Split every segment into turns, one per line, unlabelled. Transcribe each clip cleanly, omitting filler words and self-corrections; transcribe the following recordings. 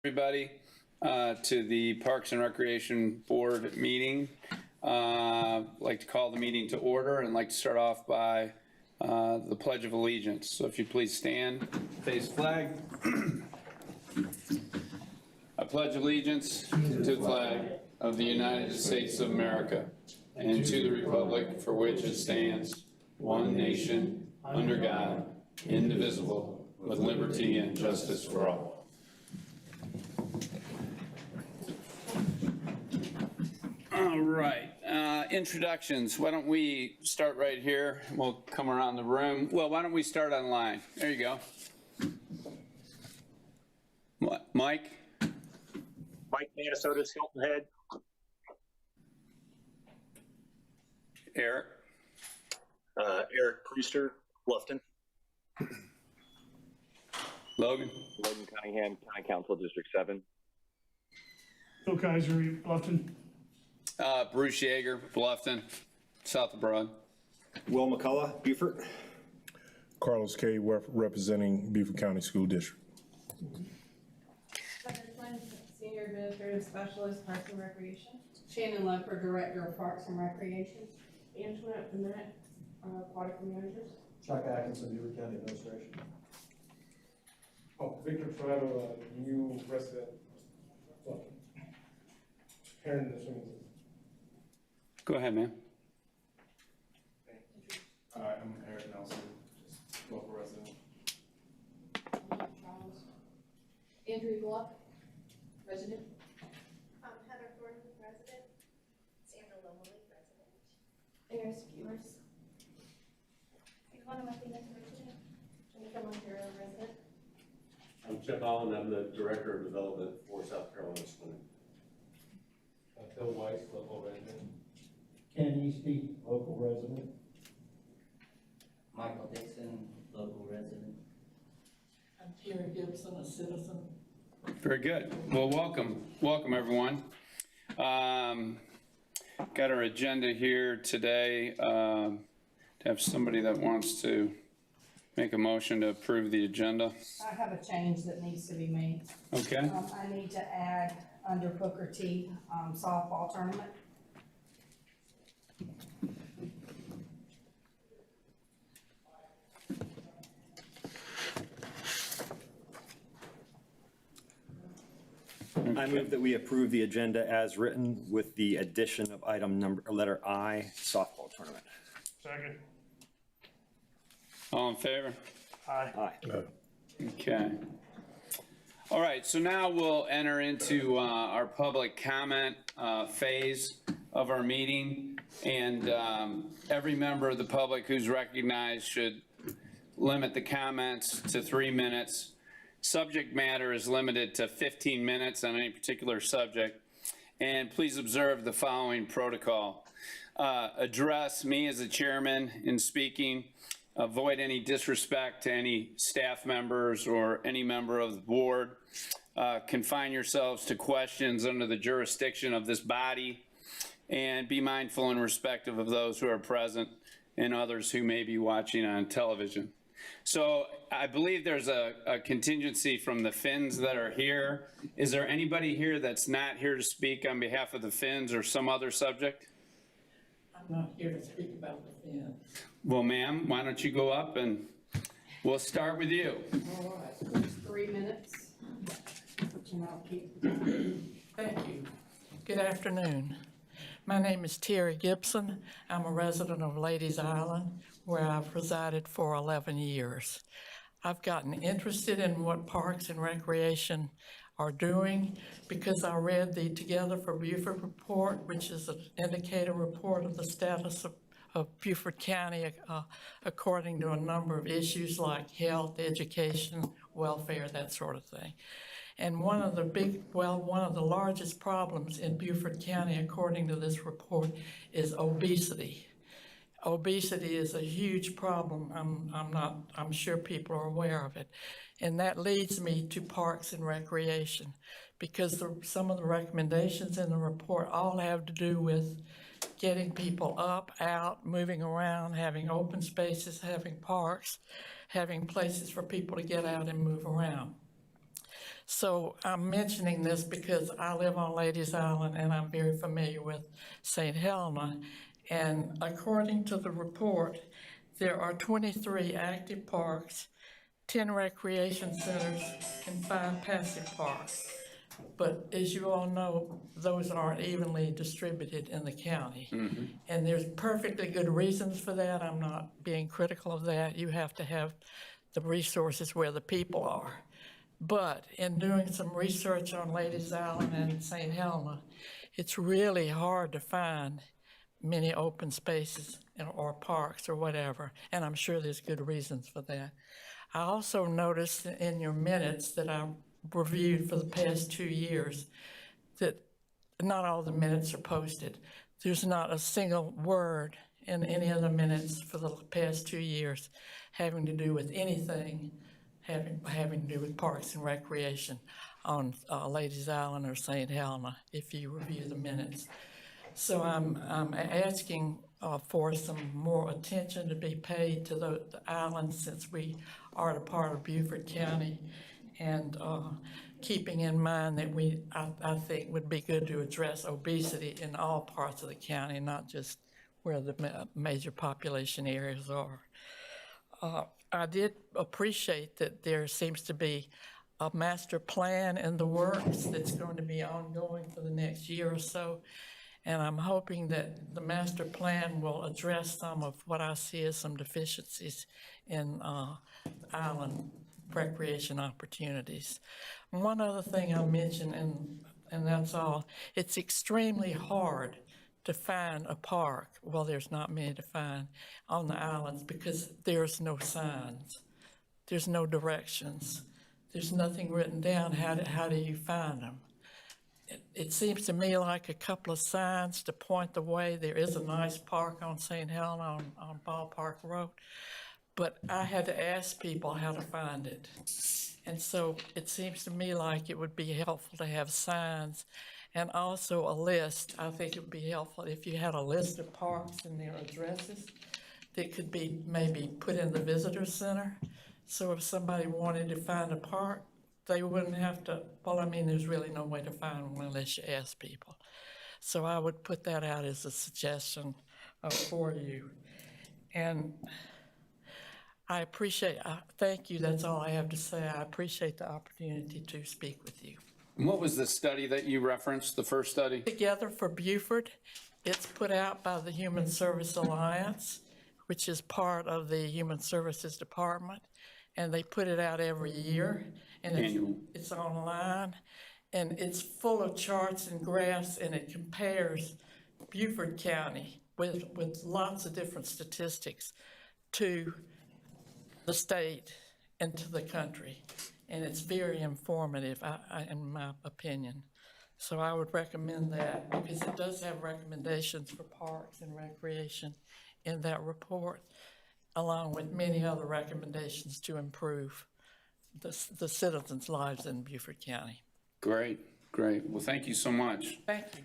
Everybody to the Parks and Recreation Board meeting. I'd like to call the meeting to order and like to start off by the Pledge of Allegiance. So if you please stand, face flag. I pledge allegiance to the flag of the United States of America and to the republic for which it stands, one nation, under God, indivisible, with liberty and justice for all. All right, introductions. Why don't we start right here? We'll come around the room. Well, why don't we start online? There you go. What, Mike?
Mike, Minnesota's Hilton Head.
Eric?
Eric Priester, Bluffton.
Logan?
Logan Cunningham, County Council, District 7.
Phil Kaiser, Bluffton.
Bruce Yeager, Bluffton, South of Broad.
Will McCullough, Beaufort.
Carlos K. representing Beaufort County School District.
Heather Flynn, Senior Administrative Specialist, Parks and Recreation. Shannon Lepper, Director of Parks and Recreation. Antoinette Burnett, Aquatic Managers.
Chuck Atkinson, Beaufort County Administration.
Victor Torado, new resident. Parent in the swimming team.
Go ahead, man.
I'm Eric Nelson, just local resident.
Charles. Andrew Gluck, resident.
Heather Thornton, resident. Sandra Lomley, resident.
Aaron Skewers.
Ivana Martinez, resident.
Jennifer Montero, resident.
I'm Chuck Holland. I'm the Director of Development for South Carolina Swimming.
Phil Weiss, local resident.
Ken Easty, local resident.
Michael Dixon, local resident.
I'm Terry Gibson, a citizen.
Very good. Well, welcome everyone. Got our agenda here today. To have somebody that wants to make a motion to approve the agenda.
I have a change that needs to be made.
Okay.
I need to add under Booker T, softball tournament.
I move that we approve the agenda as written with the addition of item letter I, softball tournament.
Second.
All in favor?
Aye.
Aye.
Okay. All right, so now we'll enter into our public comment phase of our meeting, and every member of the public who's recognized should limit the comments to 3 minutes. Subject matter is limited to 15 minutes on any particular subject, and please observe the following protocol. Address me as the chairman in speaking. Avoid any disrespect to any staff members or any member of the board. Confine yourselves to questions under the jurisdiction of this body, and be mindful and respectful of those who are present and others who may be watching on television. So I believe there's a contingency from the Finns that are here. Is there anybody here that's not here to speak on behalf of the Finns or some other subject?
I'm not here to speak about the Finns.
Well, ma'am, why don't you go up and we'll start with you.
All right, it's 3 minutes. And I'll keep the time.
Thank you. Good afternoon. My name is Terry Gibson. I'm a resident of Ladies Island, where I've resided for 11 years. I've gotten interested in what Parks and Recreation are doing because I read the Together for Beaufort report, which is an indicator report of the status of Beaufort County according to a number of issues like health, education, welfare, that sort of thing. And one of the largest problems in Beaufort County, according to this report, is obesity. Obesity is a huge problem. I'm sure people are aware of it. And that leads me to Parks and Recreation, because some of the recommendations in the report all have to do with getting people up, out, moving around, having open spaces, having parks, having places for people to get out and move around. So I'm mentioning this because I live on Ladies Island and I'm very familiar with St. Helena. And according to the report, there are 23 active parks, 10 recreation centers, and 5 passive parks. But as you all know, those aren't evenly distributed in the county. And there's perfectly good reasons for that. I'm not being critical of that. You have to have the resources where the people are. But in doing some research on Ladies Island and St. Helena, it's really hard to find many open spaces or parks or whatever, and I'm sure there's good reasons for that. I also noticed in your minutes that I reviewed for the past 2 years that not all the minutes are posted. There's not a single word in any of the minutes for the past 2 years having to do with anything having to do with parks and recreation on Ladies Island or St. Helena, if you review the minutes. So I'm asking for some more attention to be paid to the islands, since we are a part of Beaufort County, and keeping in mind that I think would be good to address obesity in all parts of the county, not just where the major population areas are. I did appreciate that there seems to be a master plan in the works that's going to be ongoing for the next year or so. And I'm hoping that the master plan will address some of what I see as some deficiencies in island recreation opportunities. One other thing I'll mention, and that's all, it's extremely hard to find a park, well, there's not many to find on the islands, because there's no signs, there's no directions, there's nothing written down. How do you find them? It seems to me like a couple of signs to point the way. There is a nice park on St. Helena on Ballpark Road, but I had to ask people how to find it. And so it seems to me like it would be helpful to have signs and also a list. I think it would be helpful if you had a list of parks and their addresses that could be maybe put in the visitor center. So if somebody wanted to find a park, they wouldn't have to, well, I mean, there's really no way to find one unless you ask people. So I would put that out as a suggestion for you. And I appreciate, thank you, that's all I have to say. I appreciate the opportunity to speak with you.
And what was the study that you referenced, the first study?
Together for Beaufort, it's put out by the Human Service Alliance, which is part of the Human Services Department, and they put it out every year, and it's online, and it's full of charts and graphs, and it compares Beaufort County with lots of different statistics to the state and to the country. And it's very informative, in my opinion. So I would recommend that, because it does have recommendations for parks and recreation in that report, along with many other recommendations to improve the citizens' lives in Beaufort County.
Great, great. Well, thank you so much.
Thank you.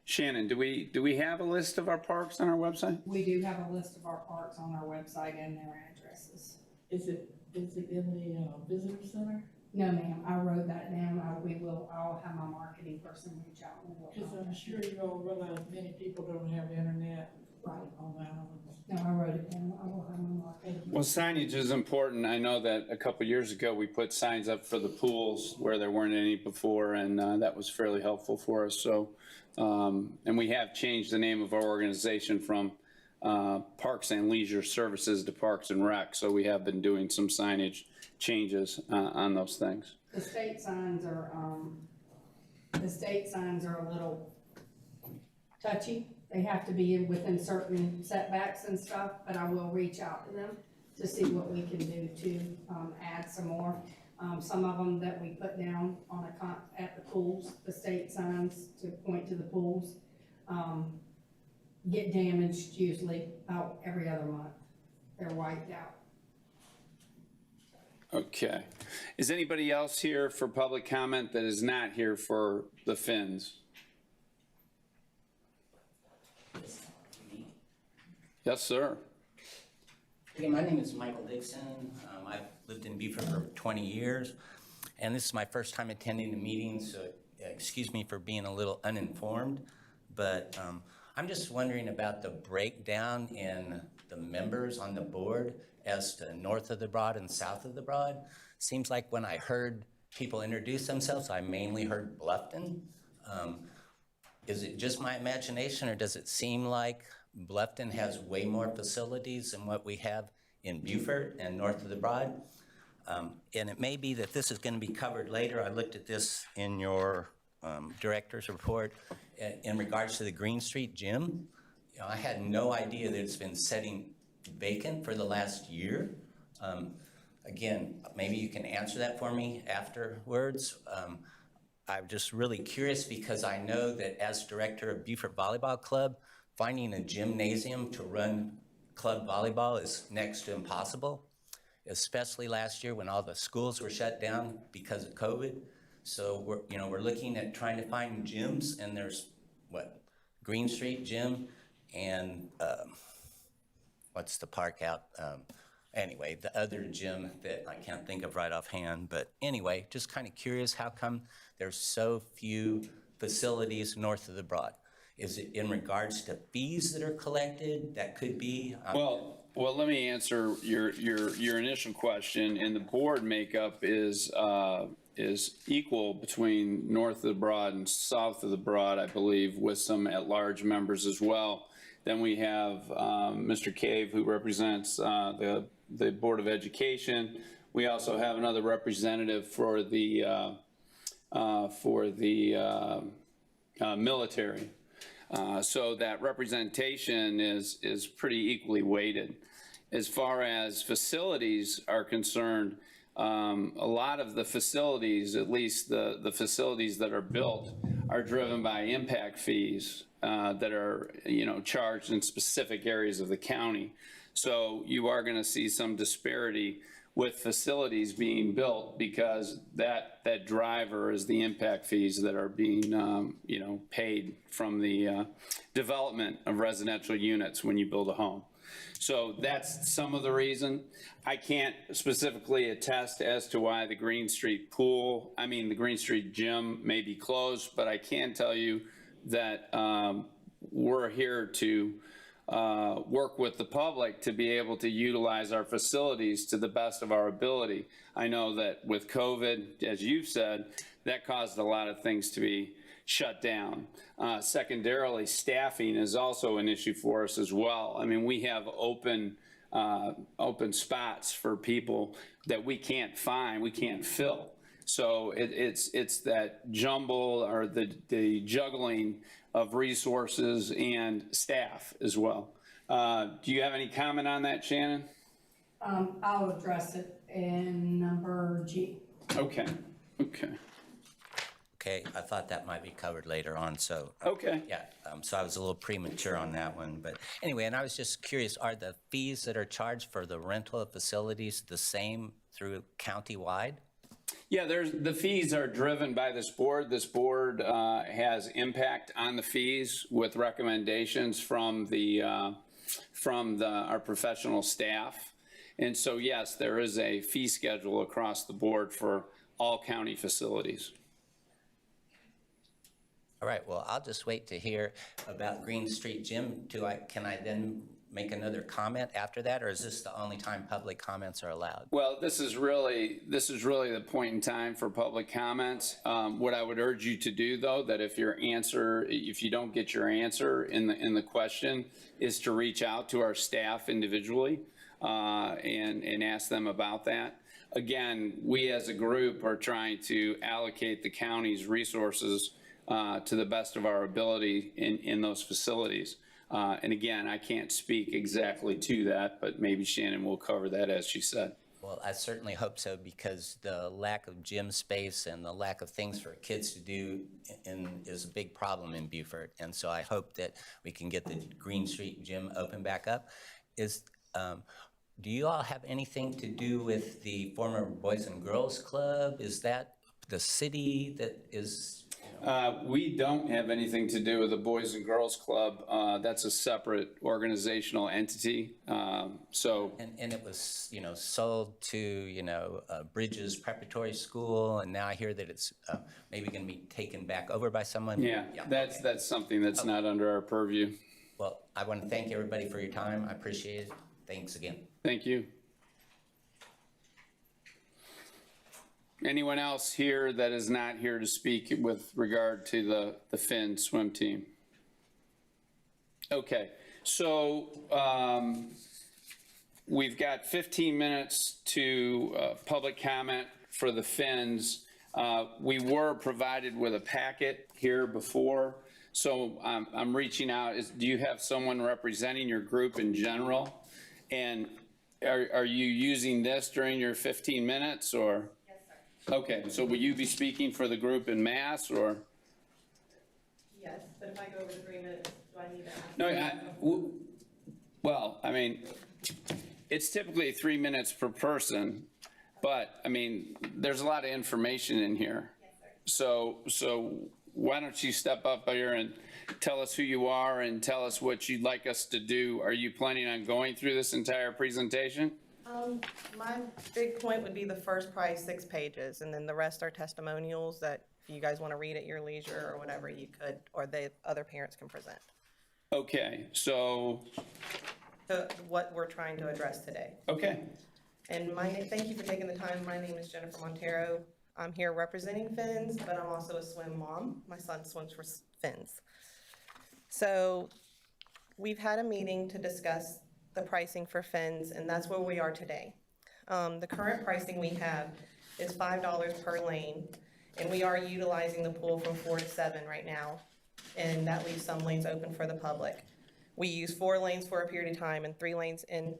Shannon, do we have a list of our parks on our website?
We do have a list of our parks on our website and their addresses.
Is it in the visitor center?
No, ma'am, I wrote that down. I'll have my marketing person reach out.
Because I'm sure you all realize many people don't have internet on the islands.
No, I wrote it down. I will have my marketing.
Well, signage is important. I know that a couple years ago, we put signs up for the pools where there weren't any before, and that was fairly helpful for us. So, and we have changed the name of our organization from Parks and Leisure Services to Parks and Rec. So we have been doing some signage changes on those things.
The state signs are a little touchy. They have to be within certain setbacks and stuff, but I will reach out to them to see what we can do to add some more. Some of them that we put down on at the pools, the state signs to point to the pools, get damaged usually about every other month. They're wiped out.
Okay. Is anybody else here for public comment that is not here for the Finns? Yes, sir.
Okay, my name is Michael Dixon. I've lived in Beaufort for 20 years, and this is my first time attending a meeting, so excuse me for being a little uninformed, but I'm just wondering about the breakdown in the members on the board as to north of the Broad and south of the Broad. Seems like when I heard people introduce themselves, I mainly heard Bluffton. Is it just my imagination, or does it seem like Bluffton has way more facilities than what we have in Beaufort and north of the Broad? And it may be that this is going to be covered later. I looked at this in your director's report in regards to the Green Street Gym. You know, I had no idea that it's been sitting vacant for the last year. Again, maybe you can answer that for me afterwards. I'm just really curious because I know that as director of Beaufort Volleyball Club, finding a gymnasium to run club volleyball is next to impossible, especially last year when all the schools were shut down because of COVID. So we're looking at trying to find gyms, and there's Green Street Gym and what's the park out? Anyway, the other gym that I can't think of right offhand, but anyway, just kind of curious how come there's so few facilities north of the Broad? Is it in regards to fees that are collected? That could be.
Well, let me answer your initial question. And the board makeup is equal between north of the Broad and south of the Broad, I believe, with some at-large members as well. Then we have Mr. Cave, who represents the Board of Education. We also have another representative for the military. So that representation is pretty equally weighted. As far as facilities are concerned, a lot of the facilities, at least the facilities that are built, are driven by impact fees that are charged in specific areas of the county. So you are going to see some disparity with facilities being built because that driver is the impact fees that are being paid from the development of residential units when you build a home. So that's some of the reason. I can't specifically attest as to why the Green Street Gym may be closed, but I can tell you that we're here to work with the public to be able to utilize our facilities to the best of our ability. I know that with COVID, as you've said, that caused a lot of things to be shut down. Secondarily, staffing is also an issue for us as well. I mean, we have open spots for people that we can't find, we can't fill. So it's that jumble or the juggling of resources and staff as well. Do you have any comment on that, Shannon?
I'll address it in number G.
Okay.
Okay, I thought that might be covered later on, so.
Okay.
Yeah, so I was a little premature on that one, but anyway, and I was just curious, are the fees that are charged for the rental of facilities the same through county-wide?
Yeah, the fees are driven by this board. This board has impact on the fees with recommendations from our professional staff. And so, yes, there is a fee schedule across the board for all county facilities.
All right, well, I'll just wait to hear about Green Street Gym. Can I then make another comment after that, or is this the only time public comments are allowed?
Well, this is really the point in time for public comments. What I would urge you to do, though, that if you don't get your answer in the question, is to reach out to our staff individually and ask them about that. Again, we as a group are trying to allocate the county's resources to the best of our ability in those facilities. And again, I can't speak exactly to that, but maybe Shannon will cover that as she said.
Well, I certainly hope so, because the lack of gym space and the lack of things for kids to do is a big problem in Beaufort. And so I hope that we can get the Green Street Gym open back up. Do you all have anything to do with the former Boys and Girls Club? Is that the city that is
We don't have anything to do with the Boys and Girls Club. That's a separate organizational entity. So,
And it was, you know, sold to, you know, Bridges Preparatory School, and now I hear that it's maybe going to be taken back over by someone.
yeah, that's something that's not under our purview.
Well, I want to thank everybody for your time. I appreciate it. Thanks again.
Thank you. Anyone else here that is not here to speak with regard to the Finn swim team? Okay, so we've got 15 minutes to public comment for the Finns. We were provided with a packet here before, so I'm reaching out. Do you have someone representing your group in general? And are you using this during your 15 minutes or? Okay, so will you be speaking for the group in mass, or?
Yes, but if I go over 3 minutes, do I need to ask?
No, well, I mean, it's typically 3 minutes per person, but, I mean, there's a lot of information in here.
Yes, sir.
So why don't you step up here and tell us who you are and tell us what you'd like us to do. Are you planning on going through this entire presentation?
My big point would be the first probably 6 pages, and then the rest are testimonials that if you guys want to read at your leisure or whatever, you could, or the other parents can present.
Okay, so
what we're trying to address today.
okay.
And thank you for taking the time. My name is Jennifer Montero. I'm here representing Finns, but I'm also a swim mom. My son swims for Finns. So we've had a meeting to discuss the pricing for Finns, and that's where we are today. The current pricing we have is $5 per lane, and we are utilizing the pool from 4 to 7 right now, and that leaves some lanes open for the public. We use 4 lanes for a period of time and 3 lanes, and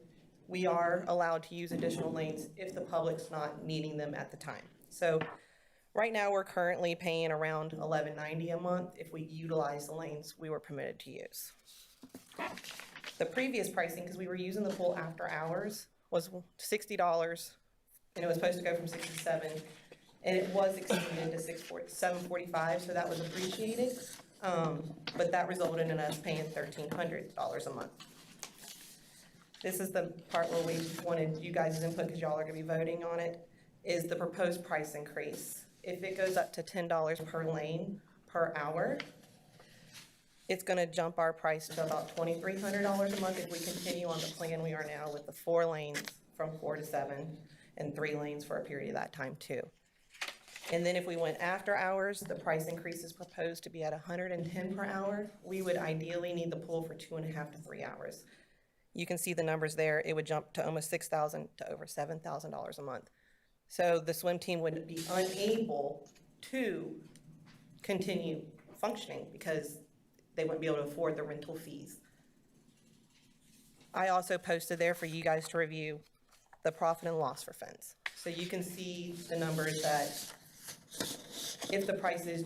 we are allowed to use additional lanes if the public's not needing them at the time. So right now we're currently paying around $11.90 a month if we utilize the lanes we were permitted to use. The previous pricing, because we were using the pool after hours, was $60, and it was supposed to go from 6 to 7, and it was extended to 7:45, so that was appreciated, but that resulted in us paying $1,300 a month. This is the part where we wanted you guys' input, because y'all are going to be voting on it, is the proposed price increase. If it goes up to $10 per lane per hour, it's going to jump our price to about $2,300 a month if we continue on the plan we are now with the 4 lanes from 4 to 7 and 3 lanes for a period of that time too. And then if we went after hours, the price increase is proposed to be at $110 per hour. We would ideally need the pool for 2.5 to 3 hours. You can see the numbers there. It would jump to almost $6,000 to over $7,000 a month. So the swim team would be unable to continue functioning because they wouldn't be able to afford the rental fees. I also posted there for you guys to review the profit and loss for Finns. So you can see the numbers that if the prices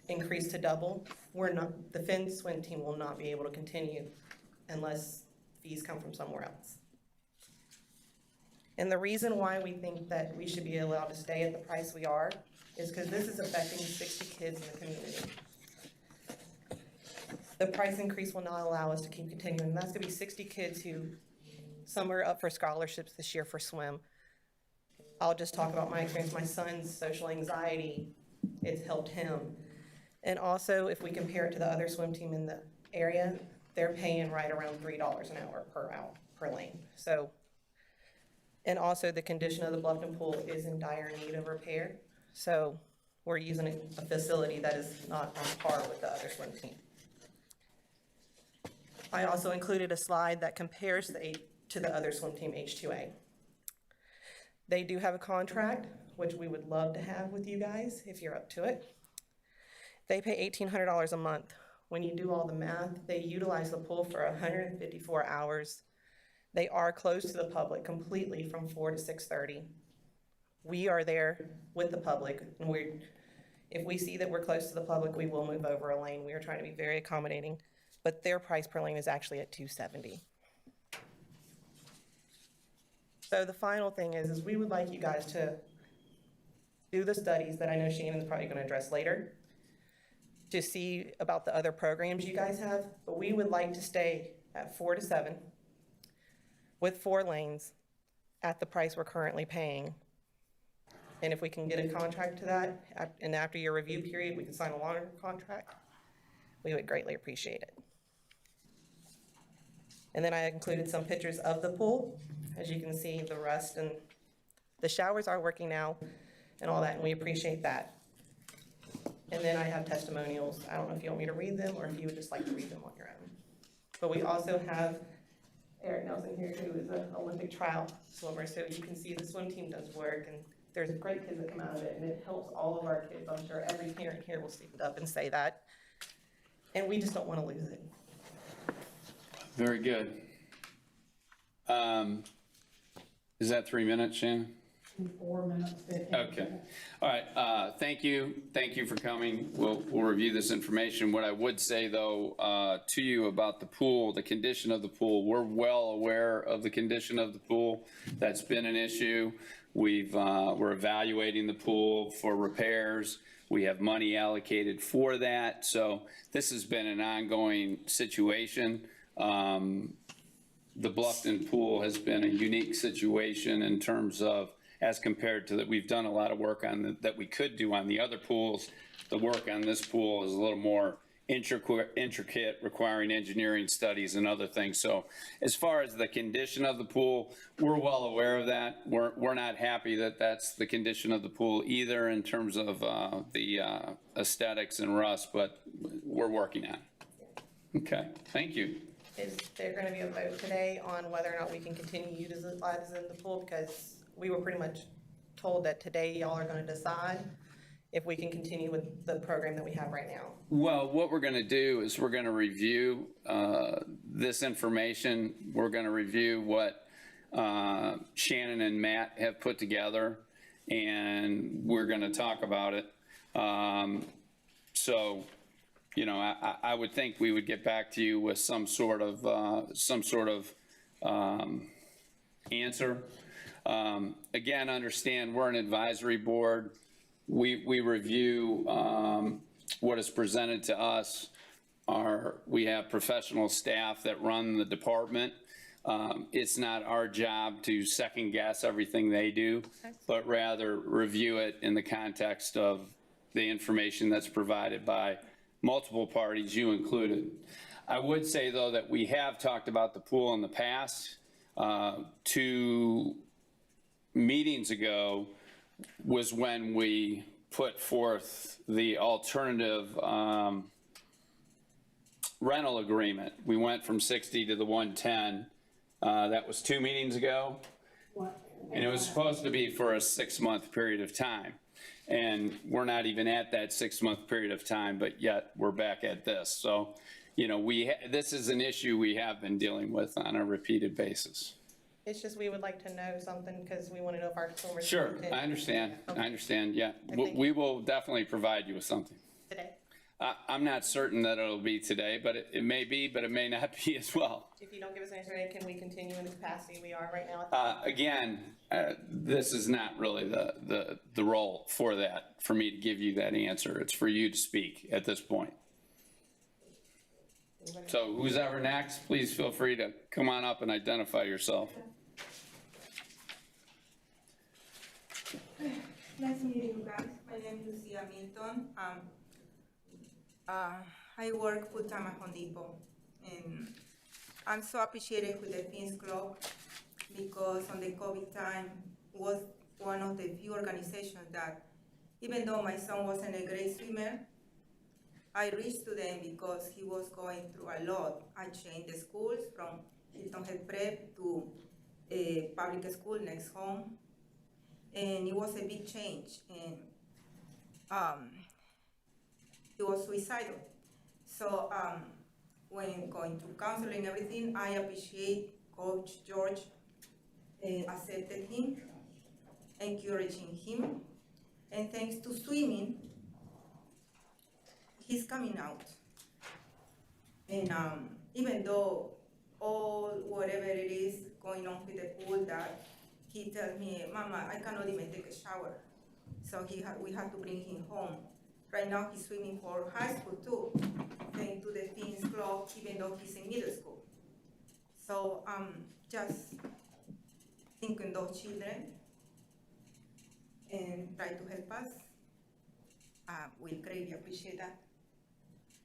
increase to double, the Finns swim team will not be able to continue unless fees come from somewhere else. And the reason why we think that we should be allowed to stay at the price we are is because this is affecting 60 kids in the community. The price increase will not allow us to keep continuing. That's gonna be 60 kids who, some are up for scholarships this year for swim. I'll just talk about my experience. My son's social anxiety, it's helped him. And also, if we compare it to the other swim team in the area, they're paying right around $3 an hour per lane. So, and also the condition of the Bluffton pool is in dire need of repair. So we're using a facility that is not on par with the other swim team. I also included a slide that compares to the other swim team, H2A. They do have a contract, which we would love to have with you guys if you're up to it. They pay $1,800 a month. When you do all the math, they utilize the pool for 154 hours. They are closed to the public completely from 4 to 6:30. We are there with the public, and if we see that we're close to the public, we will move over a lane. We are trying to be very accommodating, but their price per lane is actually at $270. So the final thing is we would like you guys to do the studies that I know Shannon's probably going to address later. to see about the other programs you guys have, but we would like to stay at 4 to 7 with 4 lanes at the price we're currently paying. And if we can get a contract to that, and after your review period, we can sign a longer contract, we would greatly appreciate it. And then I included some pictures of the pool. As you can see, the rust and the showers are working now and all that, and we appreciate that. And then I have testimonials. I don't know if you want me to read them or if you would just like to read them on your own. But we also have Eric Nelson here, who is an Olympic trial swimmer, so you can see the swim team does work, and there's great kids that come out of it, and it helps all of our kids. I'm sure every parent here will stand up and say that. And we just don't want to lose it.
Very good. Is that 3 minutes, Shannon?
4 minutes, 15.
Okay. All right. Thank you. Thank you for coming. We'll review this information. What I would say, though, to you about the pool, the condition of the pool, we're well aware of the condition of the pool. That's been an issue. We're evaluating the pool for repairs. We have money allocated for that. So this has been an ongoing situation. The Bluffton pool has been a unique situation in terms of, as compared to that, we've done a lot of work on that we could do on the other pools. The work on this pool is a little more intricate, requiring engineering studies and other things. So as far as the condition of the pool, we're well aware of that. We're not happy that that's the condition of the pool either in terms of the aesthetics and rust, but we're working on it. Okay, thank you.
Is there going to be a vote today on whether or not we can continue utilizing the pool? Because we were pretty much told that today y'all are going to decide if we can continue with the program that we have right now.
Well, what we're going to do is we're going to review this information. We're going to review what Shannon and Matt have put together, and we're going to talk about it. So, you know, I would think we would get back to you with some sort of answer. Again, understand we're an advisory board. We review what is presented to us. We have professional staff that run the department. It's not our job to second guess everything they do, but rather review it in the context of the information that's provided by multiple parties, you included. I would say, though, that we have talked about the pool in the past. 2 meetings ago was when we put forth the alternative rental agreement. We went from 60 to the 110. That was 2 meetings ago. And it was supposed to be for a 6-month period of time. And we're not even at that 6-month period of time, but yet we're back at this. So, you know, this is an issue we have been dealing with on a repeated basis.
It's just we would like to know something because we want to know if our consumers.
Sure, I understand. I understand, yeah. We will definitely provide you with something.
Today.
I'm not certain that it'll be today, but it may be, but it may not be as well.
If you don't give us an answer today, can we continue in the capacity we are right now?
Again, this is not really the role for that, for me to give you that answer. It's for you to speak at this point. So who's ever next, please feel free to come on up and identify yourself.
Nice meeting you guys. My name is Lucia Milton. I work full-time at Home Depot, and I'm so appreciated with the Fins Club because on the COVID time was one of the few organizations that, even though my son wasn't a great swimmer, I reached to them because he was going through a lot. I changed the schools from Hilton Head Prep to a public school next home, and it was a big change. And he was suicidal. So when going to counseling and everything, I appreciate Coach George accepted him, encouraging him, and thanks to swimming, he's coming out. And even though whatever it is going on with the pool, that he tells me, Mama, I cannot even take a shower. So we had to bring him home. Right now, he's swimming for high school too, thanks to the Fins Club, even though he's in middle school. So just thinking those children and try to help us. We greatly appreciate that.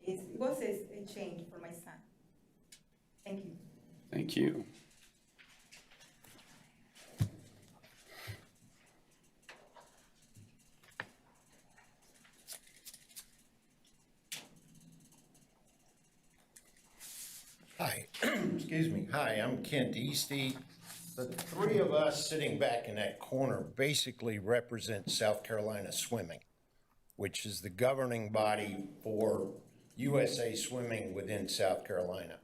It was a change for my son. Thank you.
Thank you.
Hi, excuse me. Hi, I'm Kent Eastie. The three of us sitting back in that corner basically represent South Carolina Swimming, which is the governing body for USA Swimming within South Carolina.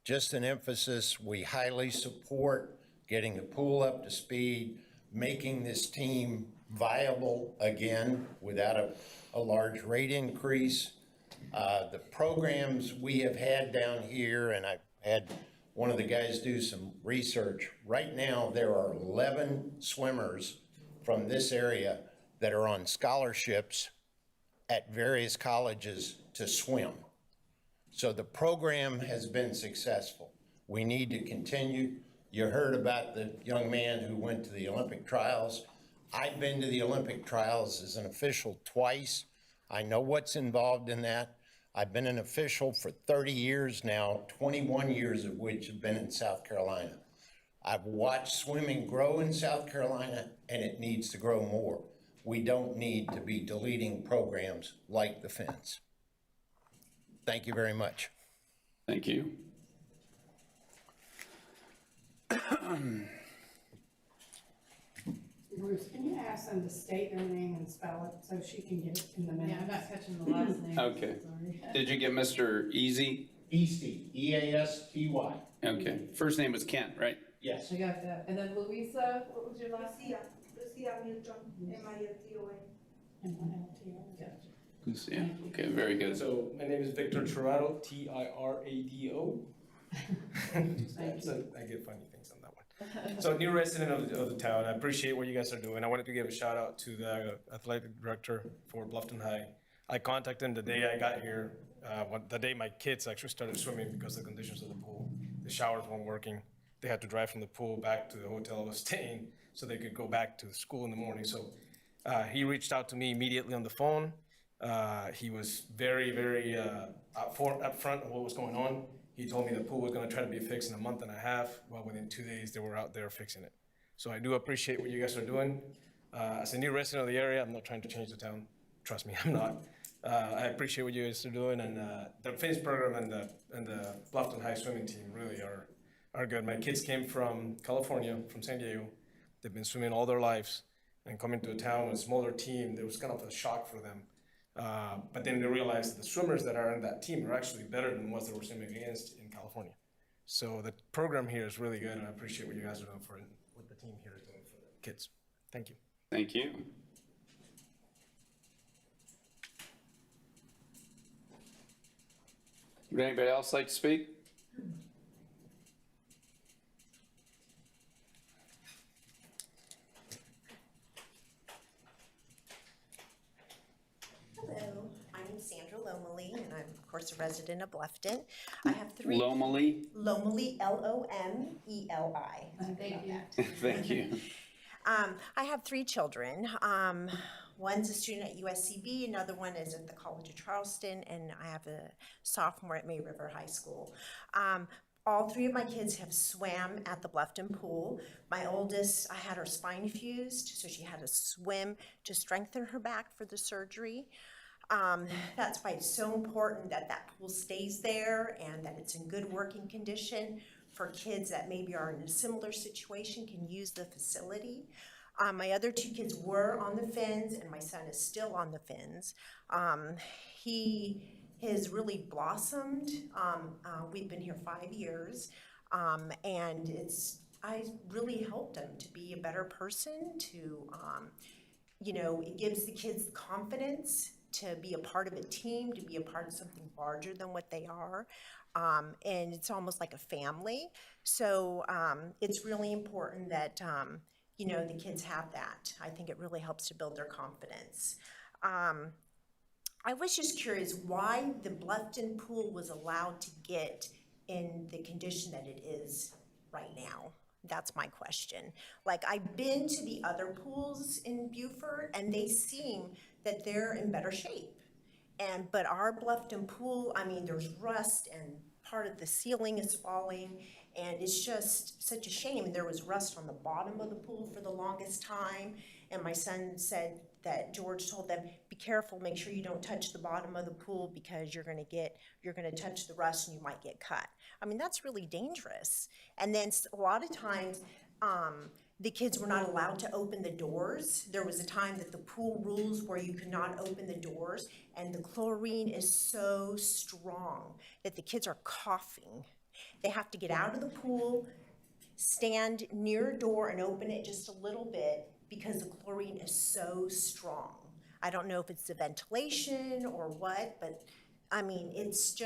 Just an emphasis, we highly support getting the pool up to speed, making this team viable again without a large rate increase. The programs we have had down here, and I've had one of the guys do some research. Right now, there are 11 swimmers from this area that are on scholarships at various colleges to swim. So the program has been successful. We need to continue. You heard about the young man who went to the Olympic trials. I've been to the Olympic trials as an official twice. I know what's involved in that. I've been an official for 30 years now, 21 years of which have been in South Carolina. I've watched swimming grow in South Carolina, and it needs to grow more. We don't need to be deleting programs like the Fins. Thank you very much.
Thank you.
Bruce, can you ask them to state their name and spell it so she can get it in the minutes?
Yeah, I'm not catching the last name.
Okay.
Sorry.
Did you get Mr. Easy?
Eastie, E-A-S-T-Y.
Okay. First name was Kent, right?
Yes.
I got that. And then Louisa, what was your last name?
Lucia Milton, M-I-L-T-O-N.
Gotcha.
Lucia. Okay, very good.
So my name is Victor Tirado, T-I-R-A-D-O. So I get funny things on that one. So new resident of the town, I appreciate what you guys are doing. I wanted to give a shout out to the athletic director for Bluffton High. I contacted him the day I got here, the day my kids actually started swimming because of the conditions of the pool. The showers weren't working. They had to drive from the pool back to the hotel I was staying so they could go back to school in the morning. So he reached out to me immediately on the phone. He was very, very upfront of what was going on. He told me the pool was going to try to be fixed in a month and a half. Well, within 2 days, they were out there fixing it. So I do appreciate what you guys are doing. As a new resident of the area, I'm not trying to change the town. Trust me, I'm not. I appreciate what you guys are doing, and the Fins program and the Bluffton High swimming team really are good. My kids came from California, from San Diego. They've been swimming all their lives, and coming to a town with a smaller team, there was kind of a shock for them. But then they realized that the swimmers that are in that team are actually better than the ones that we're swimming against in California. So the program here is really good, and I appreciate what you guys are doing for what the team here is doing for the kids. Thank you.
Thank you. Would anybody else like to speak?
Hello, I'm Sandra Lomely, and I'm, of course, a resident of Bluffton. I have three.
Lomely?
Lomely, L-O-M-E-L-I.
Thank you.
Thank you.
I have three children. One's a student at USCB, another one is at the College of Charleston, and I have a sophomore at May River High School. All three of my kids have swam at the Bluffton pool. My oldest, I had her spine fused, so she had to swim to strengthen her back for the surgery. That's why it's so important that that pool stays there and that it's in good working condition for kids that maybe are in a similar situation, can use the facility. My other two kids were on the Fins, and my son is still on the Fins. He has really blossomed. We've been here 5 years, and I really helped him to be a better person, to, it gives the kids confidence to be a part of a team, to be a part of something larger than what they are. And it's almost like a family. So it's really important that, the kids have that. I think it really helps to build their confidence. I was just curious why the Bluffton pool was allowed to get in the condition that it is right now. That's my question. Like, I've been to the other pools in Beaufort and they seem that they're in better shape. But our Bluffton pool, I mean, there's rust and part of the ceiling is falling, and it's just such a shame. There was rust on the bottom of the pool for the longest time, and my son said that George told them, be careful, make sure you don't touch the bottom of the pool because you're gonna touch the rust and you might get cut. I mean, that's really dangerous. And then a lot of times, the kids were not allowed to open the doors. There was a time that the pool rules where you could not open the doors, and the chlorine is so strong that the kids are coughing. They have to get out of the pool, stand near a door and open it just a little bit because the chlorine is so strong. I don't know if it's the ventilation or what, but I mean, it's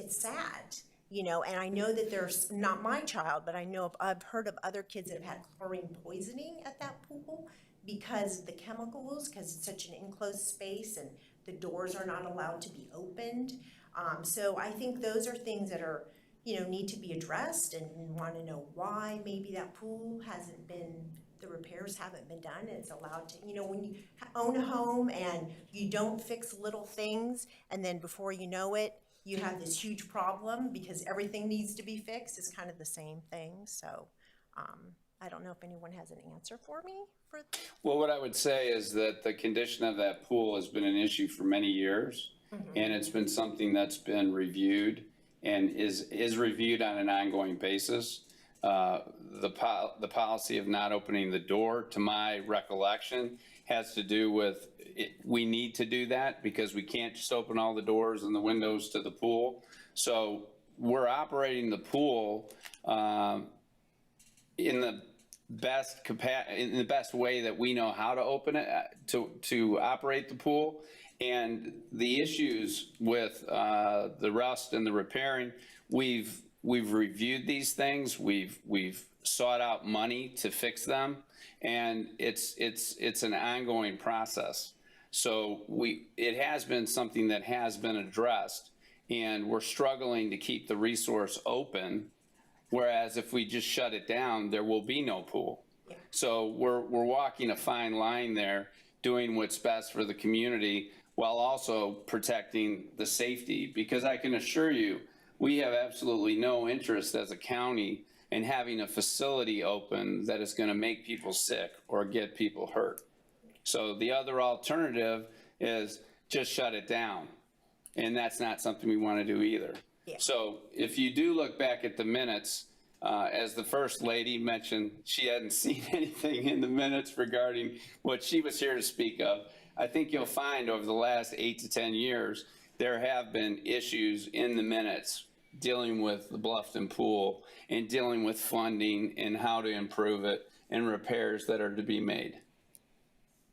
sad. You know, and I know that there's, not my child, but I've heard of other kids that have had chlorine poisoning at that pool because of the chemicals, because it's such an enclosed space and the doors are not allowed to be opened. So I think those are things that are, you know, need to be addressed, and want to know why maybe that pool the repairs haven't been done. It's allowed to, you know, when you own a home and you don't fix little things, and then before you know it, you have this huge problem because everything needs to be fixed. It's kind of the same thing. So I don't know if anyone has an answer for me.
Well, what I would say is that the condition of that pool has been an issue for many years, and it's been something that's been reviewed and is reviewed on an ongoing basis. The policy of not opening the door, to my recollection, has to do with we need to do that because we can't just open all the doors and the windows to the pool. So we're operating the pool in the best way that we know how to open it, to operate the pool. And the issues with the rust and the repairing, we've reviewed these things. We've sought out money to fix them, and it's an ongoing process. So it has been something that has been addressed, and we're struggling to keep the resource open. Whereas if we just shut it down, there will be no pool. So we're walking a fine line there, doing what's best for the community while also protecting the safety. Because I can assure you, we have absolutely no interest as a county in having a facility open that is going to make people sick or get people hurt. So the other alternative is just shut it down. And that's not something we want to do either. So if you do look back at the minutes, as the First Lady mentioned, she hadn't seen anything in the minutes regarding what she was here to speak of. I think you'll find over the last 8 to 10 years, there have been issues in the minutes dealing with the Bluffton pool and dealing with funding and how to improve it and repairs that are to be made.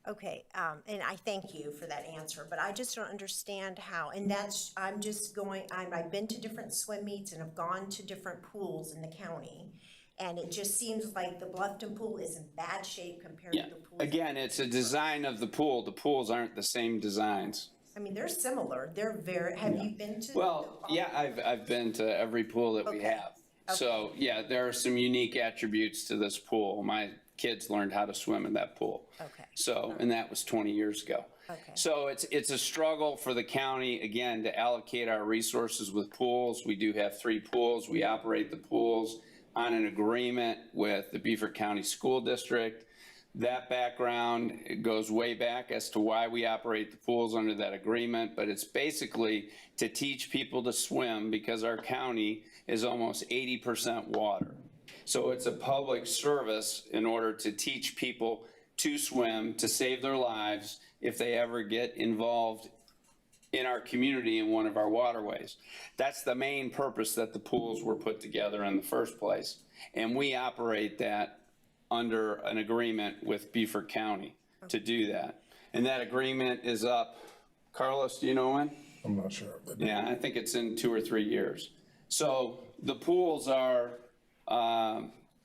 Okay, and I thank you for that answer, but I just don't understand how, and I've been to different swim meets and have gone to different pools in the county, and it just seems like the Bluffton pool is in bad shape compared to the pools.
Again, it's a design of the pool. The pools aren't the same designs.
I mean, they're similar. Have you been to?
Well, yeah, I've been to every pool that we have. Okay. So yeah, there are some unique attributes to this pool. My kids learned how to swim in that pool. Okay. So, and that was 20 years ago. Okay. So it's a struggle for the county, again, to allocate our resources with pools. We do have 3 pools. We operate the pools on an agreement with the Beaufort County School District. That background goes way back as to why we operate the pools under that agreement, but it's basically to teach people to swim because our county is almost 80% water. So it's a public service in order to teach people to swim, to save their lives if they ever get involved in our community in one of our waterways. That's the main purpose that the pools were put together in the first place. And we operate that under an agreement with Beaufort County to do that. And that agreement is up, Carlos, do you know when?
I'm not sure. But
yeah, I think it's in 2 or 3 years. So the pools are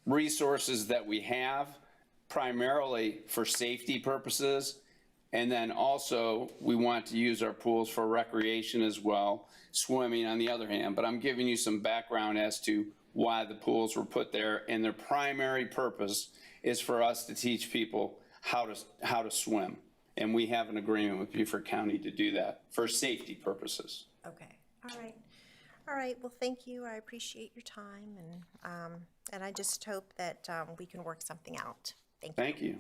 resources that we have primarily for safety purposes. And then also, we want to use our pools for recreation as well, swimming on the other hand. But I'm giving you some background as to why the pools were put there, and their primary purpose is for us to teach people how to swim. And we have an agreement with Beaufort County to do that for safety purposes.
Okay, all right, well, thank you, I appreciate your time, and I just hope that we can work something out. Thank you.
Thank you.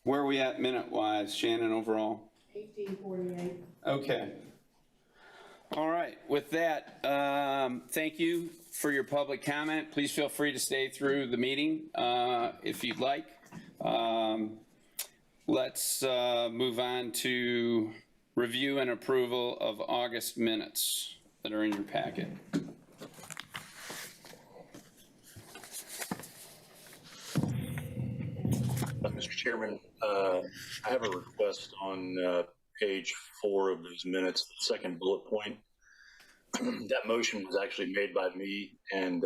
Where are we at minute-wise, Shannon, overall?
1848.
Okay. All right, with that, thank you for your public comment. Please feel free to stay through the meeting if you'd like. Let's move on to review and approval of August minutes that are in your packet.
Mr. Chairman, I have a request on page 4 of those minutes, the second bullet point. That motion was actually made by me, and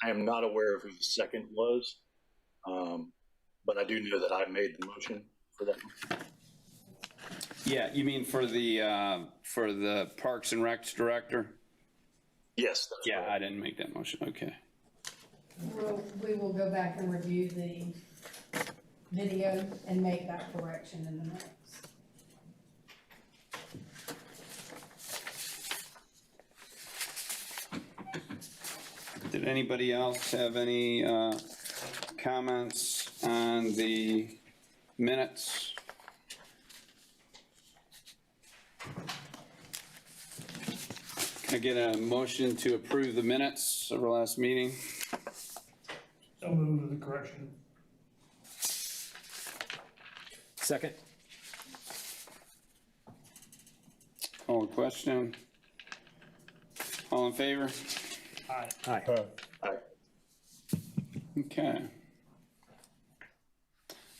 I am not aware of who the second was, but I do know that I made the motion for that.
Yeah, you mean for the Parks and Recs director?
Yes. That's
yeah,
right.
I didn't make that motion. Okay.
We will go back and review the video and make that correction in the minutes.
Did anybody else have any comments on the minutes? Can I get a motion to approve the minutes of our last meeting?
So move with the correction.
Second.
Call the question. All in favor?
Aye.
Aye.
Okay.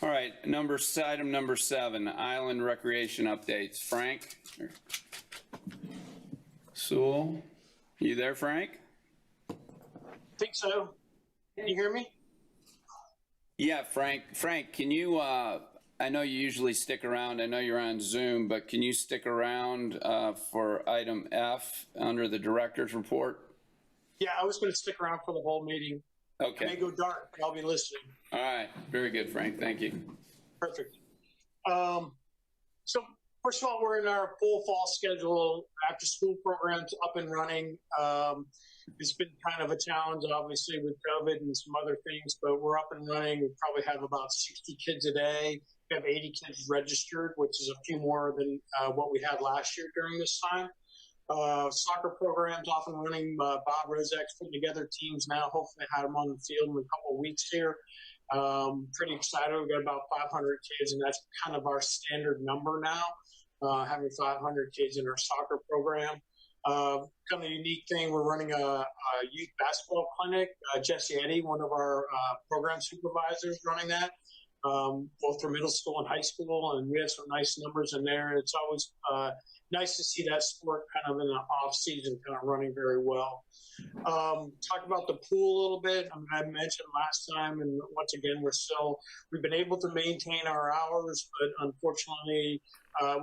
All right, item number 7, Island Recreation Updates. Frank? Sewell? You there, Frank?
Think so. Can you hear me?
Yeah, Frank, can you, I know you usually stick around, I know you're on Zoom, but can you stick around for item F under the director's report?
Yeah, I was going to stick around for the whole meeting.
Okay.
I may go dark, but I'll be listening.
All right, very good, Frank, thank you.
Perfect. So first of all, we're in our full fall schedule. After school programs up and running. It's been kind of a challenge, obviously, with COVID and some other things, but we're up and running. We probably have about 60 kids a day. We have 80 kids registered, which is a few more than what we had last year during this time. Soccer programs off and running. Bob Rozak's putting together teams now. Hopefully have them on the field in a couple of weeks here. Pretty excited. We've got about 500 kids, and that's kind of our standard number now, having 500 kids in our soccer program. Kind of a unique thing, we're running a youth basketball clinic. Jesse Eddy, one of our program supervisors, running that, both for middle school and high school, and we have some nice numbers in there. It's always nice to see that sport kind of in the off season kind of running very well. Talk about the pool a little bit. I mean, I mentioned last time, and once again, we've been able to maintain our hours, but unfortunately,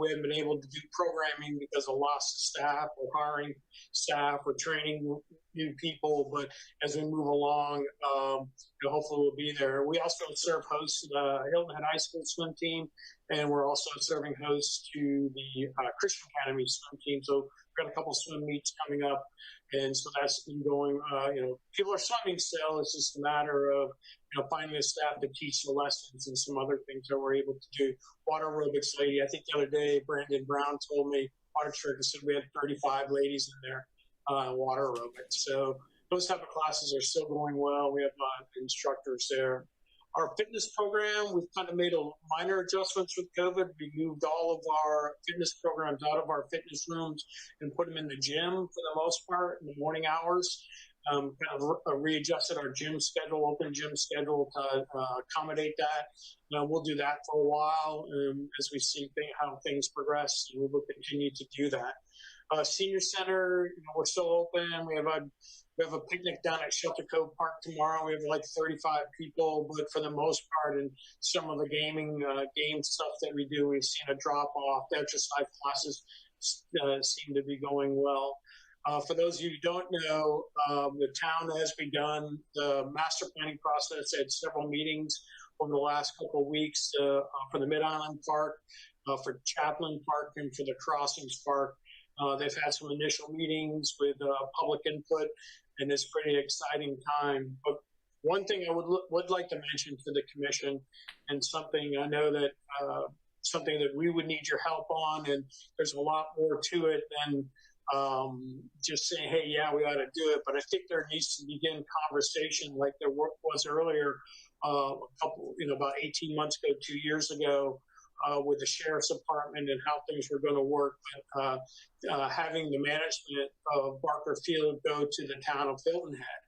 we haven't been able to do programming because of loss of staff. We're hiring staff, we're training new people, but as we move along, hopefully we'll be there. We also serve hosts to Hilton Head High School swim team, and we're also serving hosts to the Christian Academy swim team. So we've got a couple swim meets coming up, and so that's been going. People are swimming still. It's just a matter of finding the staff to teach the lessons and some other things that we're able to do. Water aerobics lady, I think the other day, Brandon Brown told me, water trick, said we had 35 ladies in there, water aerobics. So those type of classes are still going well. We have instructors there. Our fitness program, we've kind of made a minor adjustments with COVID. We moved all of our fitness programs out of our fitness rooms and put them in the gym for the most part in the morning hours. Kind of readjusted our gym schedule, open gym schedule to accommodate that. We'll do that for a while as we see how things progress, and we will continue to do that. Senior Center, we're still open. We have a picnic down at Shelter Cove Park tomorrow. We have like 35 people, but for the most part, and some of the game stuff that we do, we've seen a drop off. The exercise classes seem to be going well. For those of you who don't know, the town has begun the master planning process. They had several meetings over the last couple of weeks for the Mid-Island Park, for Chaplin Park, and for the Crossings Park. They've had some initial meetings with public input, and it's a pretty exciting time. But one thing I would like to mention to the commission, and something I know that something that we would need your help on, and there's a lot more to it than just saying, hey, yeah, we ought to do it. But I think there needs to begin conversation like there was earlier, about 18 months ago, 2 years ago, with the sheriff's department and how things were going to work. Having the management of Barker Field go to the town of Hilton Head.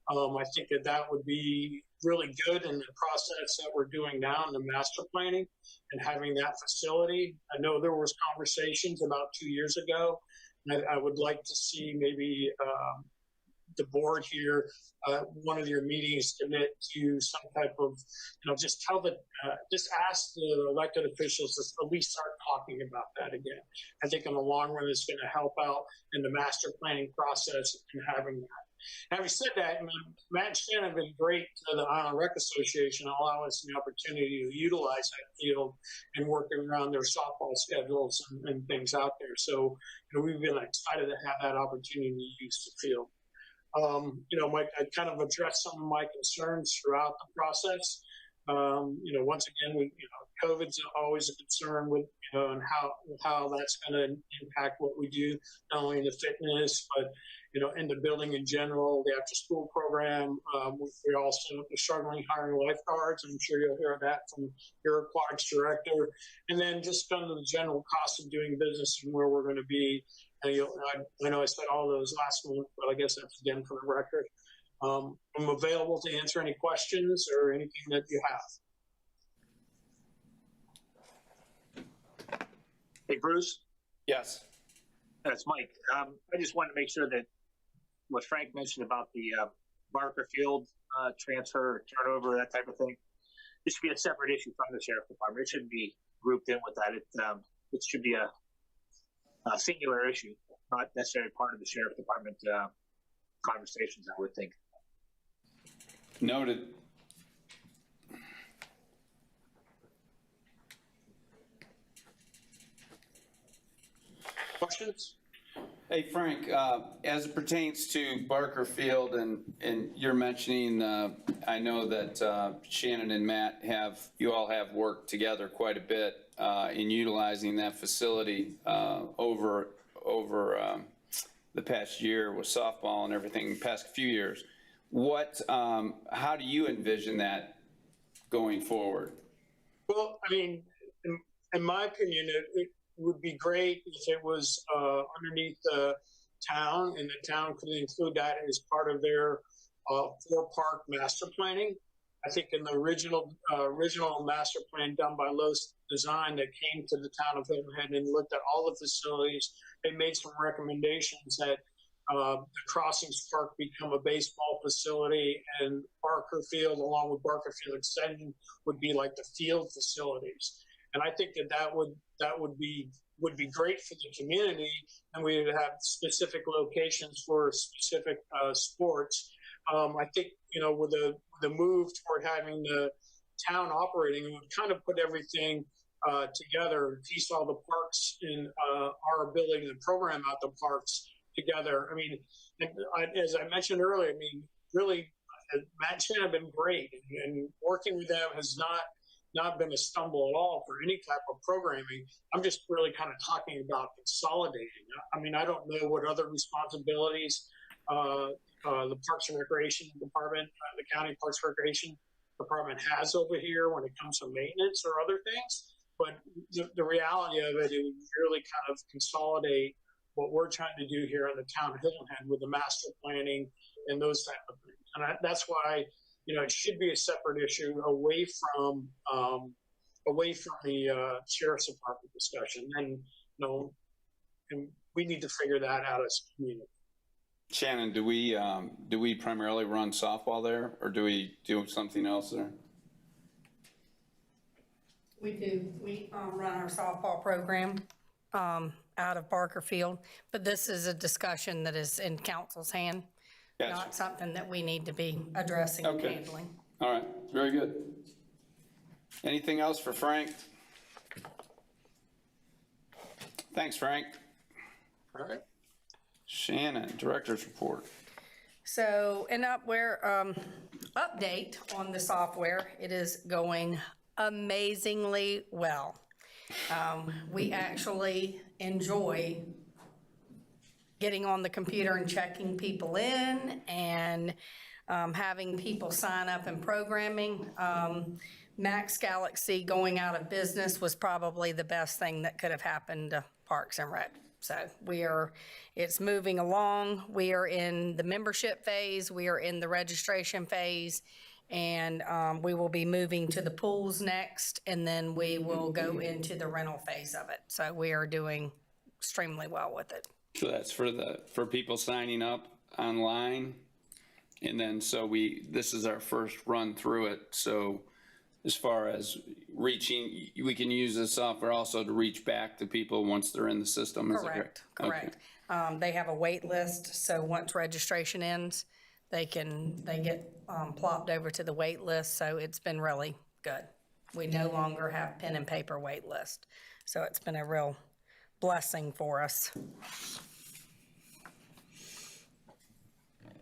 I think that would be really good in the process that we're doing now in the master planning and having that facility. I know there was conversations about 2 years ago. And I would like to see maybe the board here, one of your meetings, commit to some type of, just ask the elected officials to at least start talking about that again. I think in the long run, it's going to help out in the master planning process and having that. Having said that, Matt and Shannon have been great to the Island Rec Association, allowing us the opportunity to utilize that field and working around their softball schedules and things out there. So, we've been excited to have that opportunity to use the field. Mike, I kind of addressed some of my concerns throughout the process. Once again, COVID's always a concern with, and how that's going to impact what we do, not only in the fitness, but in the building in general, the after-school program. We're also struggling hiring lifeguards. I'm sure you'll hear that from your AQUATICS director. And then just kind of the general cost of doing business and where we're going to be. I know I said all those last month, but I guess that's again for the record. I'm available to answer any questions or anything that you have.
Hey, Bruce?
Yes.
That's Mike. I just wanted to make sure that what Frank mentioned about the Barker Field transfer, turnover, that type of thing, it should be a separate issue from the Sheriff's Department. It shouldn't be grouped in with that. It should be a singular issue, not necessarily part of the Sheriff's Department conversations, I would think.
Noted.
Questions?
Hey, Frank, as it pertains to Barker Field and you're mentioning, I know that Shannon and Matt you all have worked together quite a bit in utilizing that facility over the past year with softball and everything, the past few years. How do you envision that going forward?
Well, I mean, in my opinion, it would be great if it was underneath the town, and the town could include that as part of their four-park master planning. I think in the original master plan done by Lowe's Design that came to the town of Hilton Head and looked at all the facilities, they made some recommendations that the Crossings Park become a baseball facility, and Barker Field, along with Barker Field Extension, would be like the field facilities. And I think that would be great for the community, and we would have specific locations for specific sports. I think with the move toward having the town operating, it would kind of put everything together, piece all the parks in our ability to program out the parks together. I mean, as I mentioned earlier, I mean, really, Matt and Shannon have been great, and working with them has not been a stumble at all for any type of programming. I'm just really kind of talking about consolidating. I mean, I don't know what other responsibilities the Parks and Recreation Department, the County Parks and Recreation Department has over here when it comes to maintenance or other things. But the reality of it is really kind of consolidate what we're trying to do here in the town of Hilton Head with the master planning and those type of things. And that's why, it should be a separate issue away from the Sheriff's Department discussion. And, we need to figure that out as a community.
Shannon, do we primarily run softball there, or do we do something else there?
We do, we run our softball program out of Barker Field, but this is a discussion that is in council's hand,
Gotcha.
not something that we need to be addressing and
Okay.
handling.
All right, very good. Anything else for Frank? Thanks, Frank.
All right.
Shannon, Director's Report.
So, update on the software, it is going amazingly well. We actually enjoy getting on the computer and checking people in and having people sign up and programming. Max Galaxy going out of business was probably the best thing that could have happened to Parks and Rec. So it's moving along. We are in the membership phase. We are in the registration phase. And we will be moving to the pools next, and then we will go into the rental phase of it. So we are doing extremely well with it.
So that's for people signing up online. And then this is our first run through it. So as far as reaching, we can use this software also to reach back to people once they're in the system. Is that
Correct.
Okay.
They have a wait list, so once registration ends, they get plopped over to the wait list. So it's been really good. We no longer have pen and paper wait list. So it's been a real blessing for us.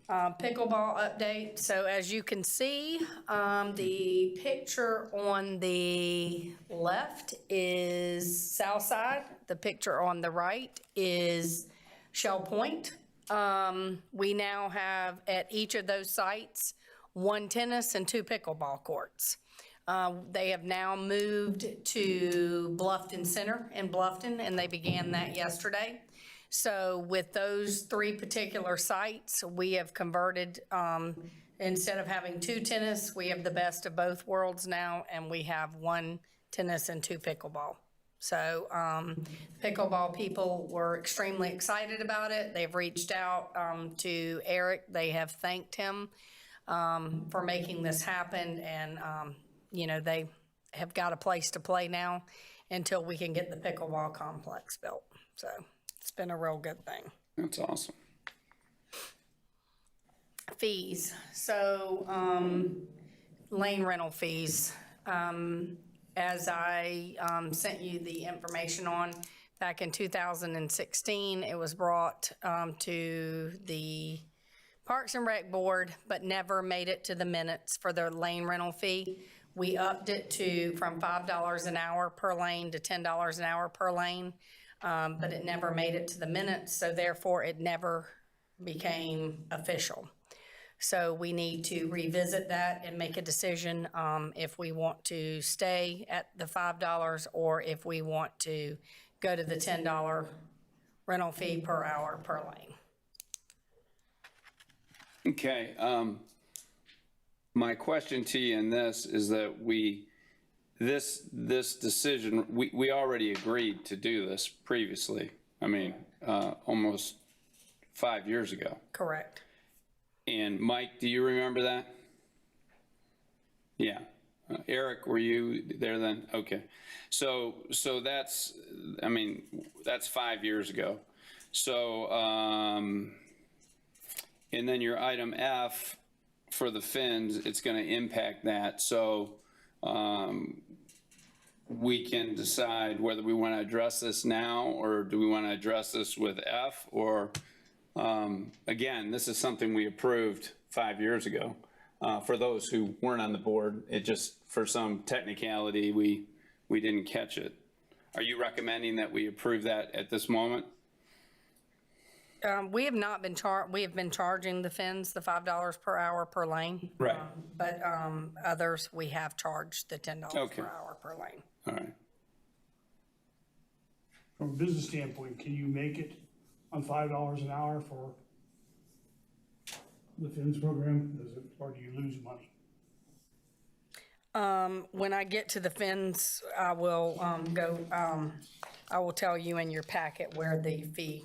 Pickleball update. So as you can see, the picture on the left is Southside. The picture on the right is Shell Point. We now have at each of those sites 1 tennis and 2 pickleball courts. They have now moved to Bluffton Center in Bluffton, and they began that yesterday. So with those 3 particular sites, we have converted, instead of having 2 tennis, we have the best of both worlds now, and we have 1 tennis and 2 pickleball. So pickleball people were extremely excited about it. They've reached out to Eric. They have thanked him for making this happen, and they have got a place to play now until we can get the pickleball complex built. So it's been a real good thing.
That's awesome.
Fees. So lane rental fees. As I sent you the information on back in 2016, it was brought to the Parks and Rec Board, but never made it to the minutes for their lane rental fee. We upped it from $5 an hour per lane to $10 an hour per lane, but it never made it to the minutes, so therefore it never became official. So we need to revisit that and make a decision if we want to stay at the $5 or if we want to go to the $10 rental fee per hour per lane.
Okay. My question to you in this is that this decision, we already agreed to do this previously. I mean, almost 5 years ago.
Correct.
And Mike, do you remember that? Yeah. Eric, were you there then? Okay. So that's 5 years ago. So, and then your item F for the fins, it's going to impact that. So, we can decide whether we want to address this now or do we want to address this with F, or again, this is something we approved 5 years ago. For those who weren't on the board, it just, for some technicality, we didn't catch it. Are you recommending that we approve that at this moment?
We have not been we have been charging the fins the $5 per hour per lane.
Right.
But others, we have charged the $10
Okay.
per hour per lane.
All right.
From a business standpoint, can you make it on $5 an hour for the FINS program? Or do you lose money?
When I get to the fins, I will I will tell you in your packet where the fee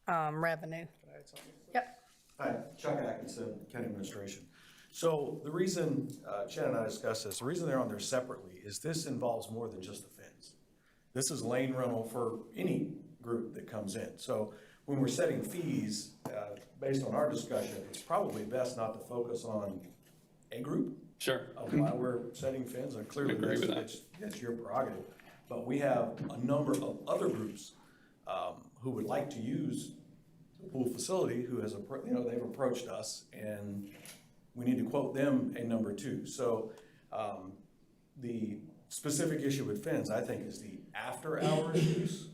revenue. Yep.
Hi, Chuck Atkinson, County Administration. So the reason, Shannon and I discussed this, the reason they're on there separately is this involves more than just the fence. This is lane rental for any group that comes in. So when we're setting fees, based on our discussion, it's probably best not to focus on a group.
Sure.
Of why we're setting fins, and clearly
Agree with that.
that's your prerogative. But we have a number of other groups who would like to use the pool facility, who has, they've approached us, and we need to quote them a number too. So the specific issue with fins, I think, is the after-hours use,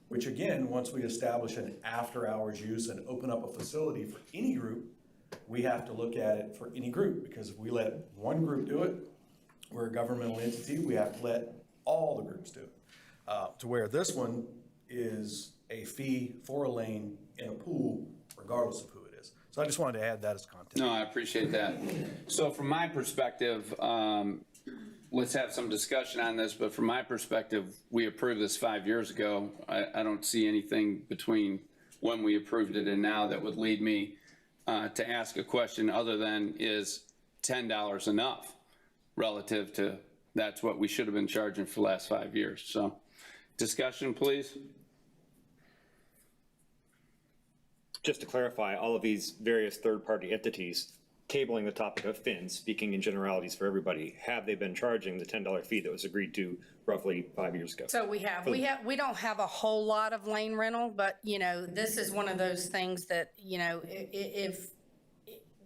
which again, once we establish an after-hours use and open up a facility for any group, we have to look at it for any group, because if we let one group do it, we're a governmental entity, we have to let all the groups do it. To where this one is a fee for a lane in a pool, regardless of who it is. So I just wanted to add that as context.
No, I appreciate that. So from my perspective, let's have some discussion on this, but from my perspective, we approved this 5 years ago. I don't see anything between when we approved it and now that would lead me to ask a question other than, is $10 enough relative to that's what we should have been charging for the last 5 years. So discussion, please.
Just to clarify, all of these various third-party entities tabling the topic of fins, speaking in generalities for everybody, have they been charging the $10 fee that was agreed to roughly 5 years ago?
So we don't have a whole lot of lane rental, but this is one of those things that, if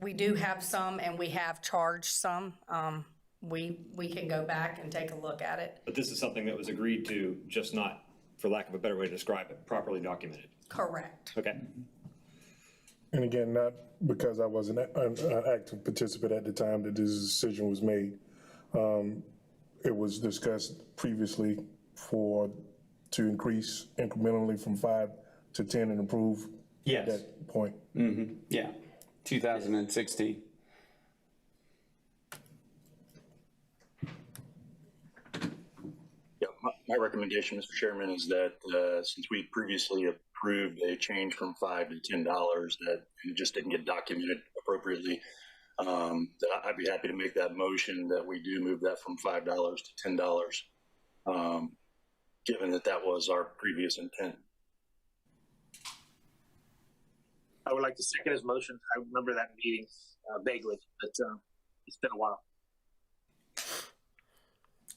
we do have some and we have charged some, we can go back and take a look at it.
But this is something that was agreed to, just not, for lack of a better way to describe it, properly documented.
Correct.
Okay.
And again, not because I wasn't an active participant at the time that this decision was made. It was discussed previously to increase incrementally from 5 to 10 and improve at that point.
Mm-hmm. Yeah, 2016.
Yeah, my recommendation, Mr. Chairman, is that since we previously approved a change from $5 to $10 that it just didn't get documented appropriately, that I'd be happy to make that motion that we do move that from $5 to $10, given that that was our previous intent.
I would like to second his motion. I remember that meeting vaguely, but it's been a while.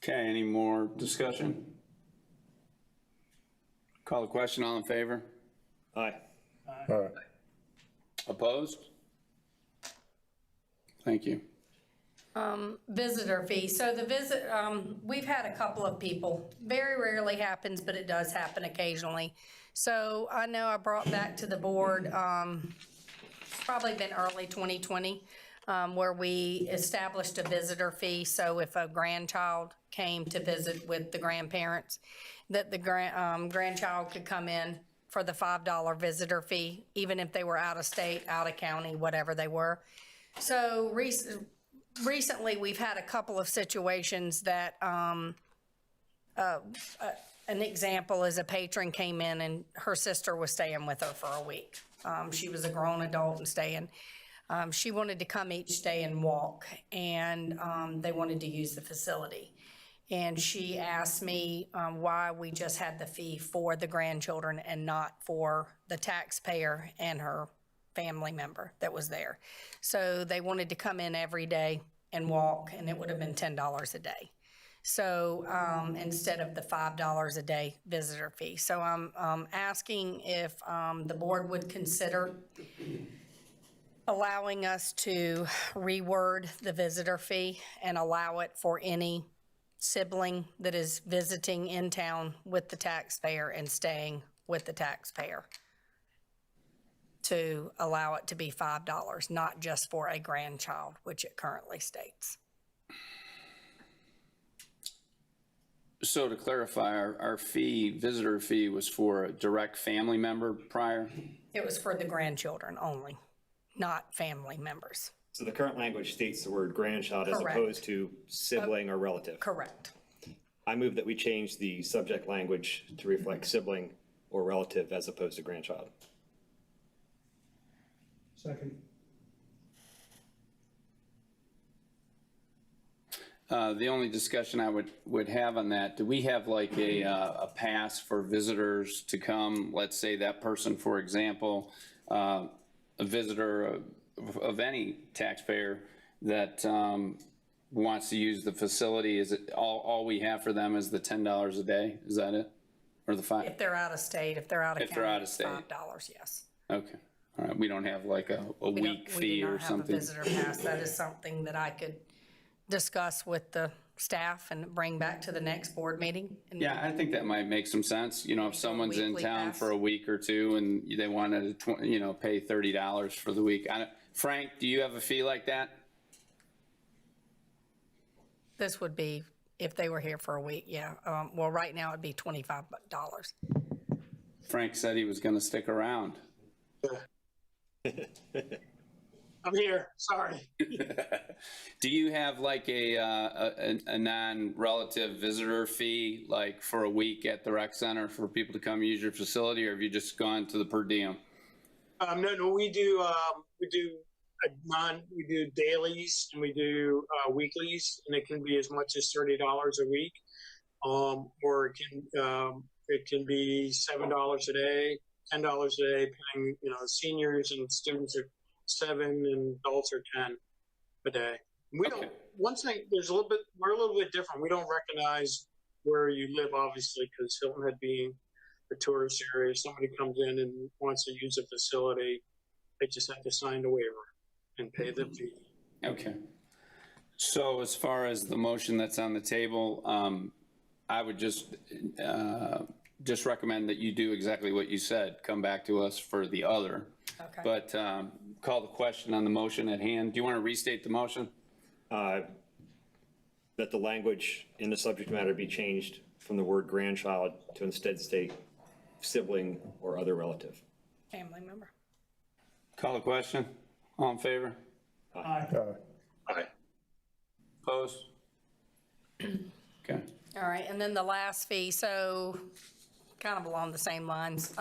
Okay, any more discussion? Call the question, all in favor?
Aye.
All right.
Opposed? Thank you.
Visitor fee. So we've had a couple of people, very rarely happens, but it does happen occasionally. So I know I brought back to the board, probably been early 2020, where we established a visitor fee. So if a grandchild came to visit with the grandparents, that the grandchild could come in for the $5 visitor fee, even if they were out of state, out of county, whatever they were. So recently we've had a couple of situations that, an example is a patron came in and her sister was staying with her for a week. She was a grown adult and staying. She wanted to come each day and walk, and they wanted to use the facility. And she asked me why we just had the fee for the grandchildren and not for the taxpayer and her family member that was there. So they wanted to come in every day and walk, and it would have been $10 a day. So instead of the $5 a day visitor fee. So I'm asking if the board would consider allowing us to reword the visitor fee and allow it for any sibling that is visiting in town with the taxpayer and staying with the taxpayer, to allow it to be $5, not just for a grandchild, which it currently states.
So to clarify, our fee, visitor fee, was for a direct family member prior?
It was for the grandchildren only, not family members.
So the current language states the word grandchild as
Correct.
opposed to sibling or relative.
Correct.
I move that we change the subject language to reflect sibling or relative as opposed to grandchild.
Second.
The only discussion I would have on that, do we have like a pass for visitors to come? Let's say that person, for example, a visitor of any taxpayer that wants to use the facility, is it all we have for them is the $10 a day? Is that it? Or the $5?
If they're out of state, if they're out of
If they're
county,
out of
it's
state.
$5, yes.
Okay, all right, we don't have like a week fee or
We do not have a
something?
visitor pass. That is something that I could discuss with the staff and bring back to the next board meeting. And
Yeah, I think that might make some sense. You know, if someone's in
weekly
town
pass.
for a week or two and they wanted to, pay $30 for the week. Frank, do you have a fee like that?
This would be, if they were here for a week, yeah. Well, right now it'd be $25.
Frank said he was gonna stick around.
I'm here, sorry.
Do you have like a non-relative visitor fee, like for a week at the rec center for people to come use your facility, or have you just gone to the per diem?
No, we do dailies and we do weeklies, and it can be as much as $30 a week, or it can be $7 a day, $10 a day, depending. Seniors and students are 7 and adults are 10 a day. We don't. One thing, we're a little bit different. We don't recognize where you live, obviously, because Hilton Head being a tourist area, if somebody comes in and wants to use a facility, they just have to sign the waiver and pay the fee.
Okay. So as far as the motion that's on the table, I would just recommend that you do exactly what you said. Come back to us for the other.
Okay.
But call the question on the motion at hand. Do you want to restate the motion?
That the language in the subject matter be changed from the word grandchild to instead state sibling or other relative.
Family member.
Call the question. All in favor?
Aye.
Aye.
Opposed? Okay.
All right, and then the last fee, so kind of along the same lines.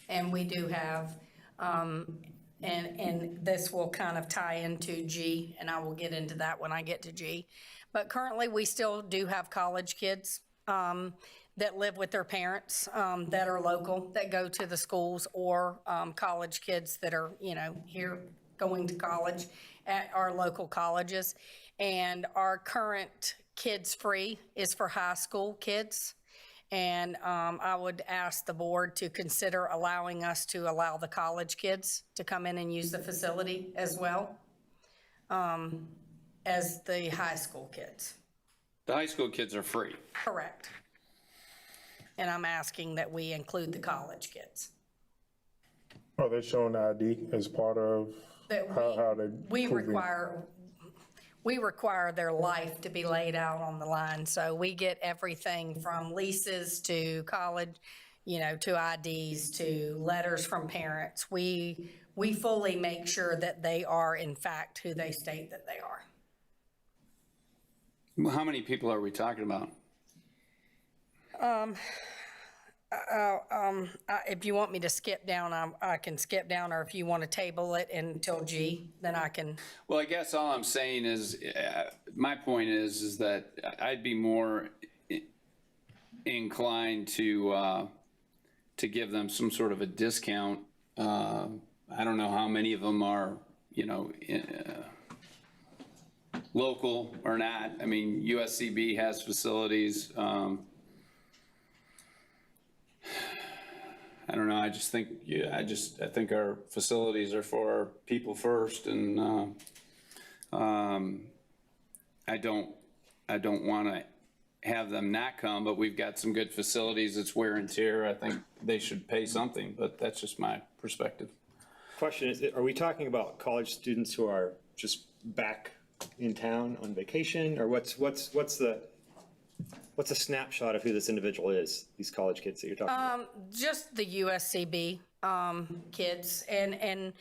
And we do have, and this will kind of tie into G, and I will get into that when I get to G. But currently, we still do have college kids that live with their parents that are local, that go to the schools, or college kids that are, here going to college at our local colleges. And our current Kids Free is for high school kids. And I would ask the board to consider allowing us to allow the college kids to come in and use the facility as well as the high school kids.
The high school kids are free.
Correct. And I'm asking that we include the college kids.
Are they showing ID as part of how they?
We require their life to be laid out on the line. So we get everything from leases to college, to IDs, to letters from parents. We fully make sure that they are in fact who they state that they are.
How many people are we talking about?
If you want me to skip down, I can skip down, or if you want to table it until G, then I can.
Well, I guess all I'm saying is, my point is that I'd be more inclined to give them some sort of a discount. I don't know how many of them are, local or not. I mean, USCB has facilities. I don't know. I just think, I think our facilities are for our people first, and I don't want to have them not come. But we've got some good facilities. It's wear and tear. I think they should pay something. But that's just my perspective.
Question is, are we talking about college students who are just back in town on vacation, or what's a snapshot of who this individual is, these college kids that you're talking about?
Just the USCB kids, and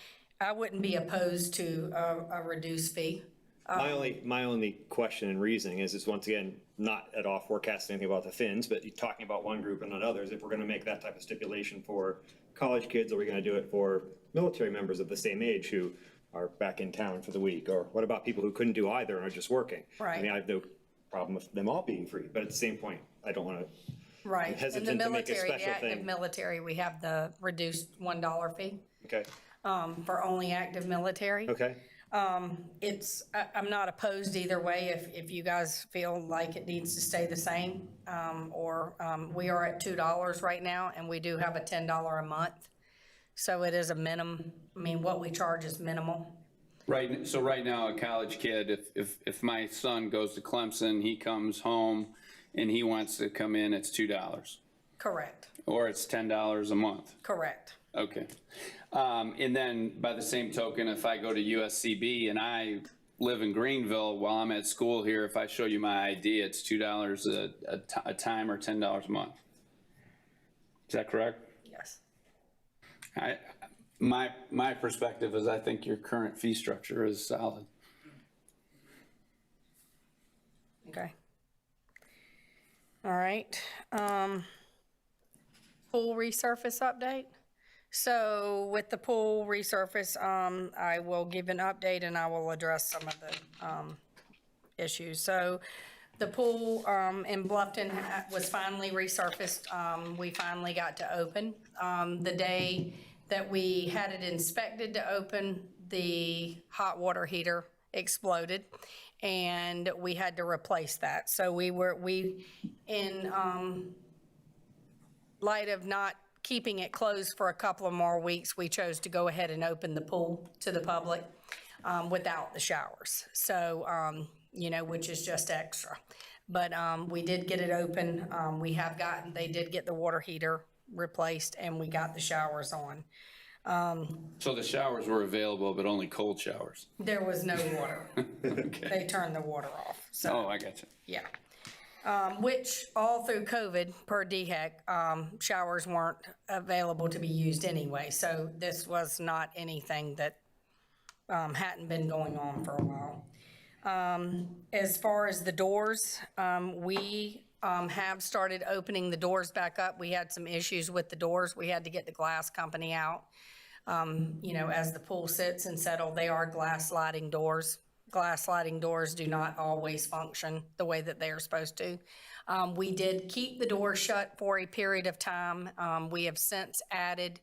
I wouldn't be opposed to a reduced fee
My only question and reasoning is once again, not at all forecasting anything about the Finns, but you're talking about one group and not others. If we're gonna make that type of stipulation for college kids, are we gonna do it for military members of the same age who are back in town for the week? Or what about people who couldn't do either and are just working?
Right.
I mean, I have no problem with them all being free, but at the same point, I don't wanna,
Right.
hesitant
In the
to make a
military,
special
the active
thing.
military, we have the reduced $1 fee
okay,
for only active military.
okay.
I'm not opposed either way if you guys feel like it needs to stay the same. We are at $2 right now and we do have a $10 a month. So it is a minimum. I mean, what we charge is minimal.
Right, so right now, a college kid, if my son goes to Clemson, he comes home and he wants to come in, it's $2.
Correct,
Or it's $10 a month.
correct.
Okay. And then by the same token, if I go to USCB and I live in Greenville while I'm at school here, if I show you my ID, it's $2 a time or $10 a month. Is that correct?
Yes.
My perspective is I think your current fee structure is solid.
Okay. All right. Pool resurface update. So with the pool resurface, I will give an update and I will address some of the issues. So the pool in Bluffton was finally resurfaced. We finally got to open. The day that we had it inspected to open, the hot water heater exploded and we had to replace that. So in light of not keeping it closed for a couple of more weeks, we chose to go ahead and open the pool to the public without the showers. So, which is just extra. But we did get it open. They did get the water heater replaced and we got the showers on.
So the showers were available, but only cold showers.
There was no water.
Okay.
They turned the water off. So,
Oh, I got you.
yeah. Which all through COVID, per DHEC, showers weren't available to be used anyway. So this was not anything that hadn't been going on for a while. As far as the doors, we have started opening the doors back up. We had some issues with the doors. We had to get the glass company out. As the pool sits and settle, they are glass sliding doors. Glass sliding doors do not always function the way that they are supposed to. We did keep the door shut for a period of time. We have since added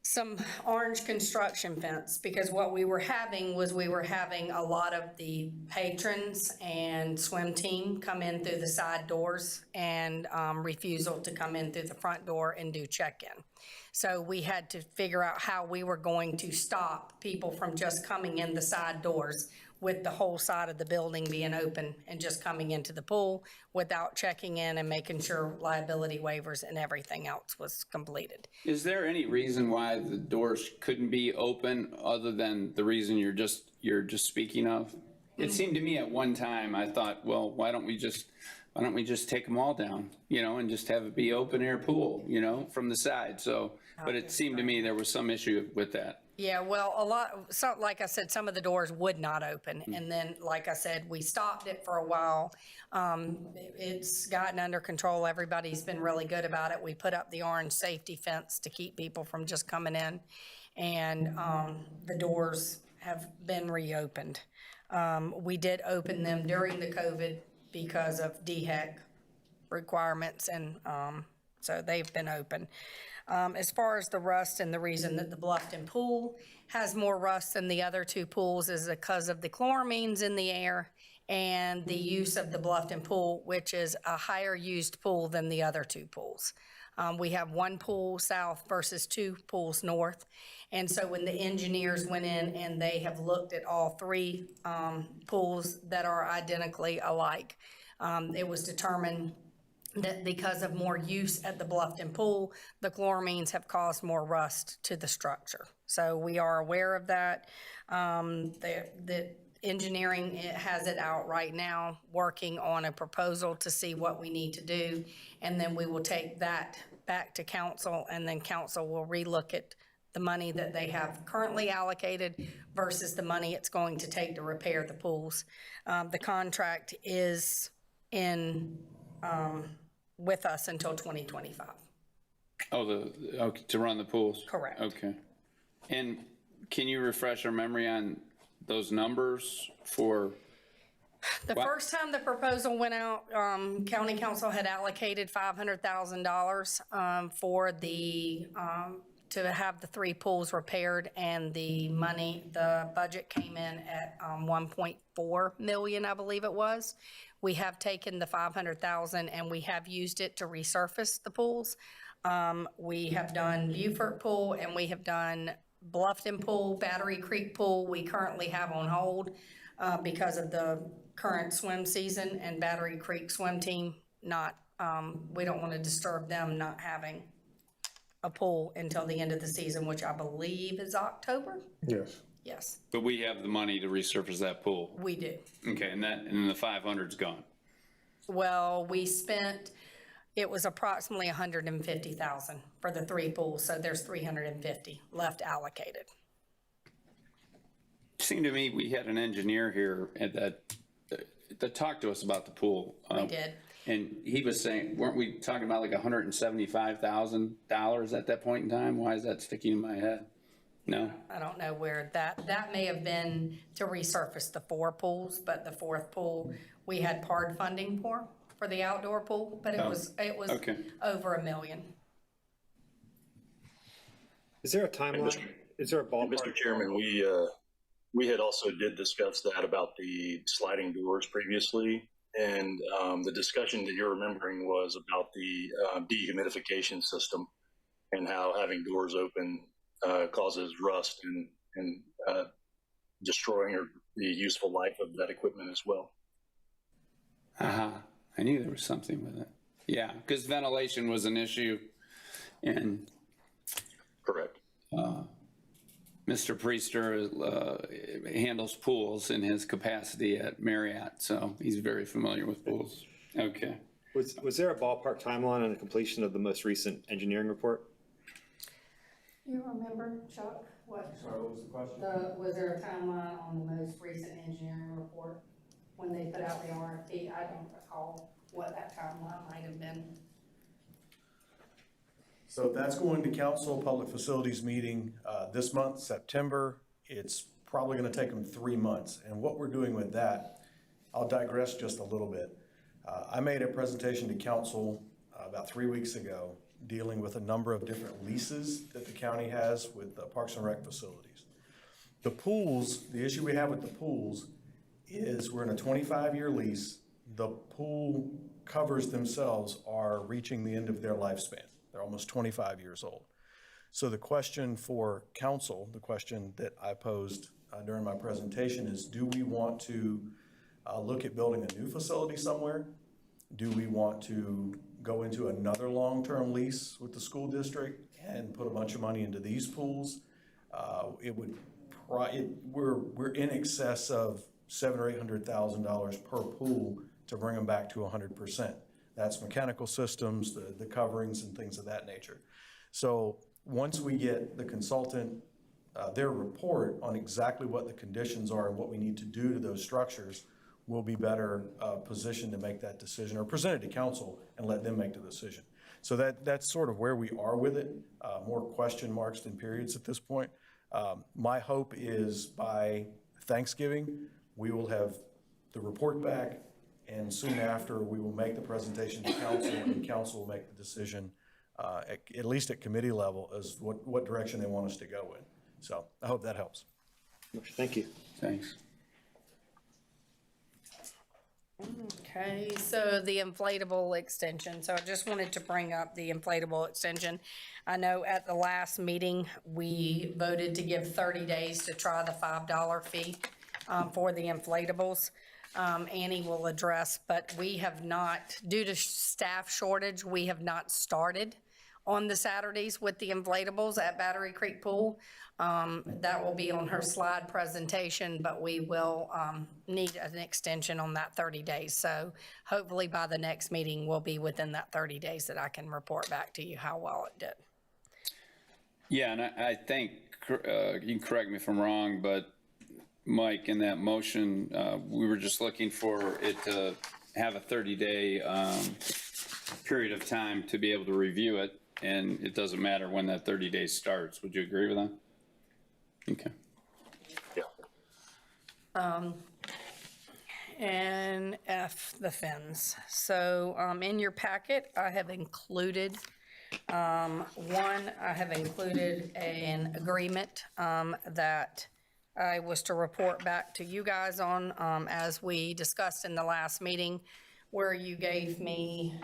some orange construction fence because what we were having a lot of the patrons and swim team come in through the side doors and refusal to come in through the front door and do check-in. So we had to figure out how we were going to stop people from just coming in the side doors with the whole side of the building being open and just coming into the pool without checking in and making sure liability waivers and everything else was completed.
Is there any reason why the doors couldn't be open other than the reason you're just speaking of? It seemed to me at one time, I thought, well, why don't we just take them all down, and just have it be open air pool, from the side. So, but it seemed to me there was some issue with that.
Yeah, well, like I said, some of the doors would not open. And then, like I said, we stopped it for a while. It's gotten under control. Everybody's been really good about it. We put up the orange safety fence to keep people from just coming in. And the doors have been reopened. We did open them during the COVID because of DHEC requirements. And so they've been open. As far as the rust, and the reason that the Bluffton pool has more rust than the other two pools is because of the chloramines in the air and the use of the Bluffton pool, which is a higher used pool than the other two pools. We have one pool south versus two pools north. And so when the engineers went in and they have looked at all three pools that are identically alike, it was determined that because of more use at the Bluffton pool, the chloramines have caused more rust to the structure. So we are aware of that. The engineering has it out right now, working on a proposal to see what we need to do. And then we will take that back to council, and then council will relook at the money that they have currently allocated versus the money it's going to take to repair the pools. The contract is in, with us until 2025.
Oh, okay, to run the pools?
Correct.
Okay. And can you refresh our memory on those numbers for?
The first time the proposal went out, county council had allocated $500,000 for the, to have the 3 pools repaired, and the budget came in at 1.4 million, I believe it was. We have taken the 500,000 and we have used it to resurface the pools. We have done Beaufort Pool and we have done Bluffton Pool, Battery Creek Pool. We currently have on hold because of the current swim season, and Battery Creek swim team not, we don't want to disturb them not having a pool until the end of the season, which I believe is October.
Yes.
Yes,
But we have the money to resurface that pool.
we do.
Okay, and then the 500's gone.
Well, we spent, it was approximately 150,000 for the 3 pools, so there's 350 left allocated.
It seemed to me we had an engineer here that talked to us about the pool.
We did.
And he was saying, weren't we talking about like $175,000 at that point in time? Why is that sticking in my head? No?
I don't know where that may have been to resurface the 4 pools, but the 4th pool, we had PARD funding for the outdoor pool, but it was
okay.
over $1 million.
Is there a timeline? Is there a ballpark?
Mr. Chairman, we had also did discuss that about the sliding doors previously. And the discussion that you're remembering was about the dehumidification system and how having doors open causes rust and destroying the useful life of that equipment as well.
I knew there was something with it. Yeah, because ventilation was an issue, and
correct.
Mr. Priester handles pools in his capacity at Marriott, so he's very familiar with pools. Okay.
Was there a ballpark timeline on the completion of the most recent engineering report?
You remember, Chuck, what?
Sorry, what was the question?
Was there a timeline on the most recent engineering report when they put out the RFP? I don't recall what that timeline might have been.
So that's going to council public facilities meeting this month, September. It's probably going to take them 3 months. And what we're doing with that, I'll digress just a little bit. I made a presentation to council about 3 weeks ago dealing with a number of different leases that the county has with the Parks and Rec facilities. The pools, the issue we have with the pools is we're in a 25-year lease. The pool covers themselves are reaching the end of their lifespan. They're almost 25 years old. So the question for council, the question that I posed during my presentation is, do we want to look at building a new facility somewhere? Do we want to go into another long-term lease with the school district and put a bunch of money into these pools? We're in excess of $700,000 or $800,000 per pool to bring them back to 100%. That's mechanical systems, the coverings and things of that nature. So once we get the consultant, their report on exactly what the conditions are and what we need to do to those structures, we'll be better positioned to make that decision or present it to council and let them make the decision. So that's sort of where we are with it, more question marks than periods at this point. My hope is by Thanksgiving, we will have the report back, and soon after we will make the presentation to council, and council will make the decision, at least at committee level, as what direction they want us to go in. So I hope that helps.
Thank you.
Thanks.
Okay, so the inflatable extension. So I just wanted to bring up the inflatable extension. I know at the last meeting, we voted to give 30 days to try the $5 fee for the inflatables. Annie will address, but we have not, due to staff shortage, we have not started on the Saturdays with the inflatables at Battery Creek Pool. That will be on her slide presentation, but we will need an extension on that 30 days. So hopefully by the next meeting, we'll be within that 30 days that I can report back to you how well it did.
Yeah, and I think, you can correct me if I'm wrong, but Mike, in that motion, we were just looking for it to have a 30-day period of time to be able to review it, and it doesn't matter when that 30 days starts. Would you agree with that? Okay.
And F, the fins. So in your packet, I have included, I have included an agreement that I was to report back to you guys on, as we discussed in the last meeting, where you gave me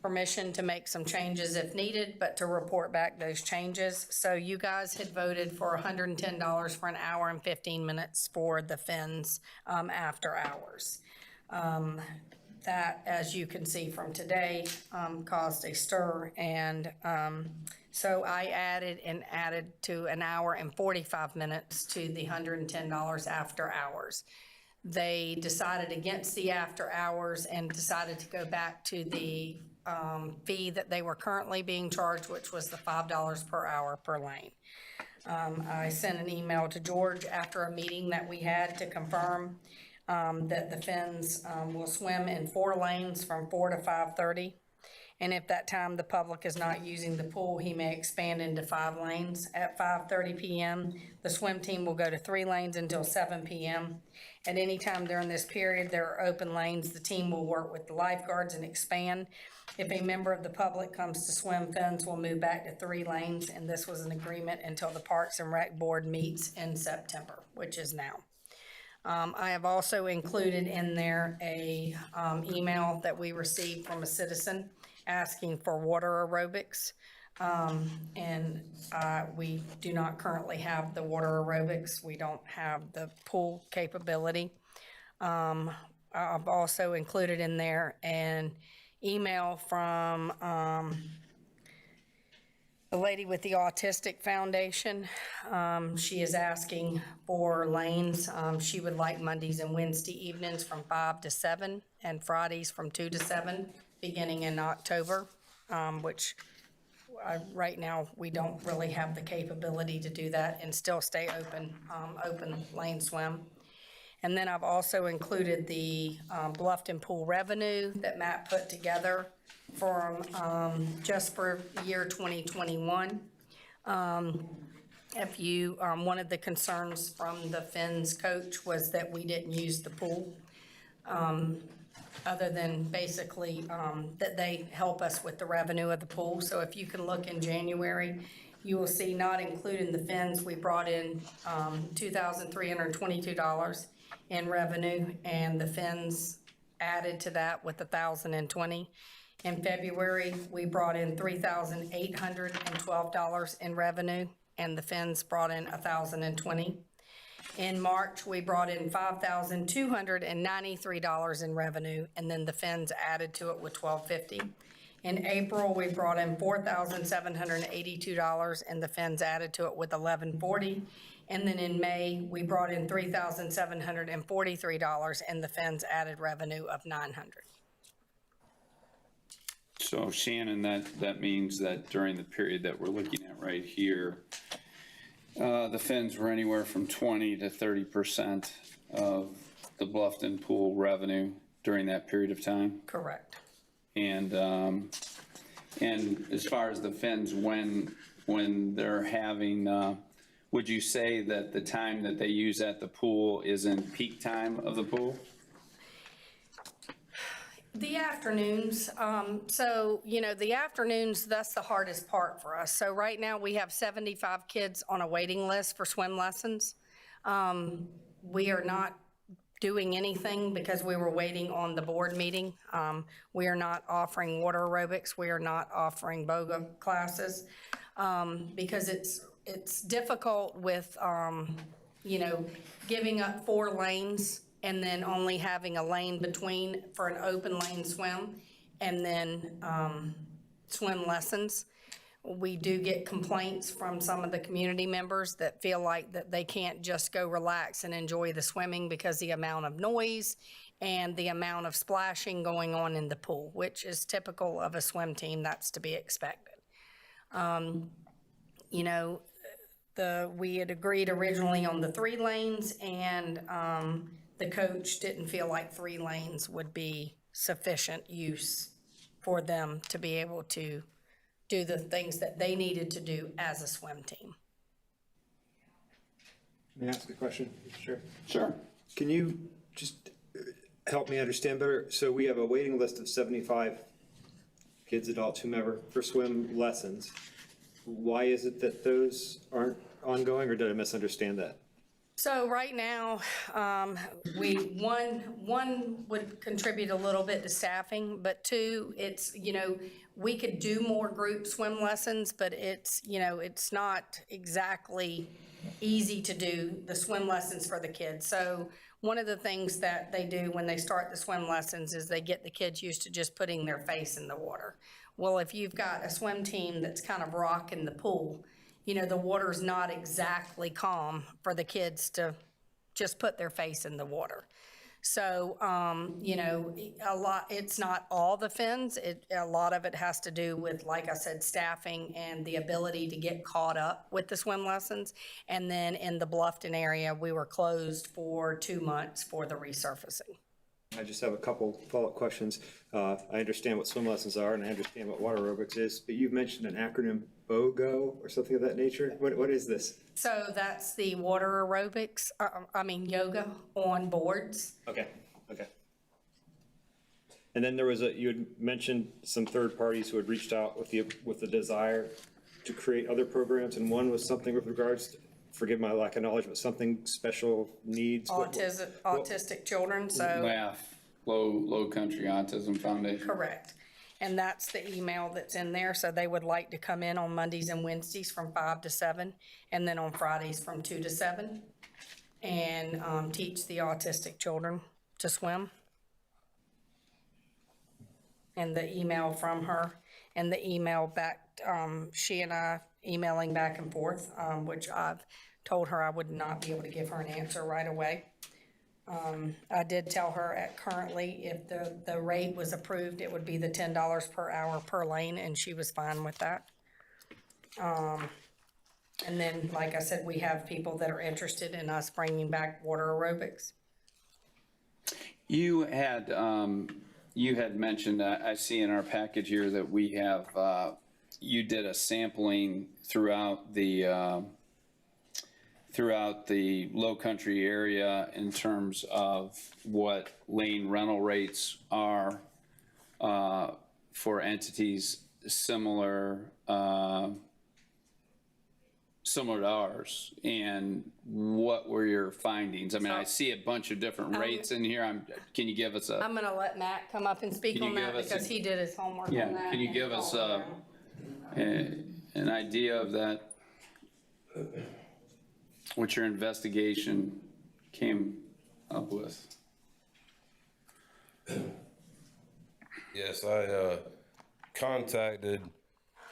permission to make some changes if needed, but to report back those changes. So you guys had voted for $110 for an hour and 15 minutes for the fins after hours. That, as you can see from today, caused a stir, and so I added to an hour and 45 minutes to the $110 after hours. They decided against the after hours and decided to go back to the fee that they were currently being charged, which was the $5 per hour per lane. I sent an email to George after a meeting that we had to confirm that the fins will swim in 4 lanes from 4 to 5:30. And if that time the public is not using the pool, he may expand into 5 lanes at 5:30 p.m. The swim team will go to 3 lanes until 7 p.m. At any time during this period, there are open lanes. The team will work with the lifeguards and expand. If a member of the public comes to swim, fins will move back to 3 lanes, and this was an agreement until the Parks and Rec Board meets in September, which is now. I have also included in there a email that we received from a citizen asking for water aerobics. And we do not currently have the water aerobics. We don't have the pool capability. I've also included in there an email from the lady with the Autistic Foundation. She is asking for lanes. She would like Mondays and Wednesday evenings from 5 to 7 and Fridays from 2 to 7 beginning in October, which right now we don't really have the capability to do that and still stay open, open lane swim. And then I've also included the Bluffton pool revenue that Matt put together from just for year 2021. If you, one of the concerns from the Fins coach was that we didn't use the pool, other than basically that they help us with the revenue of the pool. So if you can look in January, you will see, not including the Fins, we brought in $2,322 in revenue, and the Fins added to that with $1,020. In February, we brought in $3,812 in revenue, and the Fins brought in $1,020. In March, we brought in $5,293 in revenue, and then the Fins added to it with $1,250. In April, we brought in $4,782, and the Fins added to it with $1,140. And then in May, we brought in $3,743, and the Fins added revenue of $900.
So Shannon, that means that during the period that we're looking at right here, the Fins were anywhere from 20 to 30% of the Bluffton pool revenue during that period of time?
Correct.
And as far as the Fins, when they're having, would you say that the time that they use at the pool isn't peak time of the pool?
The afternoons, so, you know, the afternoons, that's the hardest part for us. So right now we have 75 kids on a waiting list for swim lessons. We are not doing anything because we were waiting on the board meeting. We are not offering water aerobics. We are not offering BOGA classes because it's difficult with, you know, giving up 4 lanes and then only having a lane between for an open lane swim, and then swim lessons. We do get complaints from some of the community members that feel like that they can't just go relax and enjoy the swimming because the amount of noise and the amount of splashing going on in the pool, which is typical of a swim team. That's to be expected. you know, we had agreed originally on the 3 lanes, and the coach didn't feel like 3 lanes would be sufficient use for them to be able to do the things that they needed to do as a swim team.
May I ask a question? Sure.
Sure.
Can you just help me understand better? So we have a waiting list of 75 kids, adults, whomever, for swim lessons. Why is it that those aren't ongoing, or did I misunderstand that?
So right now, one would contribute a little bit to staffing, but 2, it's, you know, we could do more group swim lessons, but it's, you know, it's not exactly easy to do the swim lessons for the kids. So one of the things that they do when they start the swim lessons is they get the kids used to just putting their face in the water. Well, if you've got a swim team that's kind of rocking the pool, you know, the water's not exactly calm for the kids to just put their face in the water. So, you know, it's not all the fins. A lot of it has to do with, like I said, staffing and the ability to get caught up with the swim lessons. And then in the Bluffton area, we were closed for 2 months for the resurfacing.
I just have a couple follow-up questions. I understand what swim lessons are, and I understand what water aerobics is, but you've mentioned an acronym, BOGO, or something of that nature. What is this?
So that's the water aerobics, yoga on boards.
Okay. And then there was you had mentioned some third parties who had reached out with the desire to create other programs, and one was something with regards to, forgive my lack of knowledge, but something special needs.
Autistic children, so.
LAF, Low Country Autism Foundation.
Correct. And that's the email that's in there. So they would like to come in on Mondays and Wednesdays from 5 to 7, and then on Fridays from 2 to 7, and teach the autistic children to swim. And the email from her, and the email back, she and I emailing back and forth, which I've told her I would not be able to give her an answer right away. I did tell her currently if the rate was approved, it would be the $10 per hour per lane, and she was fine with that. And then, like I said, we have people that are interested in us bringing back water aerobics.
You had mentioned, I see in our package here that we have, you did a sampling throughout the Low Country area in terms of what lane rental rates are for entities similar to ours, and what were your findings? I mean, I see a bunch of different rates in here. Can you give us a?
I'm gonna let Matt come up and speak on that because he did his homework on that.
Can you give us an idea of that? What your investigation came up with?
Yes, I contacted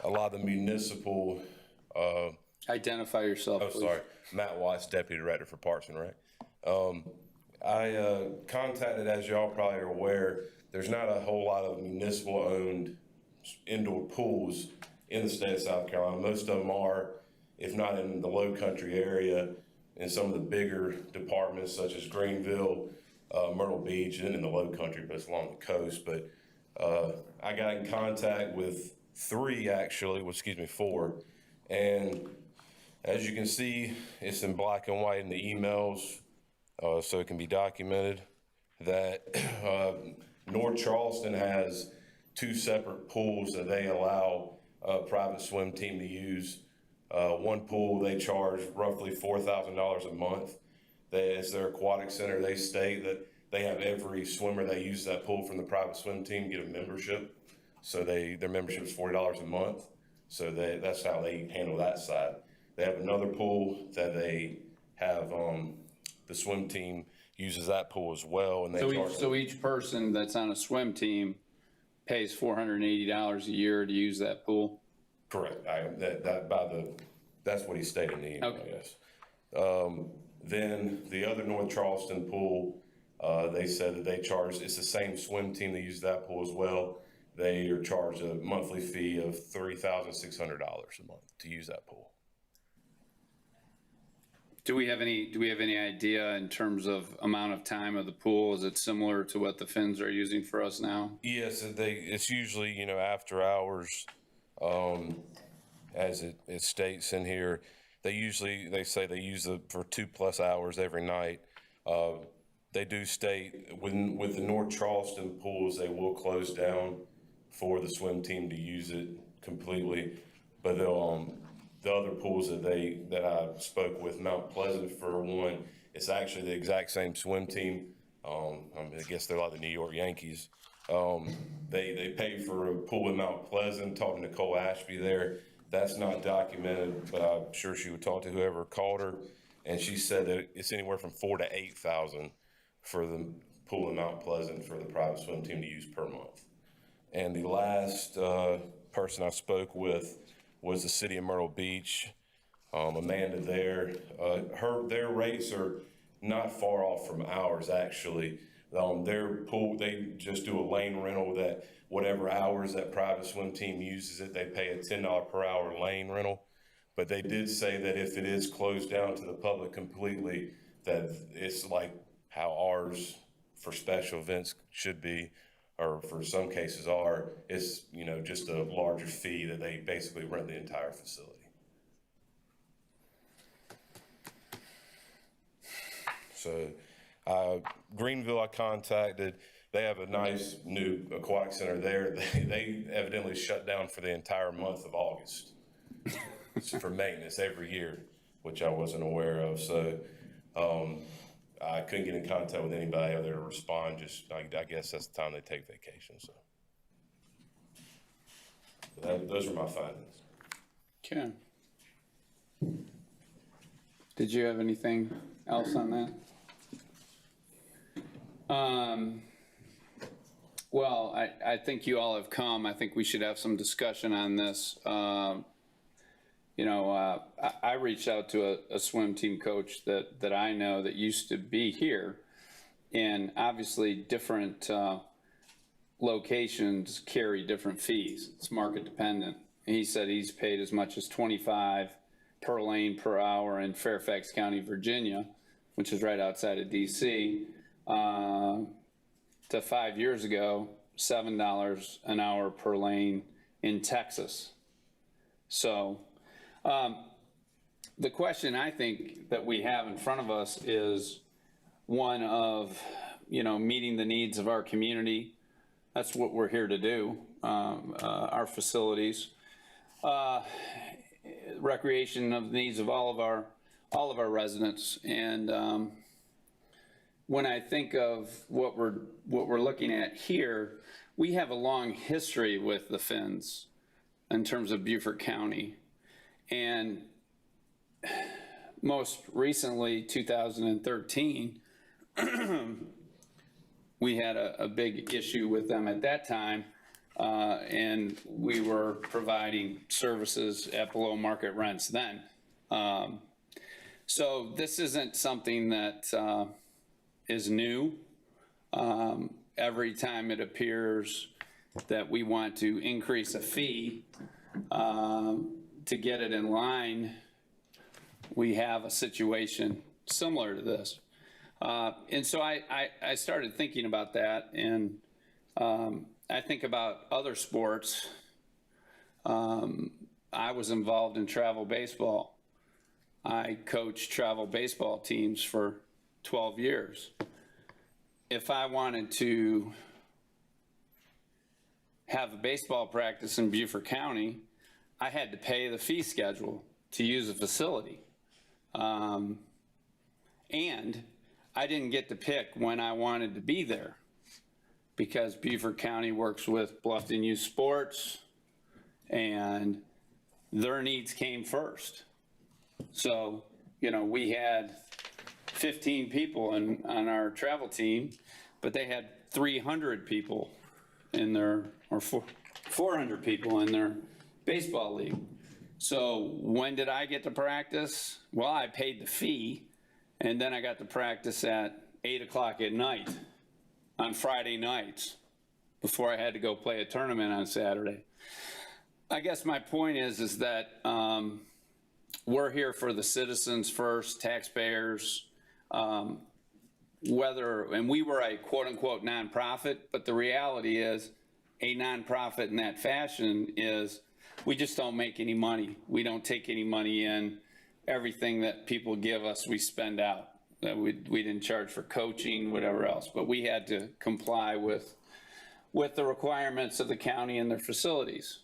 a lot of the municipal.
Identify yourself, please.
Sorry. Matt Watts, Deputy Director for Parks and Rec. I contacted, as y'all probably are aware, there's not a whole lot of municipal-owned indoor pools in the state of South Carolina. Most of them are, if not in the Low Country area, in some of the bigger departments such as Greenville, Myrtle Beach, and in the Low Country, but it's along the coast. But I got in contact with 4, and as you can see, it's in black and white in the emails, so it can be documented that North Charleston has 2 separate pools that they allow a private swim team to use. One pool, they charge roughly $4,000 a month. It's their aquatic center. They state that they have every swimmer that uses that pool from the private swim team get a membership. So their membership is $40 a month. So that's how they handle that side. They have another pool that they have, the swim team uses that pool as well. And
So each person that's on a swim team pays $480 a year to use that pool?
Correct. That's what he stated in the email, yes. Then the other North Charleston pool, they said that they charge, it's the same swim team that uses that pool as well. They are charged a monthly fee of $3,600 a month to use that pool.
Do we have any idea in terms of amount of time of the pool? Is it similar to what the Finns are using for us now?
Yes, it's usually, you know, after hours, as it states in here. They say they use it for 2+ hours every night. They do state with the North Charleston pools, they will close down for the swim team to use it completely. But they'll, the other pools that I spoke with, Mount Pleasant for one, it's actually the exact same swim team. I guess they're like the New York Yankees. They pay for a pool in Mount Pleasant. Talking to Nicole Ashby there, that's not documented, but I'm sure she would talk to whoever called her, and she said that it's anywhere from $4,000 to $8,000 for the pool in Mount Pleasant for the private swim team to use per month. And the last person I spoke with was the city of Myrtle Beach. Amanda there, their rates are not far off from ours actually. Their pool, they just do a lane rental that whatever hours that private swim team uses it, they pay a $10 per hour lane rental. But they did say that if it is closed down to the public completely, that it's like how ours for special events should be, or for some cases are, is, you know, just a larger fee that they basically rent the entire facility. So Greenville I contacted. They have a nice new aquatic center there. They evidently shut down for the entire month of August for maintenance every year, which I wasn't aware of. So I couldn't get in contact with anybody other to respond. Just I guess that's the time they take vacation. So those are my findings.
Okay. Did you have anything else on that? Well, I think you all have come. I think we should have some discussion on this. You know, I reached out to a swim team coach that I know that used to be here, and obviously different locations carry different fees. It's market dependent. And he said he's paid as much as $25 per lane per hour in Fairfax County, Virginia, which is right outside of DC. To 5 years ago, $7 an hour per lane in Texas. So the question I think that we have in front of us is one of, you know, meeting the needs of our community. That's what we're here to do, our facilities. Recreation of the needs of all of our residents. And when I think of what we're looking at here, we have a long history with the Finns in terms of Beaufort County. And most recently, 2013, we had a big issue with them at that time, and we were providing services at below market rents then. So this isn't something that is new. Every time it appears that we want to increase a fee to get it in line, we have a situation similar to this. And so I started thinking about that, and I think about other sports. I was involved in travel baseball. I coached travel baseball teams for 12 years. If I wanted to have a baseball practice in Beaufort County, I had to pay the fee schedule to use a facility. And I didn't get to pick when I wanted to be there because Beaufort County works with Bluffton Youth Sports and their needs came first. So, you know, we had 15 people on our travel team, but they had 300 people in their, or 400 people in their baseball league. So when did I get to practice? Well, I paid the fee, and then I got to practice at 8 o'clock at night on Friday nights before I had to go play a tournament on Saturday. I guess my point is that we're here for the citizens first, taxpayers, and we were a quote-unquote nonprofit, but the reality is a nonprofit in that fashion is we just don't make any money. We don't take any money in. Everything that people give us, we spend out. We didn't charge for coaching, whatever else, but we had to comply with the requirements of the county and their facilities.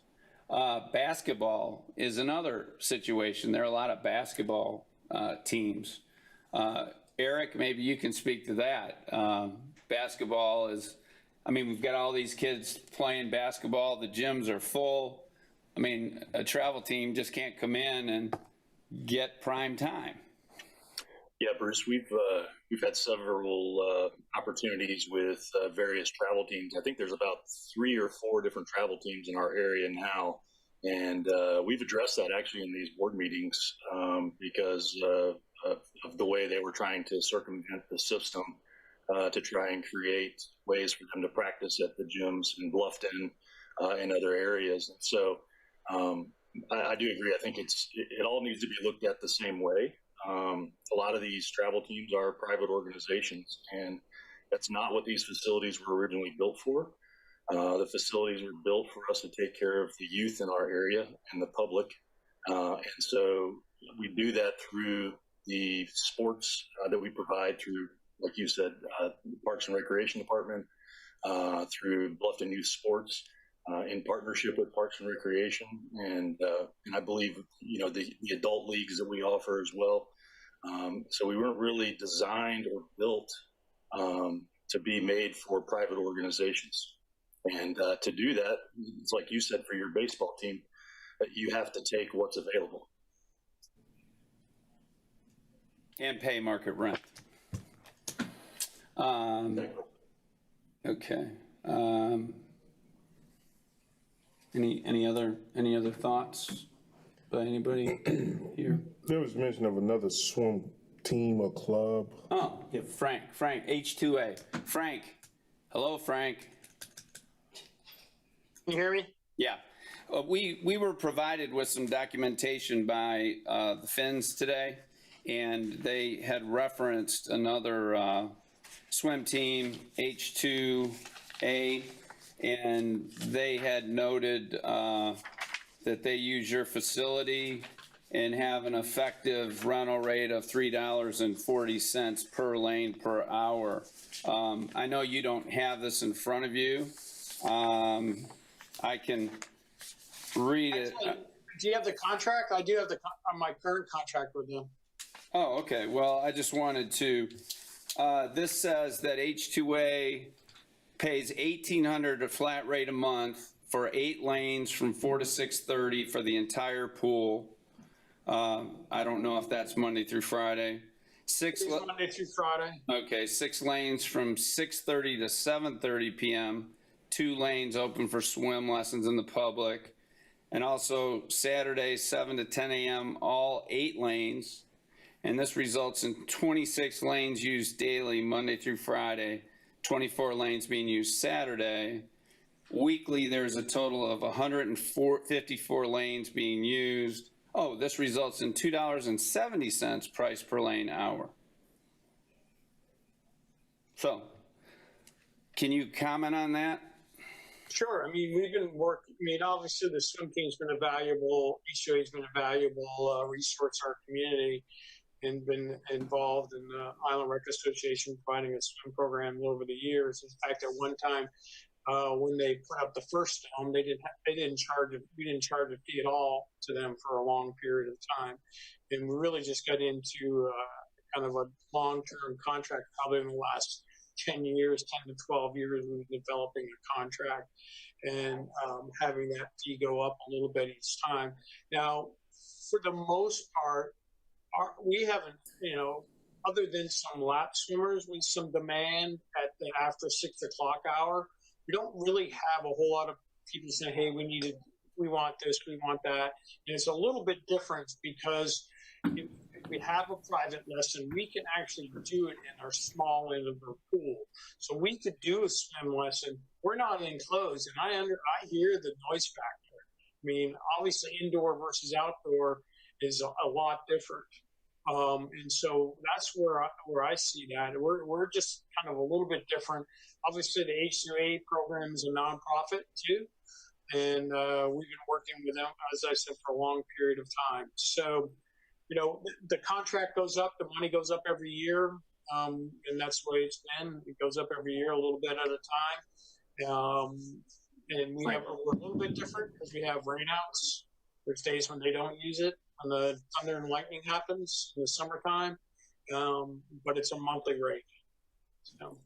Basketball is another situation. There are a lot of basketball teams. Eric, maybe you can speak to that. Basketball is, I mean, we've got all these kids playing basketball. The gyms are full. I mean, a travel team just can't come in and get prime time.
Yeah, Bruce, we've had several opportunities with various travel teams. I think there's about 3 or 4 different travel teams in our area now, and we've addressed that actually in these board meetings because of the way they were trying to circumvent the system to try and create ways for them to practice at the gyms in Bluffton and other areas. And so I do agree. I think it all needs to be looked at the same way. A lot of these travel teams are private organizations, and that's not what these facilities were originally built for. The facilities were built for us to take care of the youth in our area and the public. And so we do that through the sports that we provide through, like you said, the Parks and Recreation Department, through Bluffton Youth Sports, in partnership with Parks and Recreation, and I believe, you know, the adult leagues that we offer as well. So we weren't really designed or built to be made for private organizations. And to do that, it's like you said for your baseball team, that you have to take what's available.
And pay market rent. Okay. Any other thoughts by anybody here?
There was mention of another swim team or club.
Oh, yeah, Frank, H2A. Frank, hello, Frank.
Can you hear me?
Yeah. We were provided with some documentation by the Finns today, and they had referenced another swim team, H2A, and they had noted that they use your facility and have an effective rental rate of $3.40 per lane per hour. I know you don't have this in front of you. I can read it.
Do you have the contract? I do have my current contract with them.
Oh, okay. Well, I just wanted to, this says that H2A pays $1,800 a flat rate a month for 8 lanes from 4 to 6:30 for the entire pool. I don't know if that's Monday through Friday.
It's Monday through Friday.
Okay, 6 lanes from 6:30 to 7:30 p.m. 2 lanes open for swim lessons in the public. And also Saturday, 7 to 10 a.m., all 8 lanes. And this results in 26 lanes used daily, Monday through Friday, 24 lanes being used Saturday. Weekly, there's a total of 154 lanes being used. Oh, this results in $2.70 price per lane hour. So, can you comment on that?
Sure. I mean, we've been working. I mean, obviously, the swim team's been a valuable, HOA's been a valuable resource to our community, and been involved in the Island Rec Association providing a swim program over the years. In fact, at one time, when they put up the first dome, we didn't charge a fee at all to them for a long period of time, and we really just got into kind of a long-term contract. Probably in the last 10 years, 10 to 12 years, we've been developing a contract and having that fee go up a little bit each time. Now, for the most part, we haven't, you know, other than some lap swimmers with some demand at the after 6 o'clock hour, we don't really have a whole lot of people saying, hey, we want this, we want that. And it's a little bit different because if we have a private lesson, we can actually do it in our small end of our pool. So we could do a swim lesson. We're not enclosed, and I hear the noise factor. I mean, obviously indoor versus outdoor, is a lot different. And so that's where I see that. We're just kind of a little bit different. Obviously, the H2A program is a nonprofit too, and we've been working with them, as I said, for a long period of time. So, you know, the contract goes up, the money goes up every year, and that's the way it's been. It goes up every year, a little bit at a time. And we're a little bit different because we have rainouts. There's days when they don't use it, when the thunder and lightning happens in the summertime, but it's a monthly rate. So.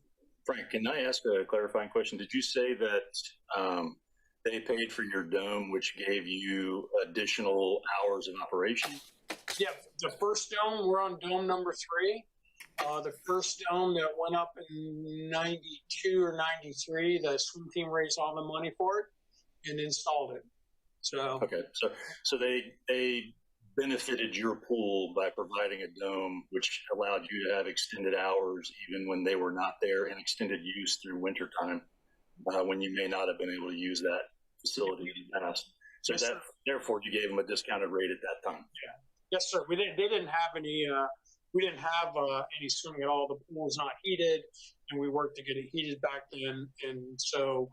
Frank, can I ask a clarifying question? Did you say that they paid for your dome, which gave you additional hours of operation?
Yeah, the first dome, we're on dome number 3. The first dome that went up in 92 or 93, the swim team raised all the money for it and installed it. So
okay, so they benefited your pool by providing a dome, which allowed you to have extended hours even when they were not there, and extended use through wintertime when you may not have been able to use that facility in the past. So
yes,
therefore, you gave them a discounted rate at that time.
Yeah. Yes, sir. They didn't have any. We didn't have any swimming at all. The pool was not heated, and we worked to get it heated back then, and so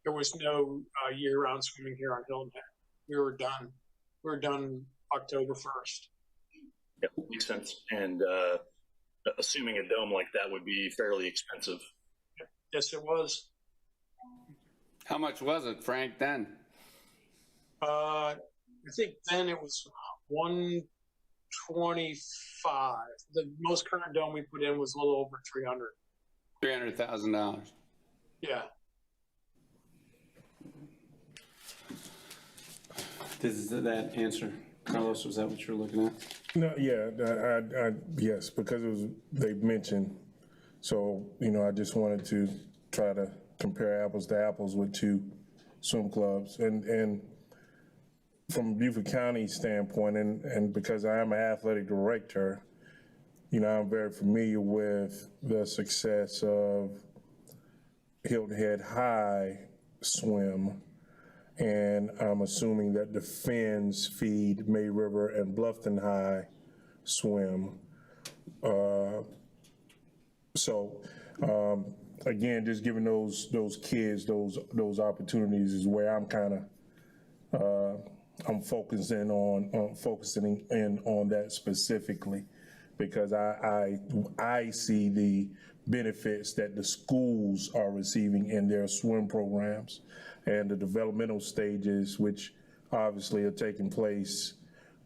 there was no year-round swimming here on Hilton Head. We were done. We were done October 1st.
Yep, makes sense. And assuming a dome like that would be fairly expensive.
Yes, it was.
How much was it, Frank, then?
I think then it was 125. The most current dome we put in was a little over 300.
$300,000.
Yeah.
Does that answer, Carlos? Was that what you were looking at?
No, yeah, yes, because it was, they mentioned, so, you know, I just wanted to try to compare apples to apples with 2 swim clubs. And from a Beaufort County standpoint, and because I am an athletic director, you know, I'm very familiar with the success of Hilton Head High swim, and I'm assuming that the Finns feed May River and Bluffton High swim. Again, just giving those kids those opportunities is where I'm kind of I'm focusing in on that specifically, because I see the benefits that the schools are receiving in their swim programs and the developmental stages, which obviously are taking place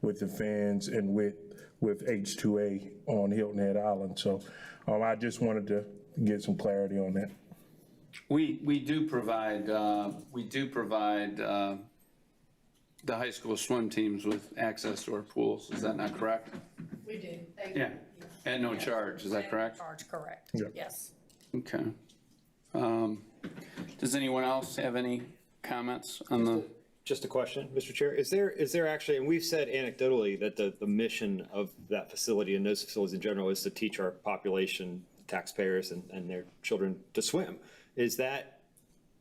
with the fans and with H2A on Hilton Head Island. So I just wanted to get some clarity on that.
We do provide the high school swim teams with access to our pools. Is that not correct?
We do.
Yeah, at no charge. Is that correct?
Charge, correct.
Yeah.
Yes.
Okay. Does anyone else have any comments on the?
Just a question, Mr. Chair. Is there actually, and we've said anecdotally that the mission of that facility and those facilities in general is to teach our population, taxpayers, and their children to swim. Is that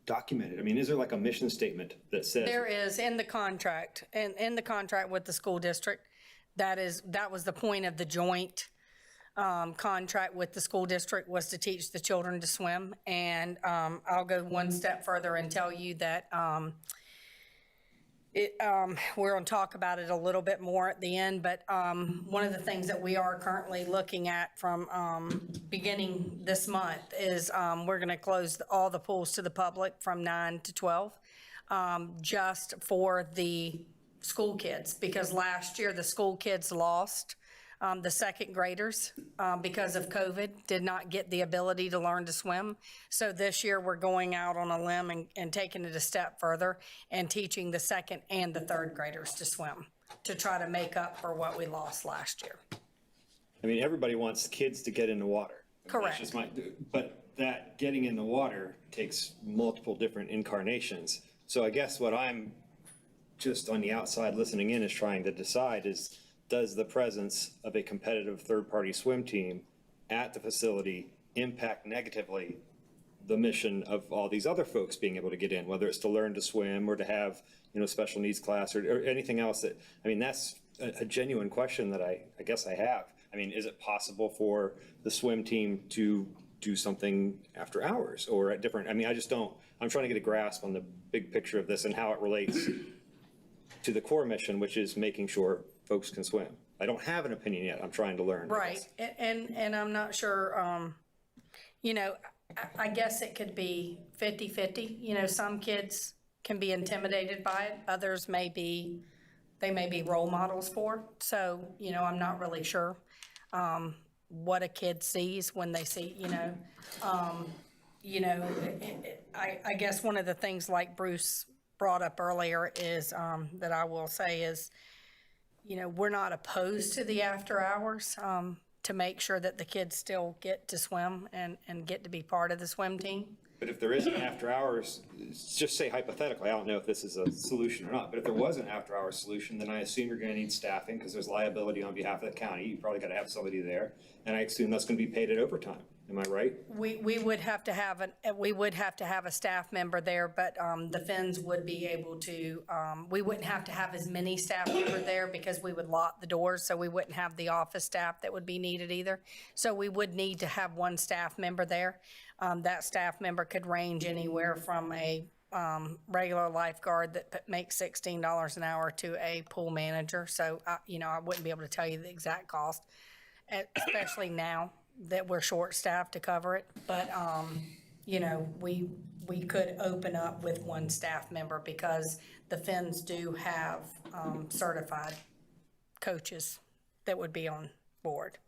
documented? I mean, is there like a mission statement that says?
There is in the contract, and in the contract with the school district, that was the point of the joint contract with the school district, was to teach the children to swim. And I'll go one step further and tell you that we're going to talk about it a little bit more at the end, but one of the things that we are currently looking at from beginning this month is we're going to close all the pools to the public from 9 to 12 just for the school kids, because last year the school kids lost the second graders because of COVID, did not get the ability to learn to swim. So this year we're going out on a limb and taking it a step further and teaching the second and the third graders to swim to try to make up for what we lost last year.
I mean, everybody wants kids to get in the water.
Correct.
That's just but that getting in the water takes multiple different incarnations. So I guess what I'm just on the outside listening in is trying to decide is, does the presence of a competitive third-party swim team at the facility impact negatively the mission of all these other folks being able to get in, whether it's to learn to swim or to have, you know, special needs class or anything else that, I mean, that's a genuine question that I guess I have. I mean, is it possible for the swim team to do something after hours or at different, I mean, I just don't, I'm trying to get a grasp on the big picture of this and how it relates to the core mission, which is making sure folks can swim. I don't have an opinion yet. I'm trying to learn.
Right, and I'm not sure, you know, I guess it could be 50-50. You know, some kids can be intimidated by it. Others may be, they may be role models for. So, you know, I'm not really sure what a kid sees when they see, I guess one of the things like Bruce brought up earlier is that I will say is, you know, we're not opposed to the after hours to make sure that the kids still get to swim and get to be part of the swim team.
But if there is an after hours, just say hypothetically, I don't know if this is a solution or not, but if there was an after hours solution, then I assume you're going to need staffing because there's liability on behalf of the county. You probably got to have somebody there. And I assume that's going to be paid at overtime. Am I right?
We would have to have a staff member there, but the Finns would be able to, we wouldn't have to have as many staff members there because we would lock the doors, so we wouldn't have the office staff that would be needed either. So we would need to have one staff member there. That staff member could range anywhere from a regular lifeguard that makes $16 an hour to a pool manager. So, I wouldn't be able to tell you the exact cost, especially now that we're short-staffed to cover it. But, we could open up with one staff member because the Finns do have certified coaches that would be on board.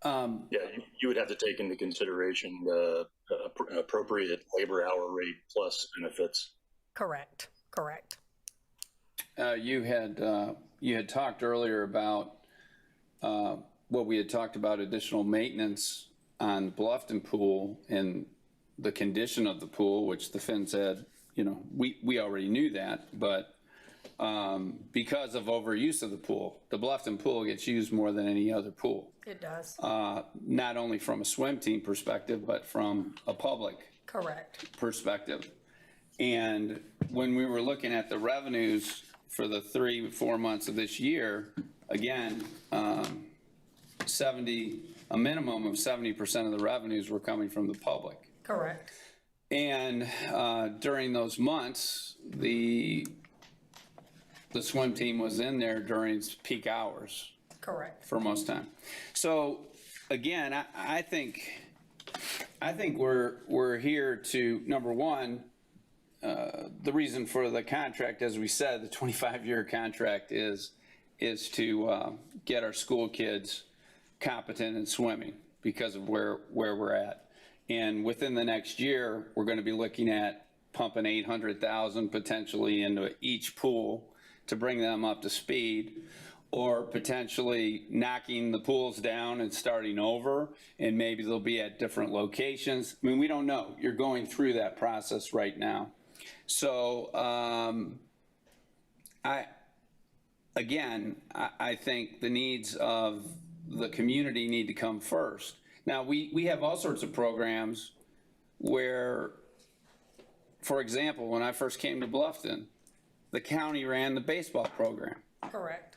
You would have to take into consideration the appropriate labor hour rate plus benefits.
Correct.
You had talked earlier about what we had talked about, additional maintenance on the Bluffton pool and the condition of the pool, which the Finn said, we already knew that, but because of overuse of the pool, the Bluffton pool gets used more than any other pool.
It does.
Not only from a swim team perspective, but from a public perspective. And when we were looking at the revenues for the 3-4 months of this year, again, a minimum of 70% of the revenues were coming from the public.
Correct.
And during those months, the swim team was in there during peak hours.
Correct.
For most time. So again, I think we're here to, number one, the reason for the contract, as we said, the 25-year contract is to get our school kids competent in swimming because of where we're at. And within the next year, we're going to be looking at pumping $800,000 potentially into each pool to bring them up to speed, or potentially knocking the pools down and starting over, and maybe they'll be at different locations. I mean, we don't know. You're going through that process right now. So I think the needs of the community need to come first. Now, we have all sorts of programs where, for example, when I first came to Bluffton, the county ran the baseball program.
Correct.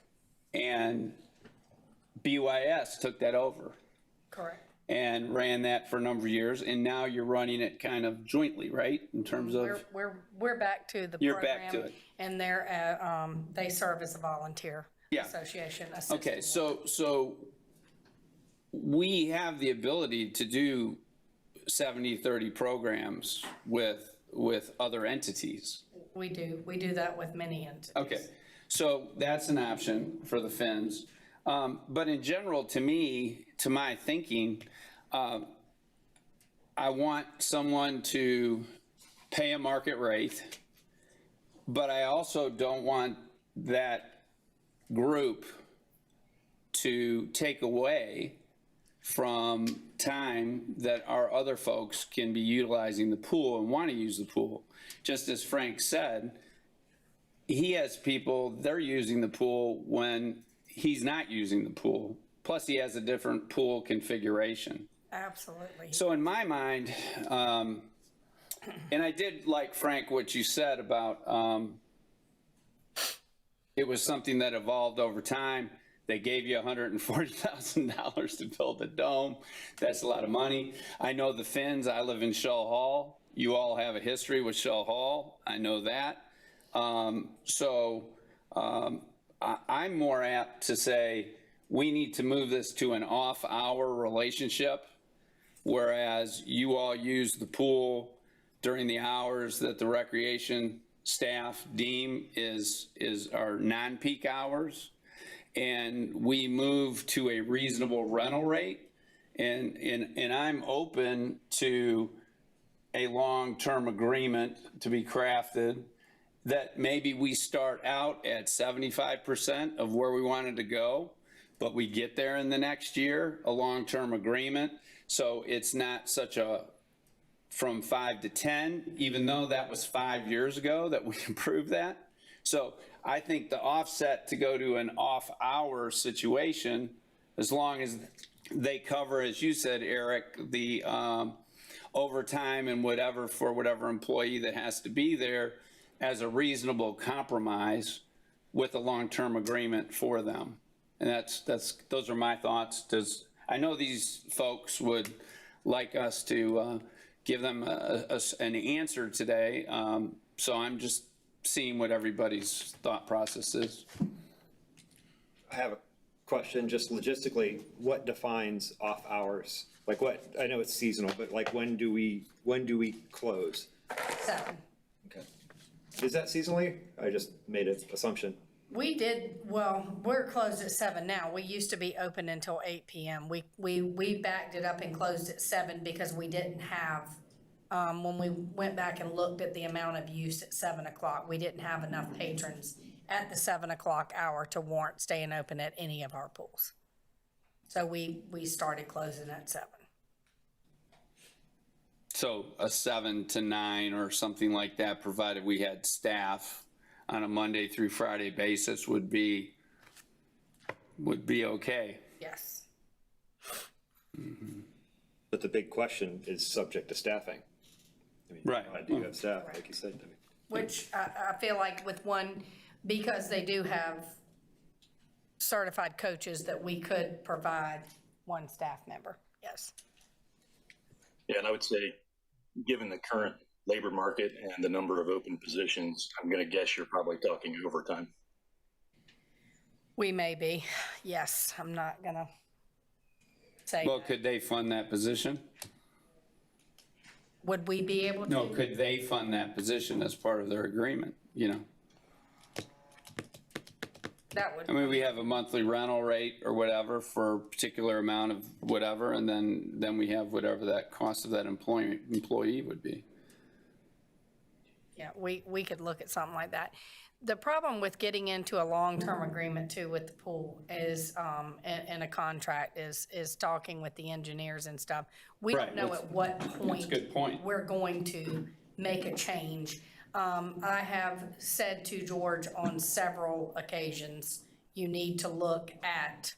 And BYS took that over.
Correct.
And ran that for a number of years, and now you're running it kind of jointly, right? In terms of
we're back to the
you're
program,
back to it,
and they serve as a volunteer association.
Okay, so we have the ability to do 70-30 programs with other entities.
We do that with many entities.
Okay, so that's an option for the Finns. But in general, to my thinking, I want someone to pay a market rate, but I also don't want that group to take away from time that our other folks can be utilizing the pool and want to use the pool. Just as Frank said, he has people, they're using the pool when he's not using the pool. Plus, he has a different pool configuration.
Absolutely.
So in my mind, and I did like, Frank, what you said about It was something that evolved over time. They gave you $140,000 to build a dome. That's a lot of money. I know the Finns. I live in Shell Hall. You all have a history with Shell Hall. I know that. I'm more apt to say we need to move this to an off-hour relationship, whereas you all use the pool during the hours that the recreation staff deem are non-peak hours, and we move to a reasonable rental rate, and I'm open to a long-term agreement to be crafted that maybe we start out at 75% of where we wanted to go, but we get there in the next year, a long-term agreement. So it's not such a from 5 to 10, even though that was 5 years ago that we improved that. So I think the offset to go to an off-hour situation, as long as they cover, as you said, Eric, the overtime and whatever for whatever employee that has to be there, as a reasonable compromise with a long-term agreement for them. And those are my thoughts. I know these folks would like us to give them an answer today, so I'm just seeing what everybody's thought process is.
I have a question, just logistically, what defines off hours? Like what, I know it's seasonal, but like when do we close?
7.
Okay. Is that seasonally? I just made an assumption.
We did, well, we're closed at 7 now. We used to be open until 8 PM. We backed it up and closed at 7 because we didn't have, when we went back and looked at the amount of use at 7 o'clock, we didn't have enough patrons at the 7 o'clock hour to warrant staying open at any of our pools. So we started closing at 7.
So a 7 to 9 or something like that, provided we had staff on a Monday through Friday basis, would be okay.
Yes.
Mm-hmm. But the big question is subject to staffing. I mean,
right.
I do have staff, like you said. I mean,
Which I feel like with one, because they do have certified coaches, that we could provide one staff member. Yes.
Yeah, and I would say, given the current labor market and the number of open positions, I'm going to guess you're probably talking overtime.
We may be. Yes, I'm not going to say.
Well, could they fund that position?
Would we be able to?
No, could they fund that position as part of their agreement, you know?
That would.
I mean, we have a monthly rental rate or whatever for a particular amount of whatever, and then we have whatever that cost of that employee would be.
Yeah, we could look at something like that. The problem with getting into a long-term agreement too with the pool is, and a contract is talking with the engineers and stuff. We don't know at what point.
That's a good point.
We're going to make a change. I have said to George on several occasions, you need to look at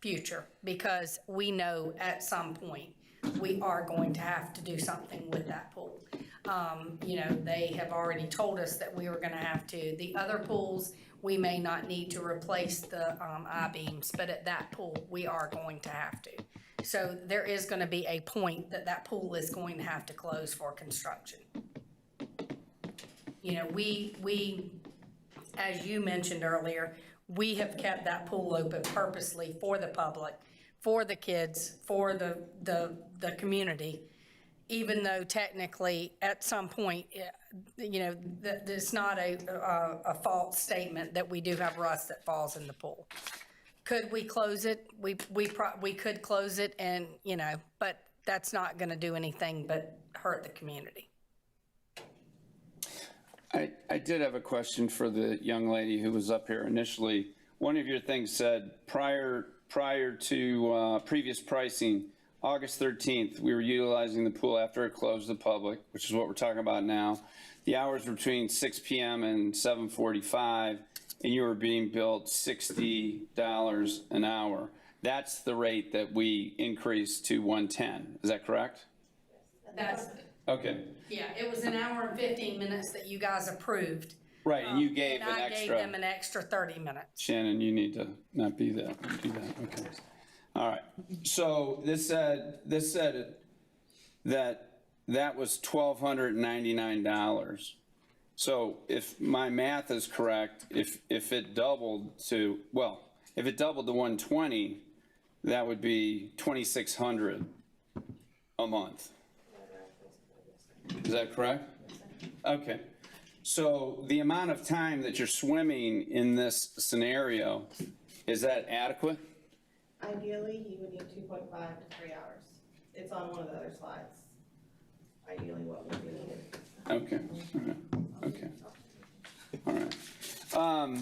future, because we know at some point we are going to have to do something with that pool. You know, they have already told us that we were going to have to. The other pools, we may not need to replace the I-beams, but at that pool, we are going to have to. So there is going to be a point that pool is going to have to close for construction. You know, we, as you mentioned earlier, we have kept that pool open purposely for the public, for the kids, for the community, even though technically at some point, you know, it's not a false statement that we do have rust that falls in the pool. Could we close it? We could close it, and, you know, but that's not going to do anything but hurt the community.
I did have a question for the young lady who was up here initially. One of your things said prior to previous pricing, August 13th, we were utilizing the pool after it closed to the public, which is what we're talking about now. The hours between 6 p.m. and 7:45, and you were being billed $60 an hour. That's the rate that we increased to $110. Is that correct?
That's
okay.
Yeah, it was an hour and 15 minutes that you guys approved.
Right, and you gave
And
an
I gave
extra.
them an extra 30 minutes.
Shannon, you need to not be that, do that, okay. All right, so this said that was $1,299. So if my math is correct, if it doubled to, if it doubled to 120, that would be 2,600 a month. Is that correct? Okay. So the amount of time that you're swimming in this scenario, is that adequate?
Ideally, you would need 2.5 to 3 hours. It's on one of the other slides. Ideally, what would be needed.
Okay, all right, okay. All right.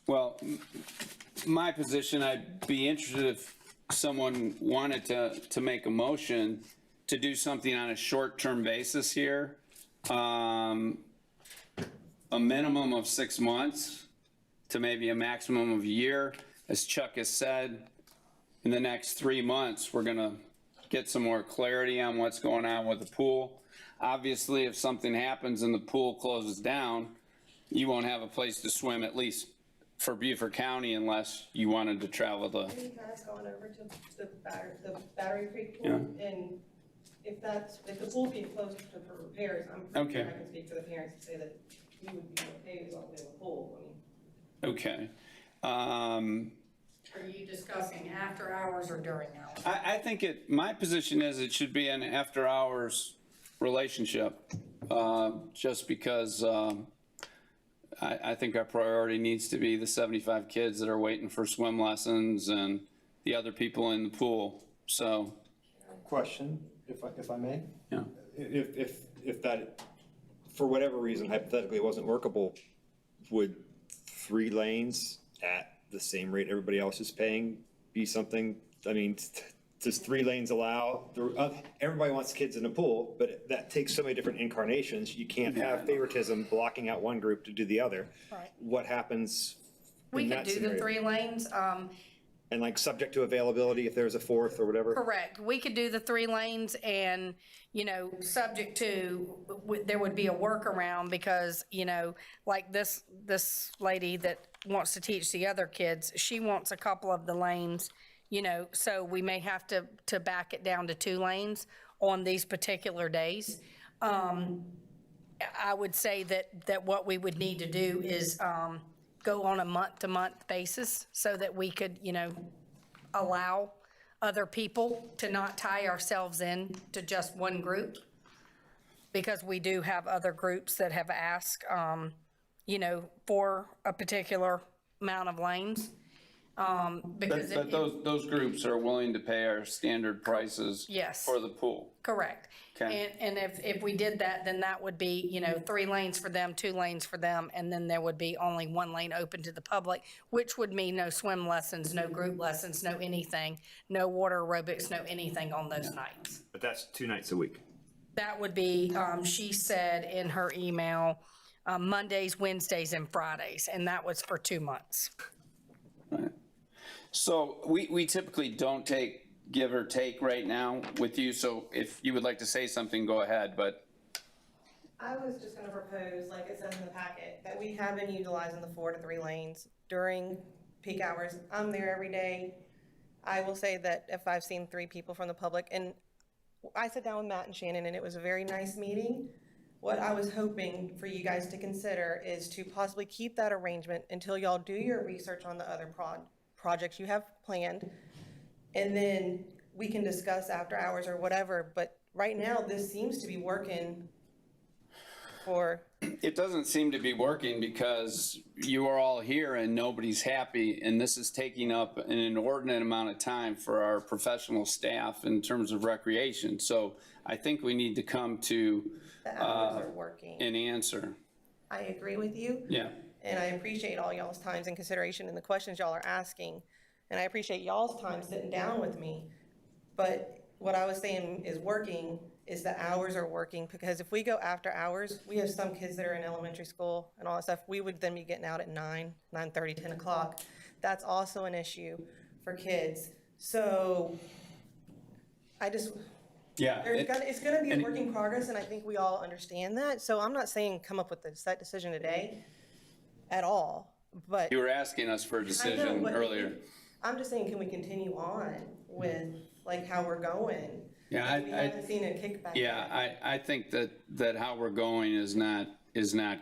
Well, my position, I'd be interested if someone wanted to make a motion to do something on a short-term basis here. A minimum of 6 months to maybe a maximum of a year. As Chuck has said, in the next 3 months, we're gonna get some more clarity on what's going on with the pool. Obviously, if something happens and the pool closes down, you won't have a place to swim, at least for Beaufort County, unless you wanted to travel to.
Have you guys gone over to the Battery Creek pool? And if the pool being closed for repairs, I'm pretty sure I can speak for the parents and say that we would be okay as long as we have a pool. I mean.
Okay.
Are you discussing after hours or during hours?
I think my position is it should be an after-hours relationship, just because I think our priority needs to be the 75 kids that are waiting for swim lessons and the other people in the pool, so.
Question, if I may?
Yeah.
If that, for whatever reason, hypothetically it wasn't workable, would 3 lanes at the same rate everybody else is paying be something? I mean, does 3 lanes allow, everybody wants kids in the pool, but that takes so many different incarnations. You can't have favoritism blocking out one group to do the other.
Right.
What happens
We
in
could
that
do the
scenario?
3 lanes.
And like subject to availability if there's a 4th or whatever?
Correct. We could do the 3 lanes and, subject to, there would be a workaround because, like this lady that wants to teach the other kids, she wants a couple of the lanes, so we may have to back it down to 2 lanes on these particular days. I would say that what we would need to do is, go on a month-to-month basis so that we could, allow other people to not tie ourselves in to just one group. Because we do have other groups that have asked, for a particular amount of lanes. Because
But those groups are willing to pay our standard prices.
Yes.
For the pool.
Correct.
Okay.
And if we did that, then that would be, 3 lanes for them, 2 lanes for them, and then there would be only 1 lane open to the public, which would mean no swim lessons, no group lessons, no anything, no water aerobics, no anything on those nights.
But that's 2 nights a week.
That would be, she said in her email, Mondays, Wednesdays, and Fridays, and that was for 2 months.
Right. So we typically don't take give or take right now with you, so if you would like to say something, go ahead, but.
I was just gonna propose, like it says in the packet, that we have been utilizing the 4 to 3 lanes during peak hours. I'm there every day. I will say that if I've seen 3 people from the public, and I sat down with Matt and Shannon, and it was a very nice meeting. What I was hoping for you guys to consider is to possibly keep that arrangement until y'all do your research on the other projects you have planned. And then we can discuss after hours or whatever, but right now, this seems to be working for.
It doesn't seem to be working because you are all here and nobody's happy, and this is taking up an inordinate amount of time for our professional staff in terms of recreation. So I think we need to come to
The hours are working.
an answer.
I agree with you.
Yeah.
And I appreciate all y'all's times and consideration and the questions y'all are asking. And I appreciate y'all's time sitting down with me. But what I was saying is working is the hours are working, because if we go after hours, we have some kids that are in elementary school and all that stuff. We would then be getting out at 9, 9:30, 10 o'clock. That's also an issue for kids. So
Yeah.
It's gonna be a work in progress, and I think we all understand that. So I'm not saying come up with a set decision today at all, but
You were asking us for a
I know,
decision
but
earlier.
I'm just saying, can we continue on with like how we're going?
Yeah,
We haven't seen a kickback.
Yeah, I think that how we're going is not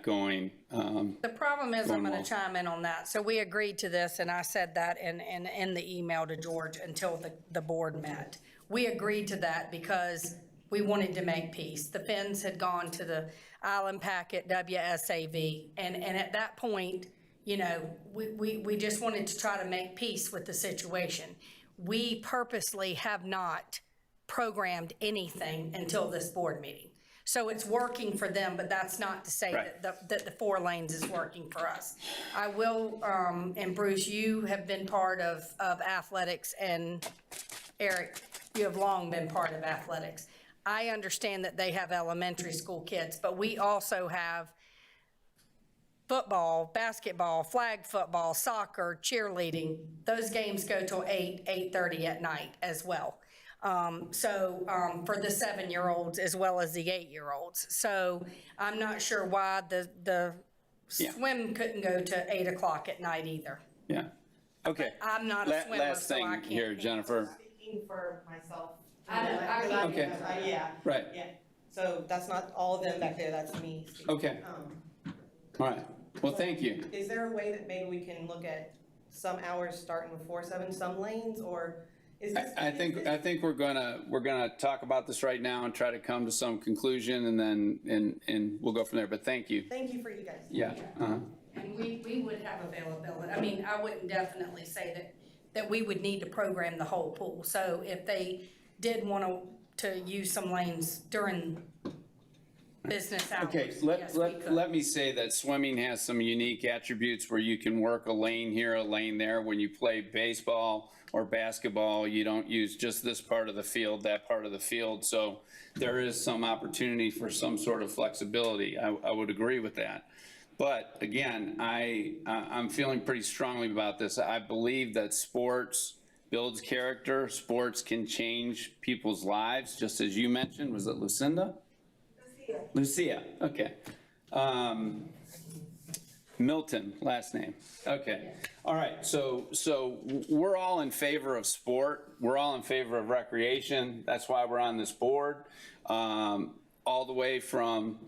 going.
The problem is, I'm
Going
going
well.
to chime in on that. So we agreed to this, and I said that in the email to George until the board met. We agreed to that because we wanted to make peace. The Finns had gone to the Island Packet, WSAV, and at that point, you know, we just wanted to try to make peace with the situation. We purposely have not programmed anything until this board meeting. So it's working for them, but that's not to say that the 4 lanes is working for us. I will, and Bruce, you have been part of athletics, and Eric, you have long been part of athletics. I understand that they have elementary school kids, but we also have football, basketball, flag football, soccer, cheerleading. Those games go till 8:30 at night as well. For the 7-year-olds as well as the 8-year-olds. So I'm not sure why the swim couldn't go to 8 o'clock at night either.
Yeah. Okay.
I'm not a swimmer,
Last
so
thing
I can't.
here, Jennifer.
Speaking for myself.
Okay.
Yeah.
Right.
Yeah. So that's not all of them back there, that's me. speaking.
Okay. All right. Well, thank you.
Is there a way that maybe we can look at some hours starting before 7, some lanes, or is this?
I think we're gonna talk about this right now and try to come to some conclusion, and then and we'll go from there. But thank you.
Thank you for you guys.
Yeah.
And we would have availability. I mean, I wouldn't definitely say that we would need to program the whole pool. So if they did want to use some lanes during business hours.
Okay,
yes, we could.
let me say that swimming has some unique attributes where you can work a lane here, a lane there. When you play baseball or basketball, you don't use just this part of the field, that part of the field. So there is some opportunity for some sort of flexibility. I would agree with that. But again, I'm feeling pretty strongly about this. I believe that sports builds character. Sports can change people's lives, just as you mentioned. Was it Lucinda? Lucia, okay. Milton, last name. Okay. All right. So we're all in favor of sport. We're all in favor of recreation. That's why we're on this board. All the way from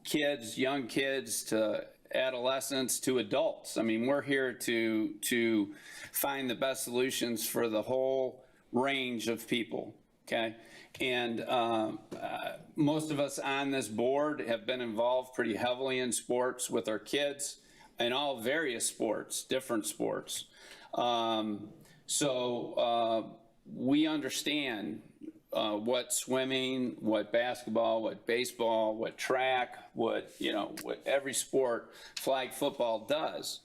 kids, young kids, to adolescents, to adults. I mean, we're here to find the best solutions for the whole range of people. Okay. And most of us on this board have been involved pretty heavily in sports with our kids, and all various sports, different sports. We understand what swimming, what basketball, what baseball, what track, what every sport, flag football does.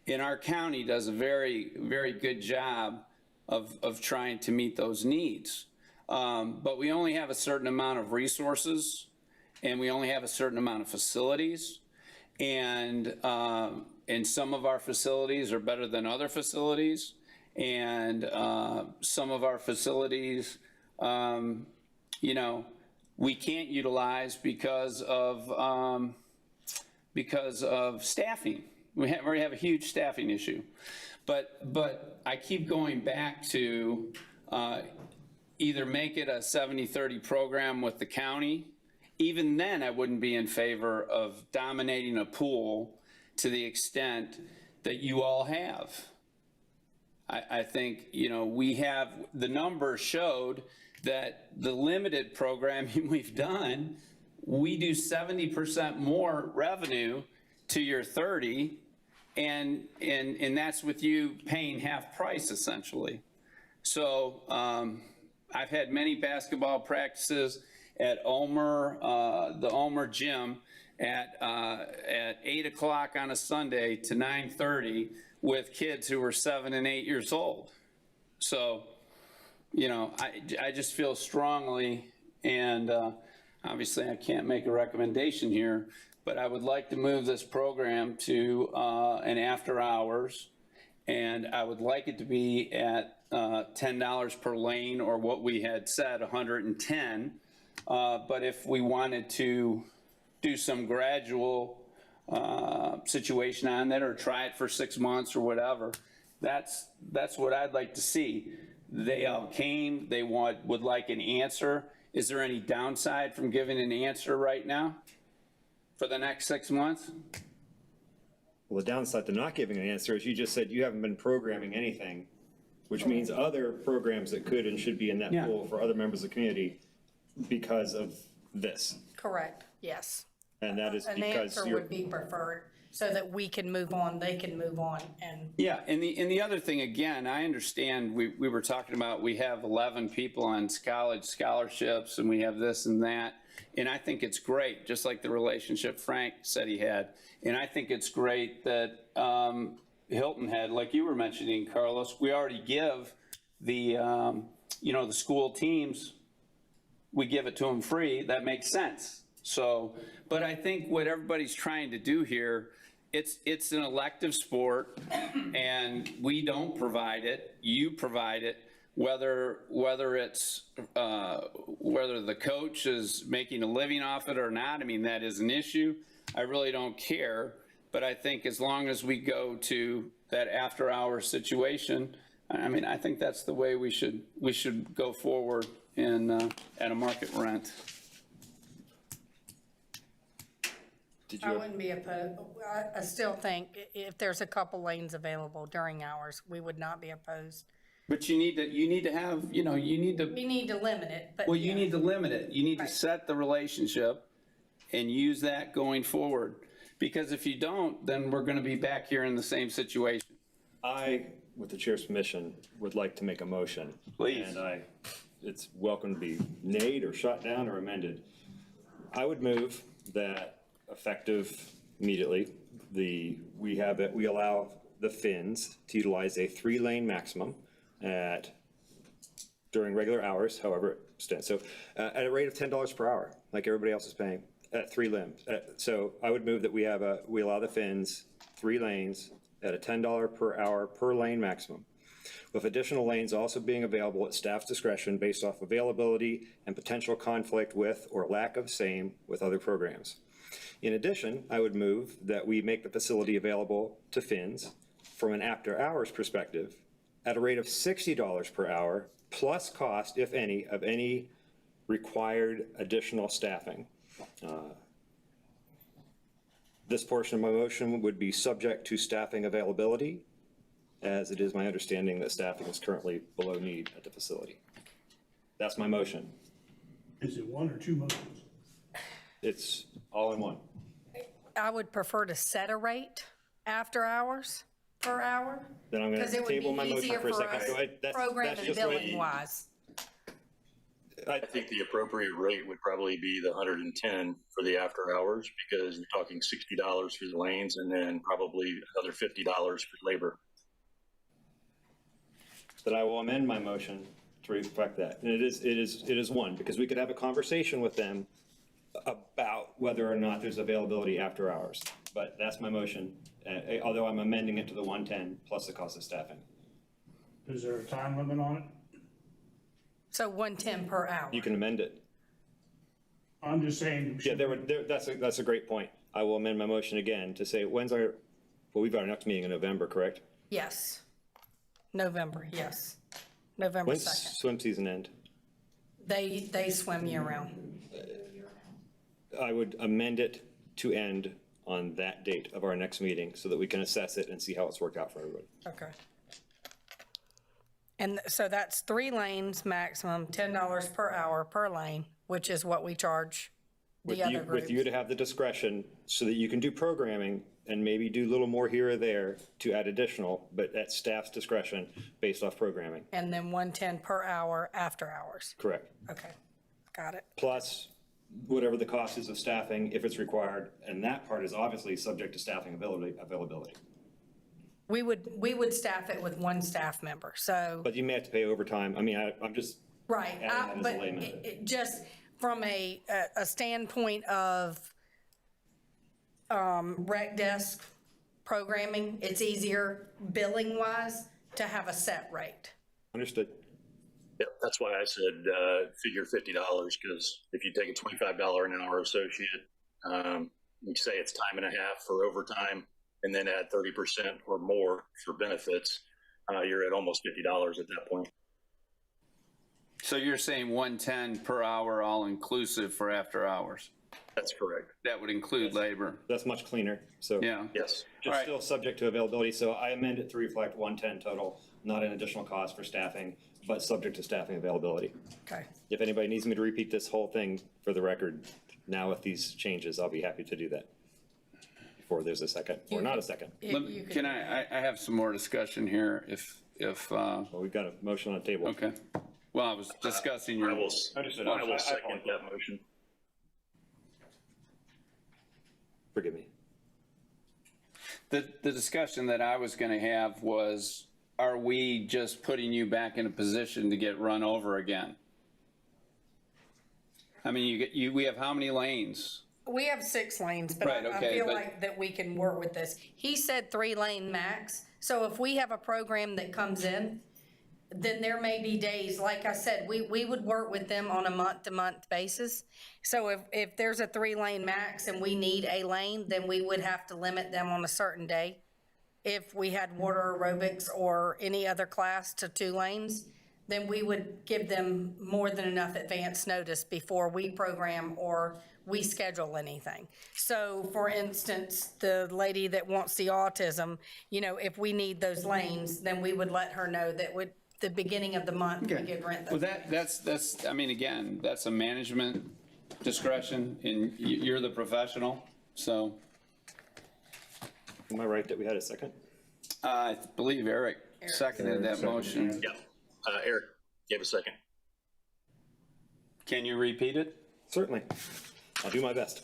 And our county does a very, very good job of trying to meet those needs. But we only have a certain amount of resources, and we only have a certain amount of facilities, and some of our facilities are better than other facilities, and some of our facilities, we can't utilize because of staffing. We have a huge staffing issue, but I keep going back to either make it a 70-30 program with the county. Even then, I wouldn't be in favor of dominating a pool to the extent that you all have. I think, we have, the numbers showed that the limited programming we've done, we do 70% more revenue to your 30, and that's with you paying half price, essentially. So, I've had many basketball practices at Ulmer, the Ulmer gym, at 8 o'clock on a Sunday to 9:30 with kids who were 7 and 8 years old. So, I just feel strongly, and obviously I can't make a recommendation here, but I would like to move this program to an after hours, And I would like it to be at $10 per lane, or what we had said, 110. But if we wanted to do some gradual situation on that, or try it for 6 months or whatever, that's what I'd like to see. They all came, they would like an answer. Is there any downside from giving an answer right now for the next 6 months?
Well, the downside to not giving an answer is you just said you haven't been programming anything, which means other programs that could and should be in that pool for other members of the community because of this.
Correct, yes.
And that is
An
because
answer would be preferred, so that we can move on, they can move on, and.
Yeah, and the other thing, again, I understand, we were talking about, we have 11 people on college scholarships, and we have this and that, and I think it's great, just like the relationship Frank said he had. And I think it's great that Hilton had, like you were mentioning, Carlos, we already give the, the school teams, we give it to them free. That makes sense. So, but I think what everybody's trying to do here, it's an elective sport, and we don't provide it. You provide it. Whether it's whether the coach is making a living off it or not, I mean, that is an issue. I really don't care. But I think as long as we go to that after-hours situation, I mean, I think that's the way we should go forward in at a market rent.
I wouldn't be opposed. I still think if there's a couple lanes available during hours, we would not be opposed.
But you need to have, you need to.
We need to limit it, but.
Well, you need to limit it. You need to set the relationship and use that going forward. Because if you don't, then we're going to be back here in the same situation.
I, with the chair's permission, would like to make a motion.
Please.
And it's welcome to be nayed or shot down or amended. I would move that effective immediately, we allow the Finns to utilize a 3-lane maximum during regular hours, however it stands. So at a rate of $10 per hour, like everybody else is paying, at 3 lanes. So I would move that we allow the Finns 3 lanes at a $10 per hour per lane maximum, with additional lanes also being available at staff's discretion based off availability and potential conflict with or lack of same with other programs. In addition, I would move that we make the facility available to Finns from an after-hours perspective at a rate of $60 per hour, plus cost, if any, of any required additional staffing. This portion of my motion would be subject to staffing availability, as it is my understanding that staffing is currently below need at the facility. That's my motion.
Is it 1 or 2 motions?
It's all in one.
I would prefer to set a rate after hours per hour.
Then I'm going to table my motion for a second.
Because it would be easier for us, program and billing wise.
I think the appropriate rate would probably be the 110 for the after hours, because you're talking $60 for the lanes and then probably another $50 for labor.
But I will amend my motion to reflect that. And it is one, because we could have a conversation with them about whether or not there's availability after hours. But that's my motion, although I'm amending it to the 110 plus the cost of staffing.
Is there a time limit on it?
So 110 per hour.
You can amend it.
I'm just saying.
Yeah, that's a great point. I will amend my motion again to say, we've got our next meeting in November, correct?
Yes. November, yes. November 2nd.
When's swim season end?
They swim year round.
I would amend it to end on that date of our next meeting so that we can assess it and see how it's worked out for everybody.
Okay. And so that's 3 lanes maximum, $10 per hour per lane, which is what we charge the other groups.
With you to have the discretion so that you can do programming and maybe do a little more here or there to add additional, but at staff's discretion based off programming.
And then 110 per hour after hours.
Correct.
Okay, got it.
Plus whatever the cost is of staffing, if it's required, and that part is obviously subject to staffing availability.
We would staff it with 1 staff member, so.
But you may have to pay overtime. I mean, I'm just
right,
adding that as
but
a layman.
it just from a standpoint of rec desk programming. It's easier billing wise to have a set rate.
Understood.
Yep, that's why I said figure $50, because if you take a $25 an hour associate, you say it's time and a half for overtime, and then add 30% or more for benefits, you're at almost $50 at that point.
So you're saying 110 per hour, all inclusive for after hours?
That's correct.
That would include labor.
That's much cleaner, so.
Yeah.
Yes.
Just still subject to availability, so I amend it to reflect 110 total, not an additional cost for staffing, but subject to staffing availability.
Okay.
If anybody needs me to repeat this whole thing for the record, now with these changes, I'll be happy to do that. Before there's a second, or not a second.
Can I have some more discussion here if.
Well, we've got a motion on the table.
Okay. Well, I was discussing your.
I will second that motion.
Forgive me.
The discussion that I was going to have was, are we just putting you back in a position to get run over again? I mean, we have how many lanes?
We have 6 lanes, but
Right,
I
okay,
feel
but-
like that we can work with this. He said 3 lane max. So if we have a program that comes in, then there may be days, like I said, we would work with them on a month-to-month basis. So if there's a 3 lane max and we need a lane, then we would have to limit them on a certain day. If we had water aerobics or any other class to 2 lanes, then we would give them more than enough advance notice before we program or we schedule anything. So for instance, the lady that wants the autism, you know, if we need those lanes, then we would let her know that would the beginning of the month we could rent those.
Well, that's, I mean, again, that's a management discretion, and you're the professional, so.
Am I right that we had a second?
I believe Eric seconded that motion.
Yeah, Eric gave a second.
Can you repeat it?
Certainly. I'll do my best.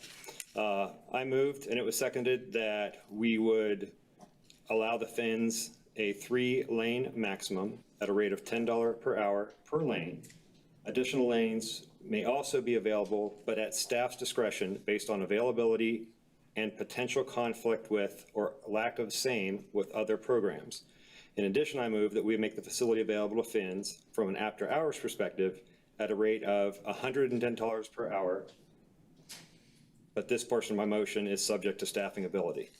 I moved, and it was seconded, that we would allow the Finns a 3-lane maximum at a rate of $10 per hour per lane. Additional lanes may also be available, but at staff's discretion based on availability and potential conflict with or lack of same with other programs. In addition, I move that we make the facility available to Finns from an after-hours perspective at a rate of $110 per hour, but this portion of my motion is subject to staffing ability.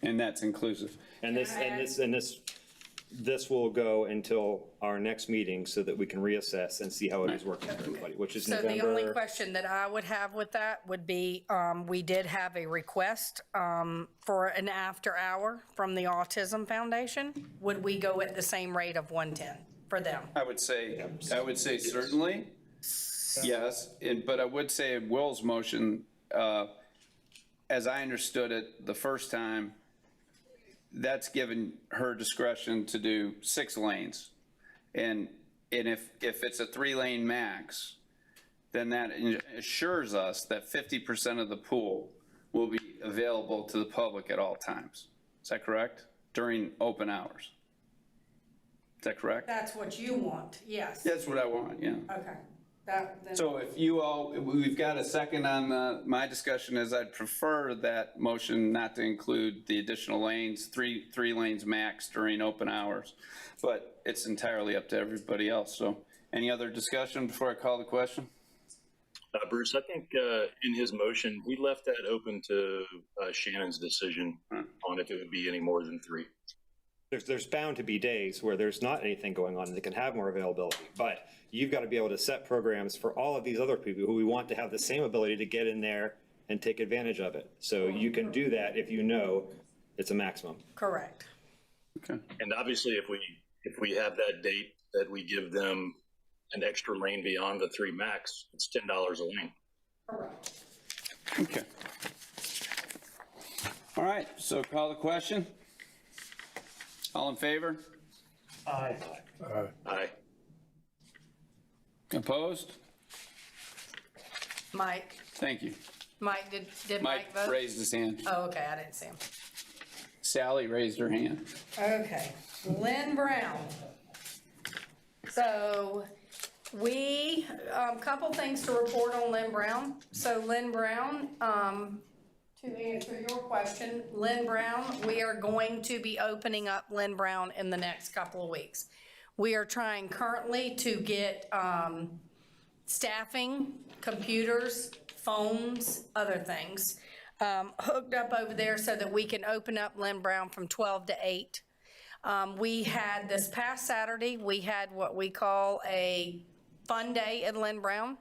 And that's inclusive.
And this will go until our next meeting so that we can reassess and see how it is working for everybody, which is
So
November.
the only question that I would have with that would be, we did have a request for an after hour from the Autism Foundation. Would we go at the same rate of 110 for them?
I would say certainly, yes, but I would say Will's motion, as I understood it the first time, that's given her discretion to do 6 lanes. And if it's a 3-lane max, then that assures us that 50% of the pool will be available to the public at all times. Is that correct? During open hours. Is that correct?
That's what you want, yes.
That's what I want, yeah.
Okay.
So if you all, we've got a second on my discussion, is I'd prefer that motion not to include the additional lanes, three lanes max during open hours, but it's entirely up to everybody else. So any other discussion before I call the question?
Bruce, I think in his motion, he left that open to Shannon's decision on if it would be any more than 3.
There's bound to be days where there's not anything going on and they can have more availability, but you've got to be able to set programs for all of these other people who we want to have the same ability to get in there and take advantage of it. So you can do that if you know it's a maximum.
Correct.
Okay.
And obviously, if we have that date that we give them an extra lane beyond the 3 max, it's $10 a lane.
Correct.
Okay. All right, so call the question. All in favor?
Aye.
Aye.
Opposed?
Mike,
Thank you.
Mike, did Mike
Mike
vote?
raised his hand.
Oh, okay, I didn't see him.
Sally raised her hand.
Okay, Lynn Brown. So we, couple things to report on Lynn Brown. So Lynn Brown, To answer your question, Lynn Brown, we are going to be opening up Lynn Brown in the next couple of weeks. We are trying currently to get staffing, computers, phones, other things hooked up over there so that we can open up Lynn Brown from 12 to 8. We had this past Saturday, we had what we call a fun day at Lynn Brown.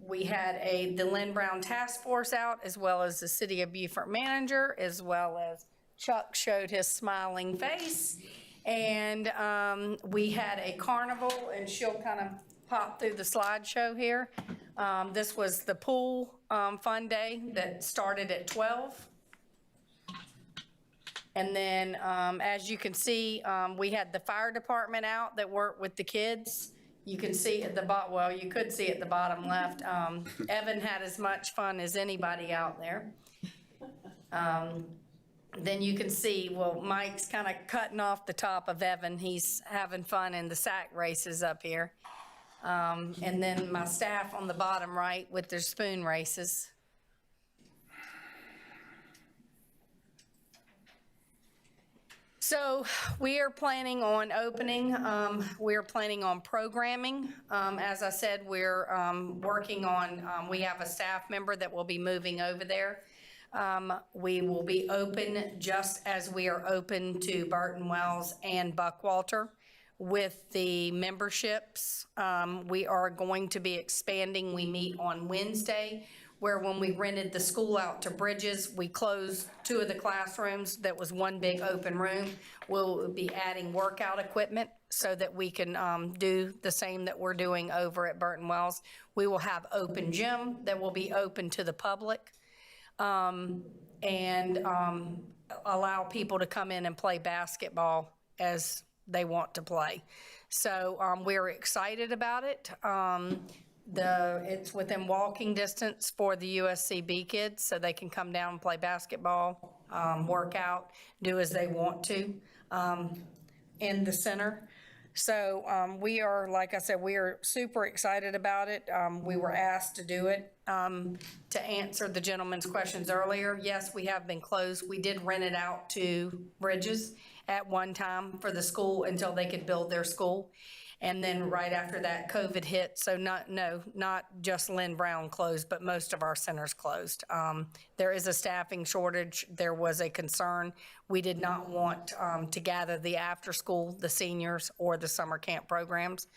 We had the Lynn Brown Task Force out, as well as the City of Beaufort manager, as well as Chuck showed his smiling face. And we had a carnival, and she'll kind of pop through the slideshow here. This was the pool fun day that started at 12. And then, as you can see, we had the fire department out that worked with the kids. You can see at the bottom, well, you could see at the bottom left, Evan had as much fun as anybody out there. Then you can see, well, Mike's kind of cutting off the top of Evan. He's having fun in the sack races up here. And then my staff on the bottom right with their spoon races. So we are planning on opening, we're planning on programming. As I said, we're working on, we have a staff member that will be moving over there. We will be open just as we are open to Burton Wells and Buckwalter. With the memberships, we are going to be expanding. We meet on Wednesday, where when we rented the school out to Bridges, we closed 2 of the classrooms. That was one big open room. We'll be adding workout equipment so that we can do the same that we're doing over at Burton Wells. We will have open gym that will be open to the public, and allow people to come in and play basketball as they want to play. So we're excited about it. It's within walking distance for the USCB kids, so they can come down and play basketball, work out, do as they want to in the center. So we are, like I said, we are super excited about it. We were asked to do it to answer the gentleman's questions earlier. Yes, we have been closed. We did rent it out to Bridges at one time for the school until they could build their school. And then right after that, COVID hit. So not just Lynn Brown closed, but most of our centers closed. There is a staffing shortage. There was a concern. We did not want to gather the after school, the seniors, or the summer camp programs.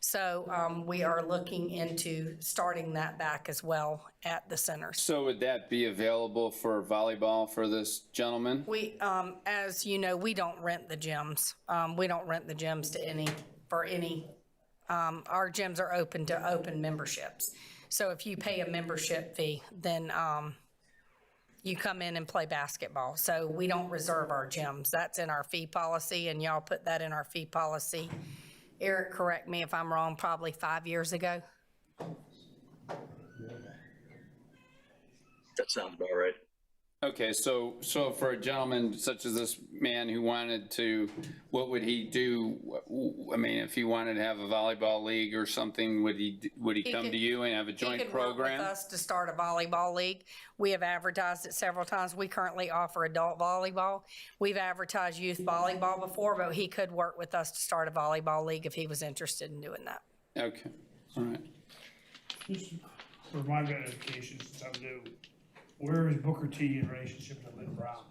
So we are looking into starting that back as well at the centers.
So would that be available for volleyball for this gentleman?
We, as you know, we don't rent the gyms. We don't rent the gyms to any. Our gyms are open to open memberships. So if you pay a membership fee, then you come in and play basketball. So we don't reserve our gyms. That's in our fee policy, and y'all put that in our fee policy. Eric, correct me if I'm wrong, probably 5 years ago.
That sounds about right.
Okay, so for a gentleman such as this man who wanted to, what would he do? I mean, if he wanted to have a volleyball league or something, would he come to you and have a joint program?
He could work with us to start a volleyball league. We have advertised it several times. We currently offer adult volleyball. We've advertised youth volleyball before, but he could work with us to start a volleyball league if he was interested in doing that.
Okay, all right.
Just for my edification, since I'm new, where is Booker T in relationship to Lynn Brown?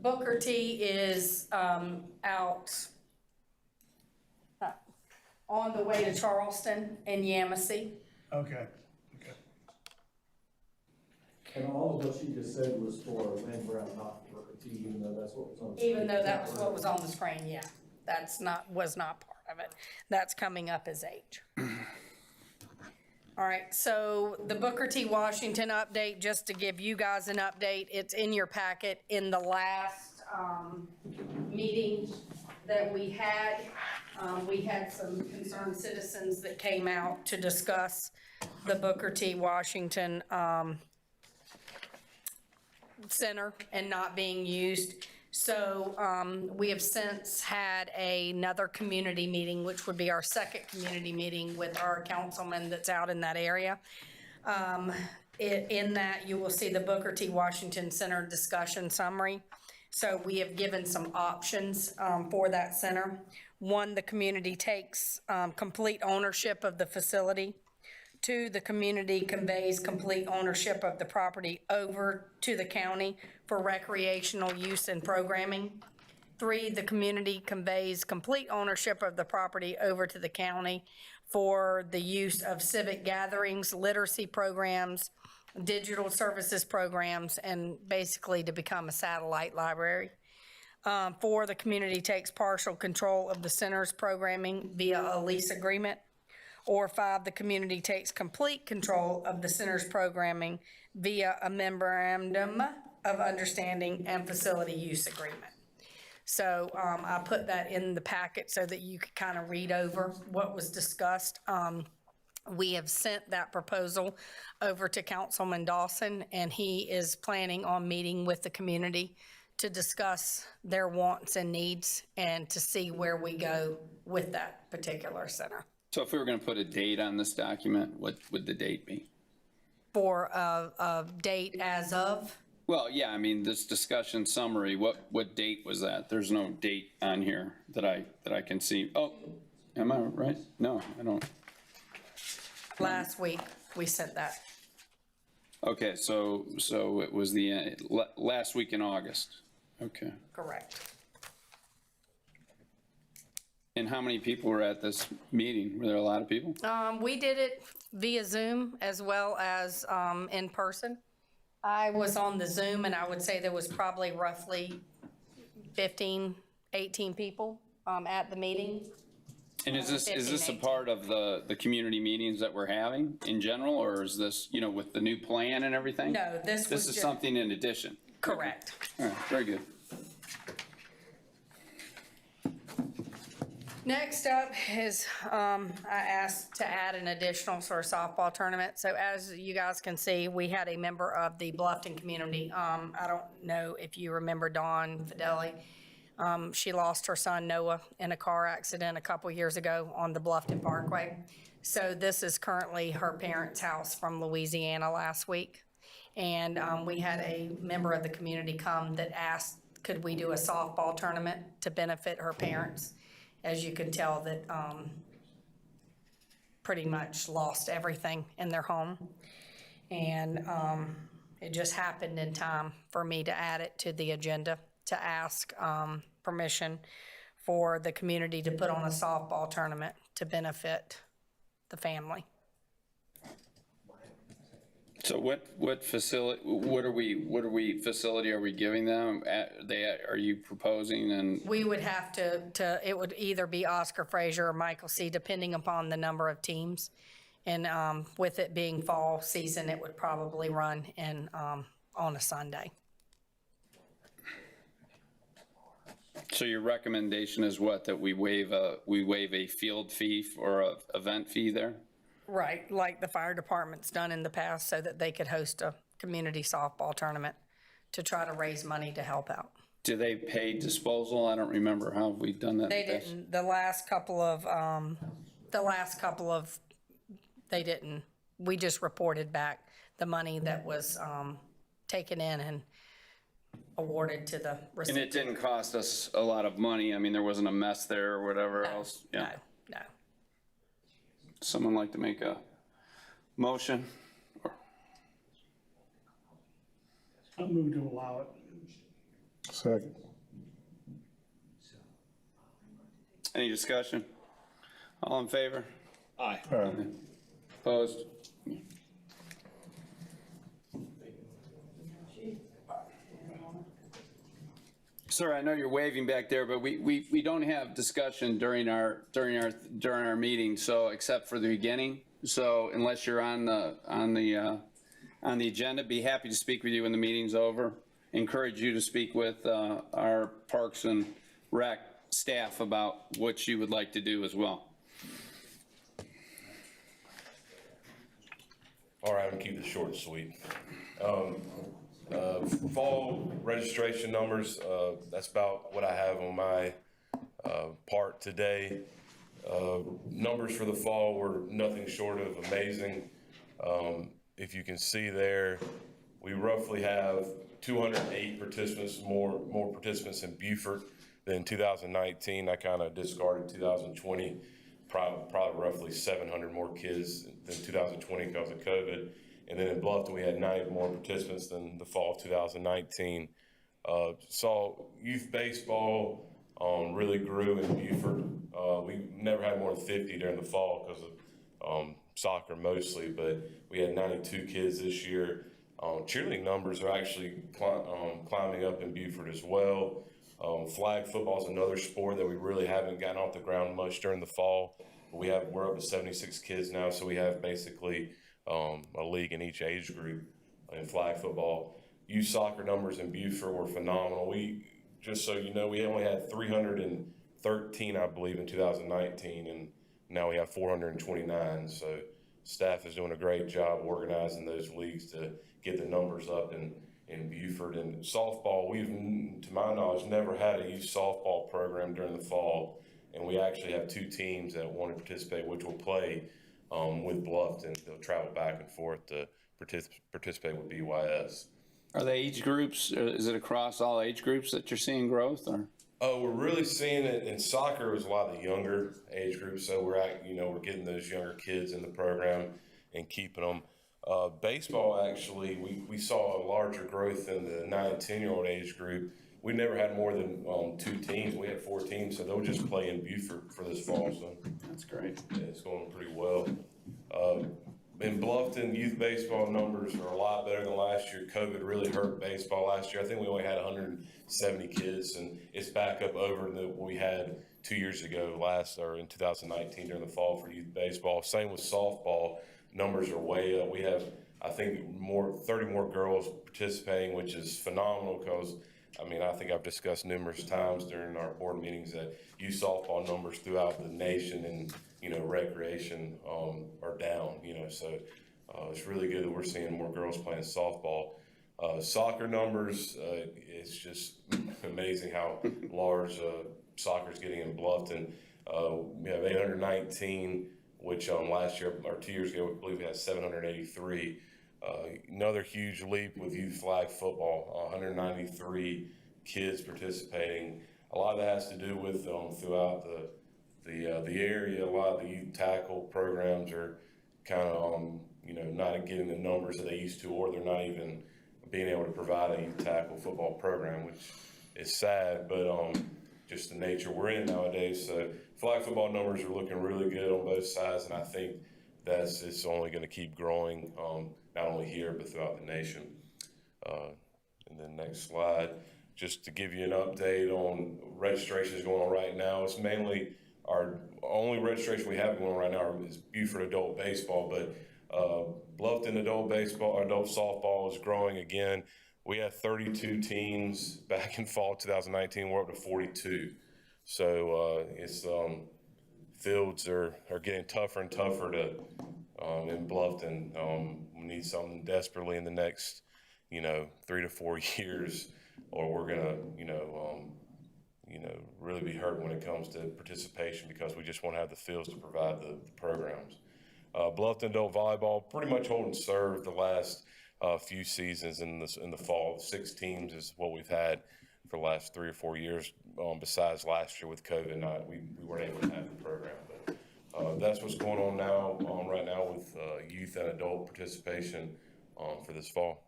Booker T is out on the way to Charleston and Yamasee.
Okay.
And all of what she just said was for Lynn Brown, not for Booker T, even though that's what was on the screen.
Even though that was what was on the screen, yeah. Was not part of it. That's coming up as H. All right, so the Booker T. Washington update, just to give you guys an update, it's in your packet. In the last meeting that we had some concerned citizens that came out to discuss the Booker T. Washington Center and not being used. So we have since had another community meeting, which would be our second community meeting with our councilman that's out in that area. In that, you will see the Booker T. Washington Center discussion summary. So we have given some options for that center. One, the community takes complete ownership of the facility. 2, the community conveys complete ownership of the property over to the county for recreational use and programming. 3, the community conveys complete ownership of the property over to the county for the use of civic gatherings, literacy programs, digital services programs, and basically to become a satellite library. 4, the community takes partial control of the center's programming via a lease agreement. Or 5, the community takes complete control of the center's programming via a memorandum of understanding and facility use agreement. So I put that in the packet so that you could kind of read over what was discussed. We have sent that proposal over to Councilman Dawson, and he is planning on meeting with the community to discuss their wants and needs and to see where we go with that particular center.
So if we were going to put a date on this document, what would the date be?
For a date as of?
Well, yeah, I mean, this discussion summary, what date was that? There's no date on here that I can see. Oh, am I right? No, I don't.
Last week, we sent that.
Okay, so it was the last week in August. Okay.
Correct.
And how many people were at this meeting? Were there a lot of people?
We did it via Zoom as well as in person. I was on the Zoom, and I would say there was probably roughly 15, 18 people at the meeting.
And is this a part of the community meetings that we're having in general, or is this, with the new plan and everything?
No, this was
is
just-
something in addition?
Correct.
All right, very good.
Next up is, I asked to add an additional sort of softball tournament. So as you guys can see, we had a member of the Bluffton community. I don't know if you remember Dawn Fideli. She lost her son Noah in a car accident a couple years ago on the Bluffton Parkway. So this is currently her parents' house from Louisiana last week. And we had a member of the community come that asked, could we do a softball tournament to benefit her parents? As you can tell, that pretty much lost everything in their home. And it just happened in time for me to add it to the agenda to ask permission for the community to put on a softball tournament to benefit the family.
So what facility are we giving them? Are you proposing and?
We would have to it would either be Oscar Frazier or Michael C., depending upon the number of teams. And with it being fall season, it would probably run in on a Sunday.
So your recommendation is what, that we waive a field fee or a event fee there?
Right, like the fire department's done in the past so that they could host a community softball tournament to try to raise money to help out.
Do they pay disposal? I don't remember how we've done that.
They didn't. The last couple of, they didn't. We just reported back the money that was taken in and awarded to the recipient.
And it didn't cost us a lot of money. I mean, there wasn't a mess there or whatever else. Yeah.
No.
Someone like to make a motion?
I'll move to allow it.
Second.
Any discussion? All in favor?
Aye.
Opposed? Sir, I know you're waving back there, but we don't have discussion during our meeting, so except for the beginning. So unless you're on the agenda, be happy to speak with you when the meeting's over. Encourage you to speak with our Parks and Rec staff about what you would like to do as well.
All right, I'm gonna keep it short and sweet. Fall registration numbers, that's about what I have on my part today. Numbers for the fall were nothing short of amazing. if you can see there, we roughly have 208 participants, more participants in Beaufort than 2019. I kind of discarded 2020, probably roughly 700 more kids than 2020 because of COVID. And then in Bluffton, we had 90 more participants than the fall of 2019. Saw youth baseball really grew in Beaufort. We never had more than 50 during the fall because of soccer mostly, but we had 92 kids this year. Cheerleading numbers are actually climbing up in Beaufort as well. Flag football is another sport that we really haven't gotten off the ground much during the fall. We're up to 76 kids now, so we have basically a league in each age group in flag football. Youth soccer numbers in Beaufort were phenomenal. Just so you know, we only had 313, I believe, in 2019, and now we have 429. So staff is doing a great job organizing those leagues to get the numbers up in Beaufort. And softball, we've, to my knowledge, never had a youth softball program during the fall, and we actually have 2 teams that want to participate, which will play with Bluffton. They'll travel back and forth to participate with BYS.
Are they age groups? Is it across all age groups that you're seeing growth? Or?
We're really seeing it in soccer. It was a lot of the younger age groups, so we're getting those younger kids in the program and keeping them. Baseball, actually, we saw a larger growth in the 9 and 10-year-old age group. We never had more than 2 teams. We had 4 teams, so they'll just play in Beaufort for this fall. So
that's great.
Yeah, it's going pretty well. In Bluffton, youth baseball numbers are a lot better than last year. COVID really hurt baseball last year. I think we only had 170 kids, and it's back up over what we had 2 years ago, in 2019 during the fall for youth baseball. Same with softball. Numbers are way up. We have, I think, 30 more girls participating, which is phenomenal because, I think I've discussed numerous times during our board meetings that youth softball numbers throughout the nation and, recreation are down, so it's really good that we're seeing more girls playing softball. Soccer numbers, it's just amazing how large soccer is getting in Bluffton. We have 819, which last year or 2 years ago, I believe we had 783. Another huge leap with youth flag football, 193 kids participating. A lot of that has to do with throughout the area. A lot of the youth tackle programs are kind of not getting the numbers that they used to, or they're not even being able to provide a youth tackle football program, which is sad, but just the nature we're in nowadays. So flag football numbers are looking really good on both sides, and I think it's only going to keep growing, not only here but throughout the nation. And then next slide, just to give you an update on registrations going on right now. It's mainly our only registration we have going on right now is Beaufort adult baseball, but Bluffton adult softball is growing again. We had 32 teams back in fall 2019. We're up to 42. So fields are getting tougher and tougher in Bluffton. We need something desperately in the next 3 to 4 years, or we're gonna really be hurt when it comes to participation, because we just won't have the fields to provide the programs. Bluffton adult volleyball pretty much holding serve the last few seasons in the fall. 6 teams is what we've had for the last 3 or 4 years. Besides last year with COVID, we weren't able to have the program. But that's what's going on now, right now with youth and adult participation for this fall.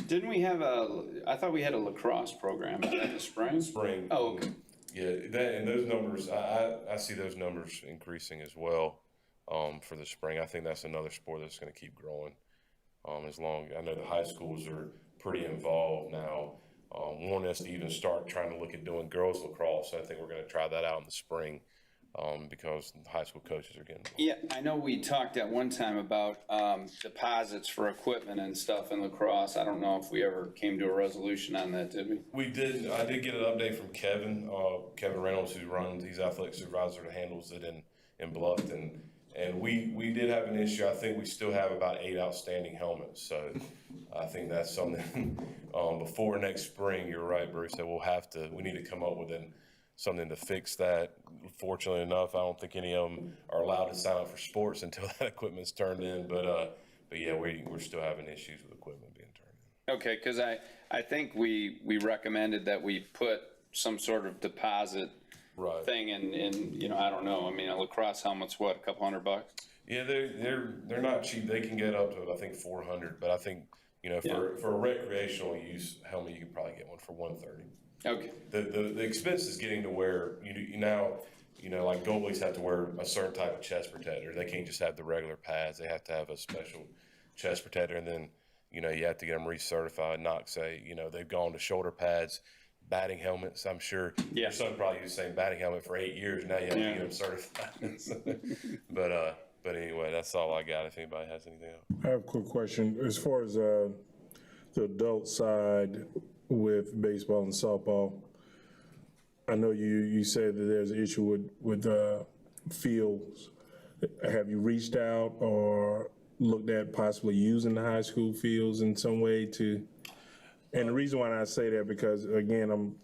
Didn't we have I thought we had a lacrosse program in the spring?
Spring.
Oh, okay.
Yeah, and those numbers, I see those numbers increasing as well for the spring. I think that's another sport that's going to keep growing. I know the high schools are pretty involved now, wanting us to even start trying to look at doing girls lacrosse. So I think we're going to try that out in the spring because the high school coaches are getting involved.
Yeah, I know we talked at one time about deposits for equipment and stuff in lacrosse. I don't know if we ever came to a resolution on that, did we?
We did. I did get an update from Kevin Reynolds, he's athletic supervisor that handles it in Bluffton. And we did have an issue. I think we still have about 8 outstanding helmets. So I think that's something before next spring, you're right, Bruce, that we need to come up with something to fix that. Fortunately enough, I don't think any of them are allowed to sign up for sports until that equipment's turned in. But yeah, we're still having issues with equipment being turned in.
Okay, because I think we recommended that we put some sort of deposit thing in, you know, I don't know, I mean, a lacrosse helmet's what, a couple $100?
Yeah, they're not cheap. They can get up to, I think, 400, but I think, you know, for a recreational use helmet, you can probably get one for 130.
Okay.
The expense is getting to where you now, you know, like goalies have to wear a certain type of chest protector. They can't just have the regular pads. They have to have a special chest protector, and then, you know, you have to get them recertified. Not say, you know, they've gone to shoulder pads, batting helmets. I'm sure your son probably used the same batting helmet for 8 years. Now you have to get them certified. But anyway, that's all I got. If anybody has anything else.
I have a quick question. As far as the adult side with baseball and softball, I know you said that there's an issue with fields. Have you reached out or looked at possibly using the high school fields in some way to? And the reason why I say that, because again,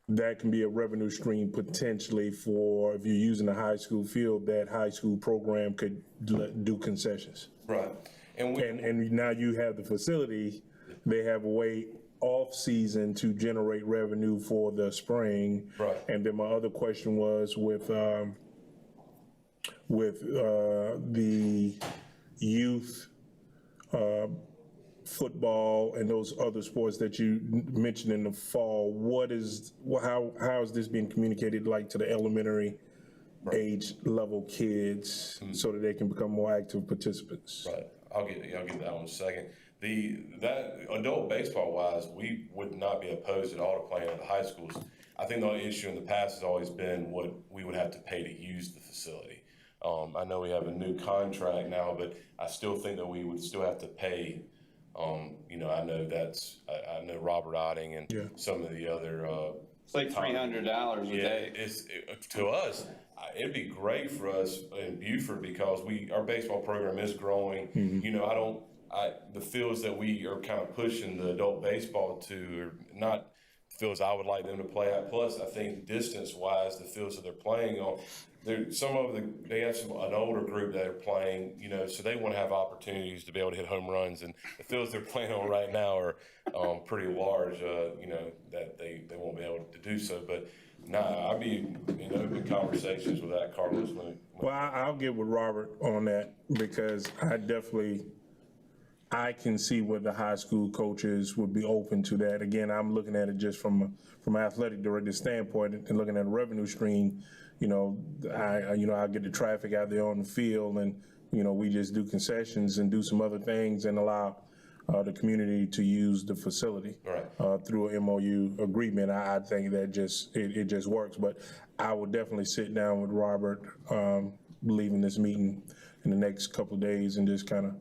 that can be a revenue stream potentially for, if you're using a high school field, that high school program could do concessions.
Right.
And now you have the facility, they have a way off season to generate revenue for the spring.
Right.
And then my other question was with the youth football and those other sports that you mentioned in the fall, how is this being communicated like to the elementary age level kids so that they can become more active participants?
Right. I'll get that one in a second. That adult baseball wise, we would not be opposed at all to playing at the high schools. I think the only issue in the past has always been what we would have to pay to use the facility. I know we have a new contract now, but I still think that we would still have to pay. You know, I know Robert Otting and some of the other.
It's like $300 a day.
To us, it'd be great for us in Beaufort because our baseball program is growing. You know, the fields that we are kind of pushing the adult baseball to are not fields I would like them to play at. Plus, I think distance-wise, the fields that they're playing on, they have an older group that are playing, you know, so they want to have opportunities to be able to hit home runs. And the fields they're playing on right now are pretty large, you know, that they won't be able to do so. But I'd be in open conversations with that, Carlos.
Well, I'll get with Robert on that because I can see where the high school coaches would be open to that. Again, I'm looking at it just from an athletic director standpoint and looking at a revenue stream. You know, I get the traffic out there on the field, and you know, we just do concessions and do some other things and allow the community to use the facility through an MOU agreement. I think that it just works. But I would definitely sit down with Robert, leaving this meeting in the next couple of days, and just kind of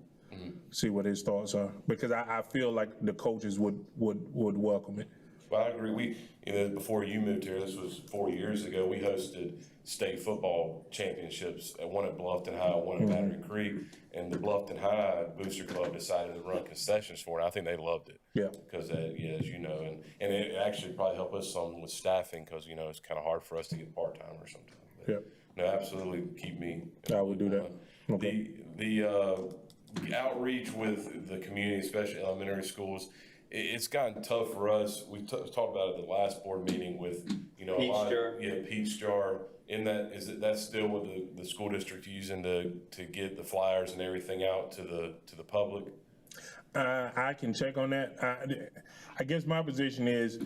see what his thoughts are, because I feel like the coaches would welcome it.
Well, I agree. Before you moved here, this was 4 years ago, we hosted state football championships, one at Bluffton High, one at Battery Creek, and the Bluffton High Booster Club decided to run concessions for it. I think they loved it.
Yeah.
Because, as you know, and it actually probably helped us some with staffing because, you know, it's kind of hard for us to get part-timers sometimes.
Yeah.
No, absolutely keep me.
I would do that.
Okay. The outreach with the community, especially elementary schools, it's gotten tough for us. We talked about it at the last board meeting with, you know, Peach Jar. That's still what the school district using to get the flyers and everything out to the public?
I can check on that. I guess my position is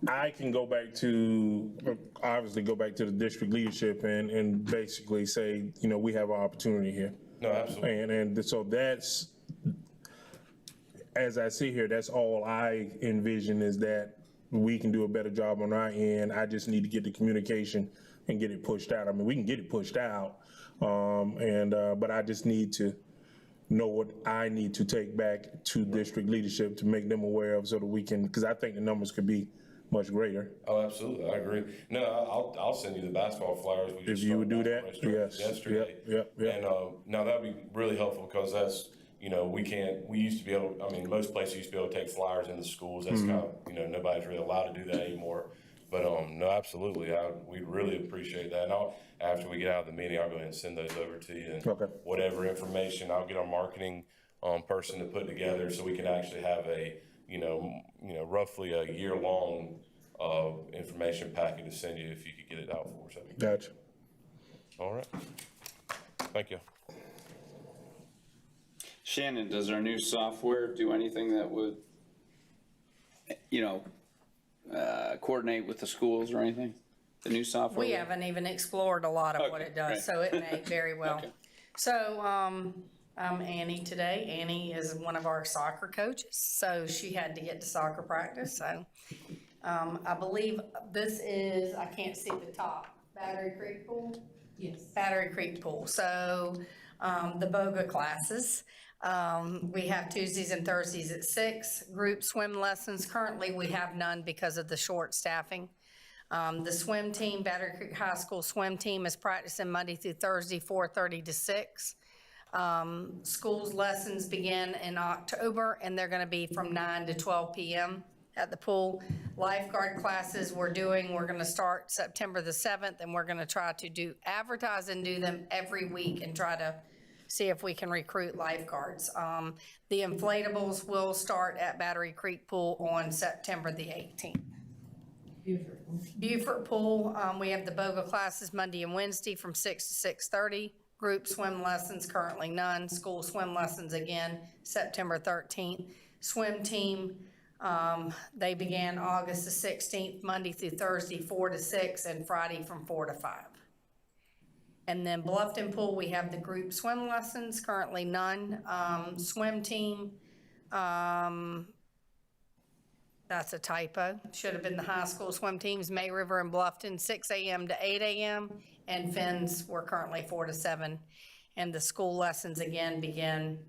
I can go back to the district leadership and basically say, you know, we have an opportunity here.
No, absolutely.
And so that's, as I sit here, that's all I envision, is that we can do a better job on our end. I just need to get the communication and get it pushed out. I mean, we can get it pushed out, but I just need to know what I need to take back to district leadership to make them aware of, so that we can, because I think the numbers could be much greater.
Oh, absolutely. I agree. No, I'll send you the basketball flyers.
If you would do that, yes.
Yesterday.
Yep.
And now that'd be really helpful because that's, you know, we used to be able, most places used to be able to take flyers in the schools. That's kind of, you know, nobody's really allowed to do that anymore. But, no, absolutely, we'd really appreciate that. And after we get out of the meeting, I'll go ahead and send those over to you. And whatever information, I'll get our marketing person to put together so we can actually have a, roughly a year-long information packet to send you if you could get it out for us.
Gotcha.
All right. Thank you.
Shannon, does our new software do anything that would, coordinate with the schools or anything? The new software?
We haven't even explored a lot of what it does,
right.
so it may very well.
Okay.
So, I'm Annie today. Annie is one of our soccer coaches, so she had to get to soccer practice, so. I believe this is, I can't see the top, Battery Creek Pool?
Yes.
Battery Creek Pool. So, the BOGA classes. We have Tuesdays and Thursdays at 6. Group swim lessons. Currently, we have none because of the short staffing. The swim team, Battery Creek High School swim team is practicing Monday through Thursday, 4:30 to 6. School's lessons begin in October, and they're gonna be from 9 to 12 p.m. at the pool. Lifeguard classes we're gonna start September the 7th, and we're gonna try to advertise and do them every week and try to see if we can recruit lifeguards. The inflatables will start at Battery Creek Pool on September the 18th. Beaufort Pool, we have the BOGA classes Monday and Wednesday from 6 to 6:30. Group swim lessons, currently none. School swim lessons again, September 13th. Swim team, they began August the 16th, Monday through Thursday, 4 to 6, and Friday from 4 to 5. And then Bluffton Pool, we have the group swim lessons, currently none. Swim team, that's a typo. Should have been the high school swim teams, May River and Bluffton, 6 a.m. to 8 a.m. And Fins, we're currently 4 to 7. And the school lessons again begin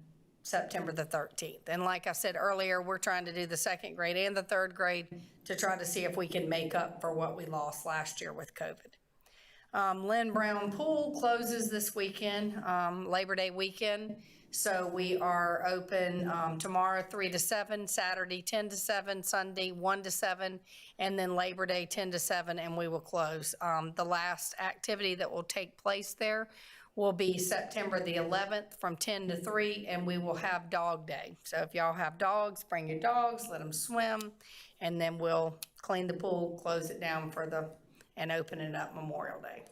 September the 13th. And like I said earlier, we're trying to do the second grade and the third grade to try to see if we can make up for what we lost last year with COVID. Lynn Brown Pool closes this weekend, Labor Day weekend. So we are open tomorrow 3 to 7, Saturday 10 to 7, Sunday 1 to 7, and then Labor Day 10 to 7, and we will close. The last activity that will take place there will be September the 11th from 10 to 3, and we will have Dog Day. So if y'all have dogs, bring your dogs, let them swim, and then we'll clean the pool, close it down and open it up Memorial Day.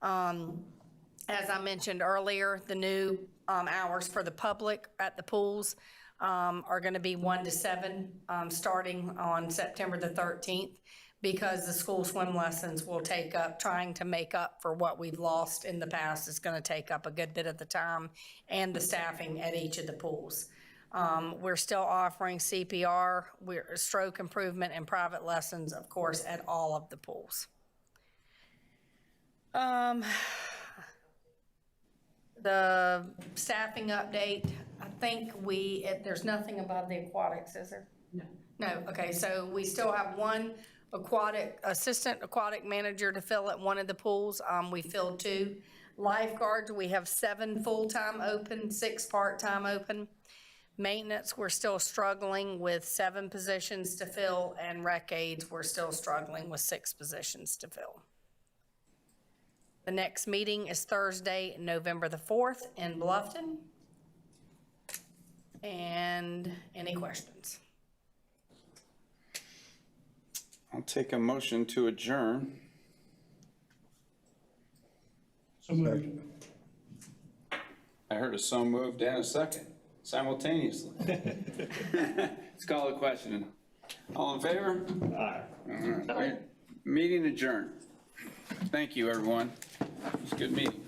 As I mentioned earlier, the new hours for the public at the pools are going to be 1 to 7 starting on September the 13th, because the school swim lessons will take up, trying to make up for what we've lost in the past is going to take up a good bit of the time and the staffing at each of the pools. We're still offering CPR, stroke improvement, and private lessons, of course, at all of the pools. The staffing update, I think there's nothing above the aquatics, is there?
No.
No, okay, so we still have one assistant aquatic manager to fill at one of the pools. We filled 2. Lifeguards, we have 7 full-time open, 6 part-time open. Maintenance, we're still struggling with 7 positions to fill, and rec aides, we're still struggling with 6 positions to fill. The next meeting is Thursday, November the 4th in Bluffton. And any questions?
I'll take a motion to adjourn.
So moved.
I heard a so moved and a second simultaneously. Let's call the question. All in favor? Aye. All right. Meeting adjourned. Thank you, everyone. It was a good meeting.